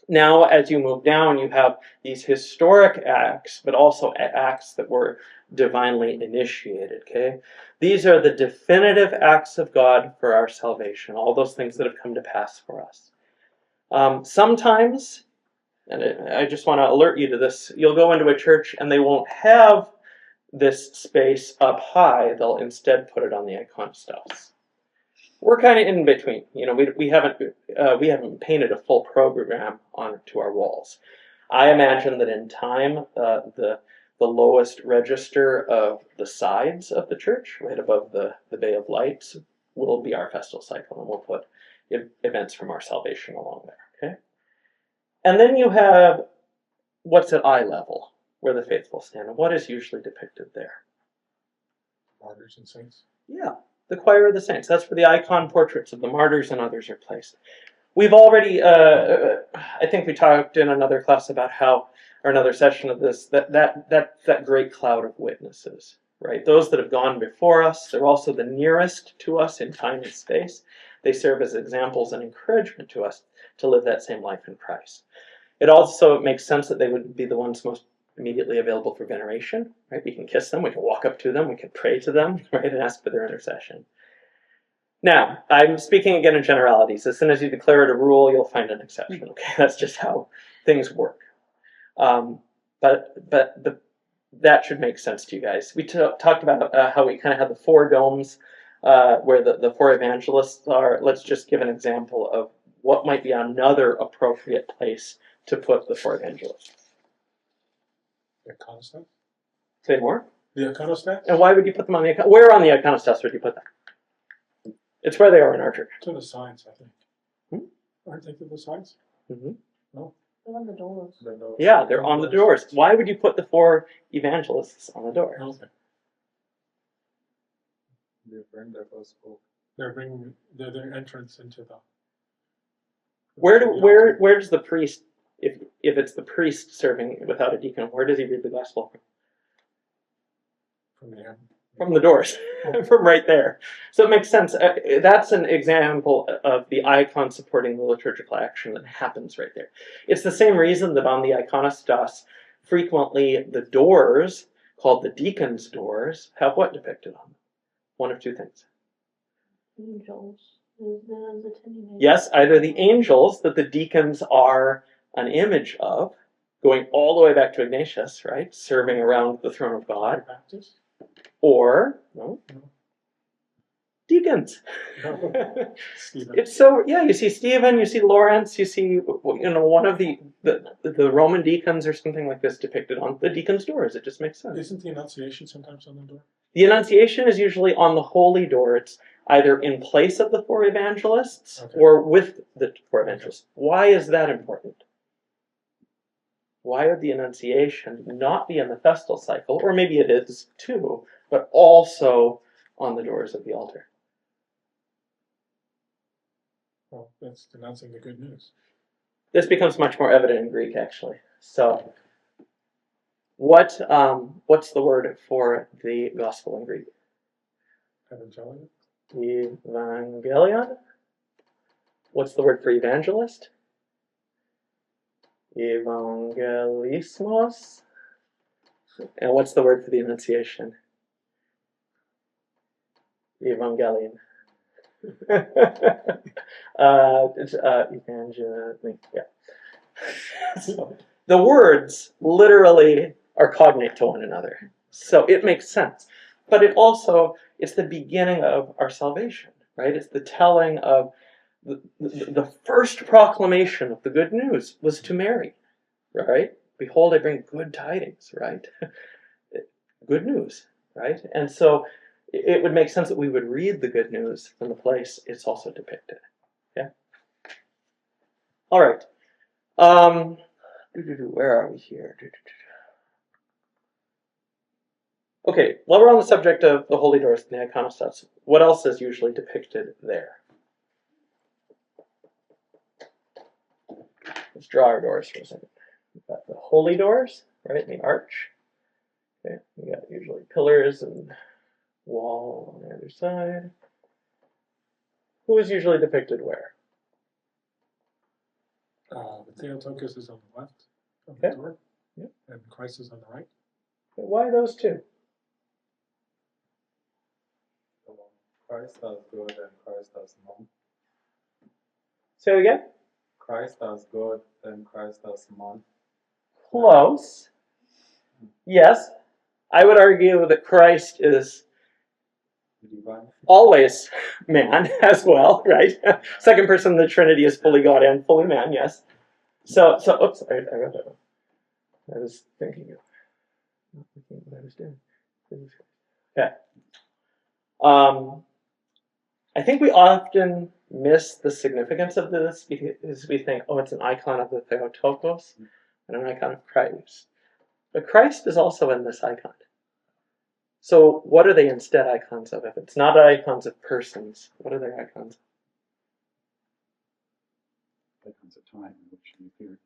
Now, as you move down, you have these historic acts, but also acts that were divinely initiated, okay? These are the definitive acts of God for our salvation, all those things that have come to pass for us. Sometimes, and I just want to alert you to this, you'll go into a church and they won't have this space up high. They'll instead put it on the iconostas. We're kind of in between. We haven't painted a full program onto our walls. I imagine that in time, the lowest register of the sides of the church, right above the Bay of Lights, will be our festal cycle, and we'll put events from our salvation along there. Okay, and then you have what's at eye level, where the faithful stand, and what is usually depicted there? Martyrs and saints. Yeah. The choir of the saints. That's where the icon portraits of the martyrs and others are placed. We've already, I think we talked in another class about how, or another session of this, that great cloud of witnesses, right? Those that have gone before us, they're also the nearest to us in time and space. They serve as examples and encouragement to us to live that same life in Christ. It also makes sense that they would be the ones most immediately available for veneration, right? We can kiss them, we can walk up to them, we can pray to them, right, and ask for their intercession. Now, I'm speaking again in generalities. As soon as you declare it a rule, you'll find an exception. Okay, that's just how things work. But that should make sense to you guys. We talked about how we kind of have the four domes where the four evangelists are. Let's just give an example of what might be another appropriate place to put the four evangelists. The iconostas? Say more? The iconostas? And why would you put them on the iconostas? Where on the iconostas would you put them? It's where they are in our church. To the sides, I think. Aren't they to the sides? Mm-hmm. No. They're on the doors. Yeah, they're on the doors. Why would you put the four evangelists on the doors? Okay. They bring the gospel. They're their entrance into the. Where does the priest, if it's the priest serving without a deacon, where does he read the gospel from? From there. From the doors, from right there. So it makes sense. That's an example of the icon supporting the liturgical action that happens right there. It's the same reason that on the iconostas, frequently the doors, called the deacon's doors, have what depicted on them? One of two things. Angels. There's attending angels. Yes, either the angels that the deacons are an image of, going all the way back to Ignatius, right, serving around the throne of God, Baptist? or no, Deacons. Stephen. It's so, yeah, you see Stephen, you see Lawrence, you see, one of the Roman deacons or something like this depicted on the deacon's doors. It just makes sense. Isn't the Annunciation sometimes on the door? The Annunciation is usually on the holy door. It's either in place of the four evangelists Okay. or with the four evangelists. Why is that important? Why would the Annunciation not be in the festal cycle, or maybe it is too, but also on the doors of the altar? Well, that's announcing the good news. This becomes much more evident in Greek, actually. So, what's the word for the gospel in Greek? Evangelion? Evangelion. What's the word for evangelist? Evangelismos. And what's the word for the Annunciation? Evangelion. Evangelion. Yeah. So, the words literally are cognate to one another, so it makes sense. But it's the beginning of our salvation, right? It's the telling of the first proclamation of the good news was to Mary, right? Behold, I bring good tidings, right? Good news, right? And so it would make sense that we would read the good news from the place it's also depicted. Yeah. All right. Where are we here? Okay, while we're on the subject of the holy doors and the iconostats, what else is usually depicted there? Let's draw our doors for a second. We've got the holy doors, right, in the arch. Okay, we got usually pillars and wall on the other side. Who is usually depicted where? The Theotokos is on the left of Okay. the door, Yep. and Christ is on the right. Why those two? Christ as God and Christ as man. Say it again. Christ as God and Christ as man. Close. Yes. I would argue that Christ is Divine. always man as well, right? Second person of the Trinity is fully God and fully man, yes. So oops, I got that one. I was thinking of not thinking what I was doing. Okay. I think we often miss the significance of this because we think, oh, it's an icon of the Theotokos and an icon of Christ. But Christ is also in this icon. So what are they instead icons of? If it's not icons of persons, what are they icons of? Icons of time in which he appeared.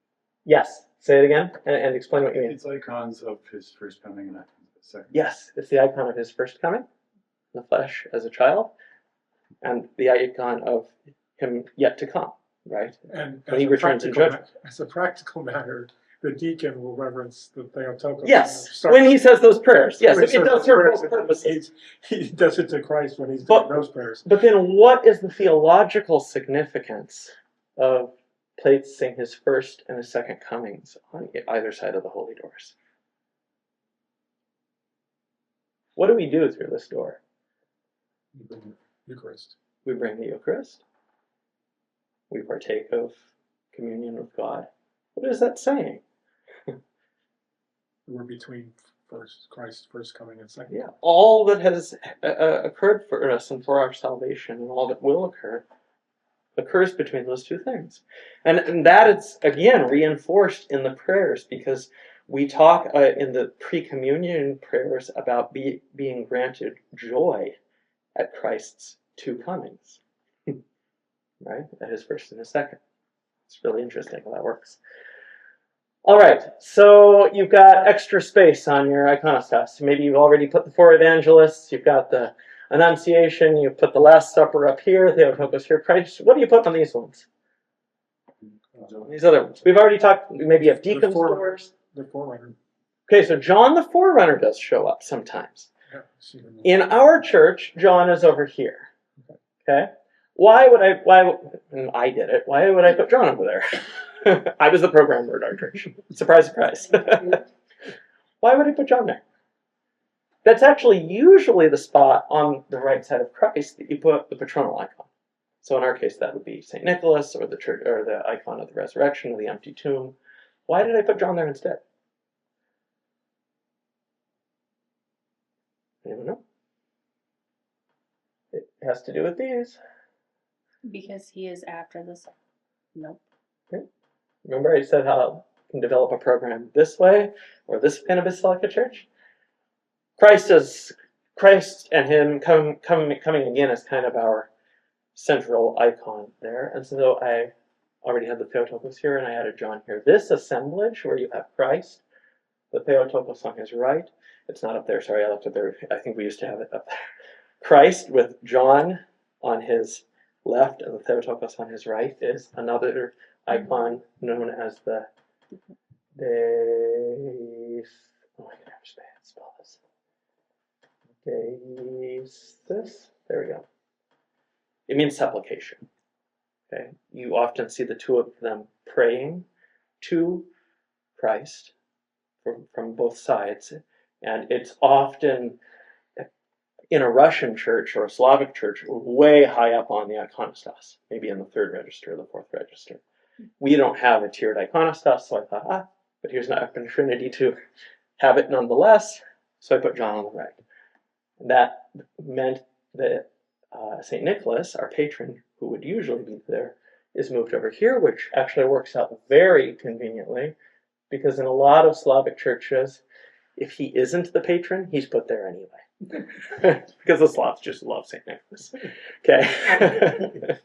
Yes. Say it again and explain what you mean. It's icons of his first coming and icons of his second. Yes, it's the icon of his first coming, in the flesh as a child, and the icon of him yet to come, right? And When he returns in judgment. as a practical matter, the deacon will reverence the Theotokos. Yes, when he says those prayers. Yes, When it he says does those serve prayers, both purposes. He does it to Christ when he's But- doing those prayers. But then what is the theological significance of placing his first and his second comings on either side of the holy doors? What do we do through this door? Eucharist. We bring the Eucharist. We partake of communion with God. What is that saying? We're between Christ's first coming and second. Yeah, all that has occurred for us and for our salvation, and all that will occur, occurs between those two things. And that is, again, reinforced in the prayers, because we talk in the pre-communion prayers about being granted joy at Christ's two comings, right? At his first and his second. It's really interesting how that works. All right, so you've got extra space on your iconostas. Maybe you've already put the four evangelists, you've got the Annunciation, you've put the Last Supper up here, Theotokos here, Christ. What do you put on these ones? These other ones. We've already talked, maybe you have deacons' doors. The forerunner. Okay, so John the Forerunner does show up sometimes. Yeah, see them. In our church, John is over here. Okay? Why would I did it, why would I put John over there? I was the programmer at our church. Surprise, surprise. Why would I put John there? That's actually usually the spot on the right side of Christ that you put the patronal icon. So in our case, that would be St. Nicholas, or the church, or the icon of the resurrection, or the empty tomb. Why did I put John there instead? Anyone know? It has to do with these. Because he is after this. Nope. Remember I said how you can develop a program this way, or this kind of Basilica Church? Christ and him coming again is kind of our central icon there. And so I already had the Theotokos here, and I added John here. This assemblage where you have Christ, the Theotokos on his right. It's not up there, sorry, I left it there. I think we used to have it up there. Christ with John on his left and the Theotokos on his right is another icon known as the oh my gosh, I can't spell this. There we go. It means supplication. Okay, you often see the two of them praying to Christ from both sides, and it's often in a Russian church or a Slavic church way high up on the iconostas, maybe in the 3rd register or the 4th register. We don't have a tiered iconostas, so I thought, but here's an opportunity to have it nonetheless, so I put John on the right. That meant that St. Nicholas, our patron, who would usually be there, is moved over here, which actually works out very conveniently, because in a lot of Slavic churches, if he isn't the patron, he's put there anyway. Because the Slavs just love St. Nicholas. Okay.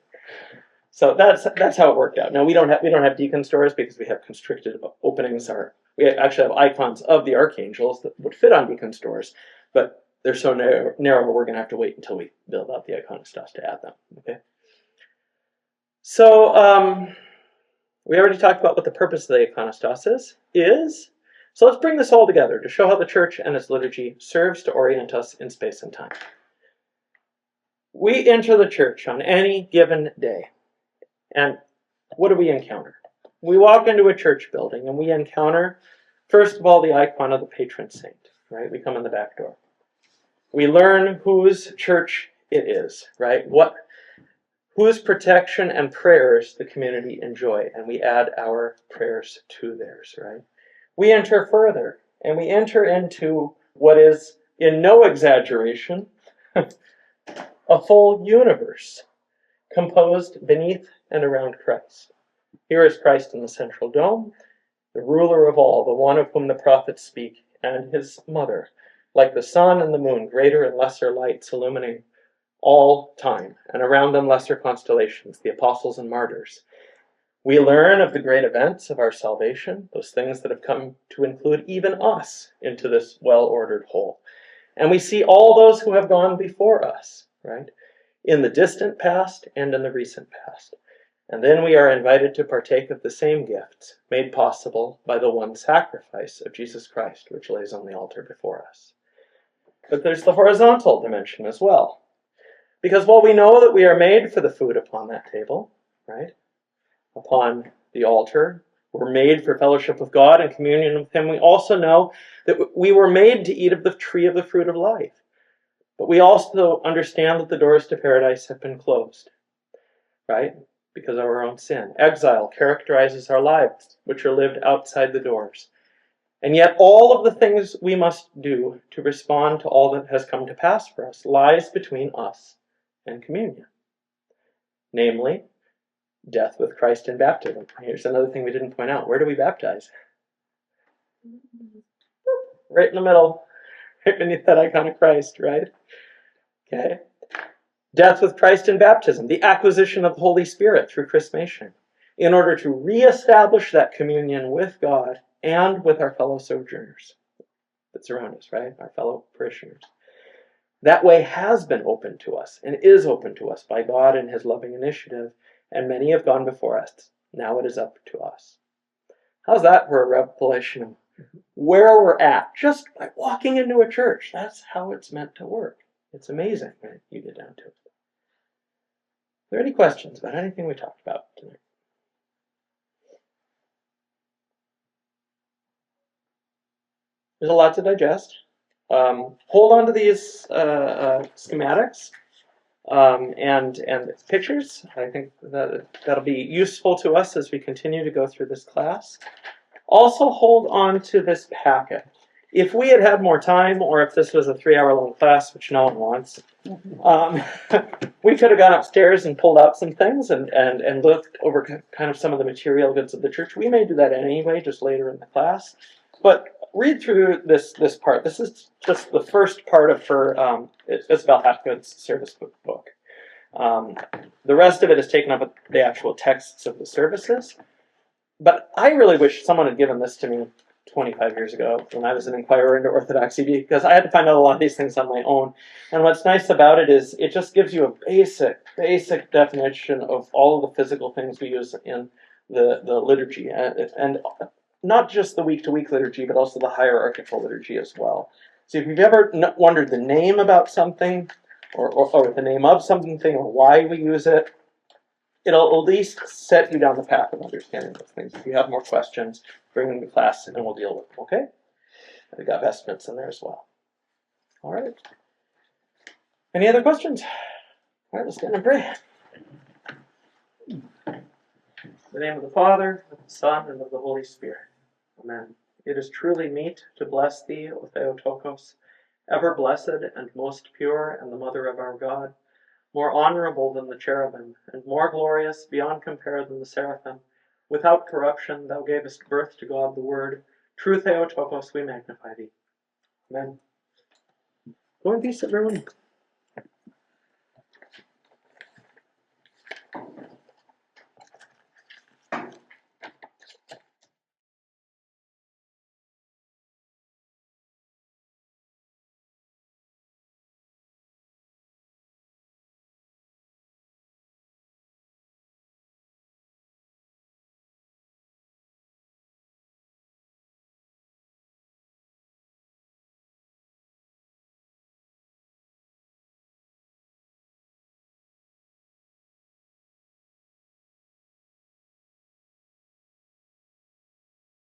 So that's how it worked out. Now we don't have deacon stores because we have constricted openings. We actually have icons of the archangels that would fit on deacon stores, but they're so narrow we're going to have to wait until we build out the iconostas to add them. Okay. So we already talked about what the purpose of the iconostas is. So let's bring this all together to show how the church and its liturgy serves to orient us in space and time. We enter the church on any given day, and what do we encounter? We walk into a church building and we encounter, first of all, the icon of the patron saint, right? We come in the back door. We learn whose church it is, right? Whose protection and prayers the community enjoy, and we add our prayers to theirs, right? We enter further, and we enter into what is, in no exaggeration, a full universe composed beneath and around Christ. Here is Christ in the central dome, the ruler of all, the one of whom the prophets speak, and his mother, like the sun and the moon, greater and lesser lights illumining all time, and around them lesser constellations, the apostles and martyrs. We learn of the great events of our salvation, those things that have come to include even us into this well-ordered whole. And we see all those who have gone before us, right? In the distant past and in the recent past. And then we are invited to partake of the same gifts made possible by the one sacrifice of Jesus Christ, which lays on the altar before us. But there's the horizontal dimension as well. Because while we know that we are made for the food upon that table, right? Upon the altar, we're made for fellowship with God and communion with Him. We also know that we were made to eat of the tree of the fruit of life. But we also understand that the doors to paradise have been closed, right? Because of our own sin. Exile characterizes our lives, which are lived outside the doors. And yet all of the things we must do to respond to all that has come to pass for us lies between us and communion. Namely, death with Christ in baptism. Here's another thing we didn't point out. Where do we baptize? Right in the middle, right beneath that icon of Christ, right? Okay. Death with Christ in baptism, the acquisition of the Holy Spirit through chrismation, in order to reestablish that communion with God and with our fellow sojourners that surround us, right? Our fellow parishioners. That way has been opened to us and is open to us by God in His loving initiative, and many have gone before us. Now it is up to us. How's that for a revelation of where we're at just by walking into a church? That's how it's meant to work. It's amazing when you get down to it. Are there any questions about anything we talked about tonight? There's a lot to digest. hold on to these schematics and pictures. I think that'll be useful to us as we continue to go through this class. Also hold on to this packet. If we had had more time, or if this was a 3-hour-long class, which no one wants, we could have gone upstairs and pulled out some things and looked over kind of some of the material goods of the church. We may do that anyway, just later in the class. But read through this part. This is just the first part of her Isabel Hapgood's service book. The rest of it is taken up with the actual texts of the services. But I really wish someone had given this to me 25 years ago when I was an inquirer into Orthodoxy, because I had to find out a lot of these things on my own. And what's nice about it is it just gives you a basic definition of all of the physical things we use in the liturgy, and not just the week-to-week liturgy, but also the hierarchical liturgy as well. So if you've ever wondered the name about something, or the name of something, or why we use it, it'll at least set you down the path of understanding those things. If you have more questions, bring them to class and we'll deal with them, okay? We've got vestments in there as well. All right. Any other questions? All right, let's stand and pray. In the name of the Father, of the Son, and of the Holy Spirit. Amen. It is truly meet to bless thee, O Theotokos, ever blessed and most pure, and the Mother of our God, more honorable than the cherubim, and more glorious beyond compare than the seraphim. Without corruption thou gavest birth to God the Word. True Theotokos, we magnify thee. Amen. Go in peace, everyone.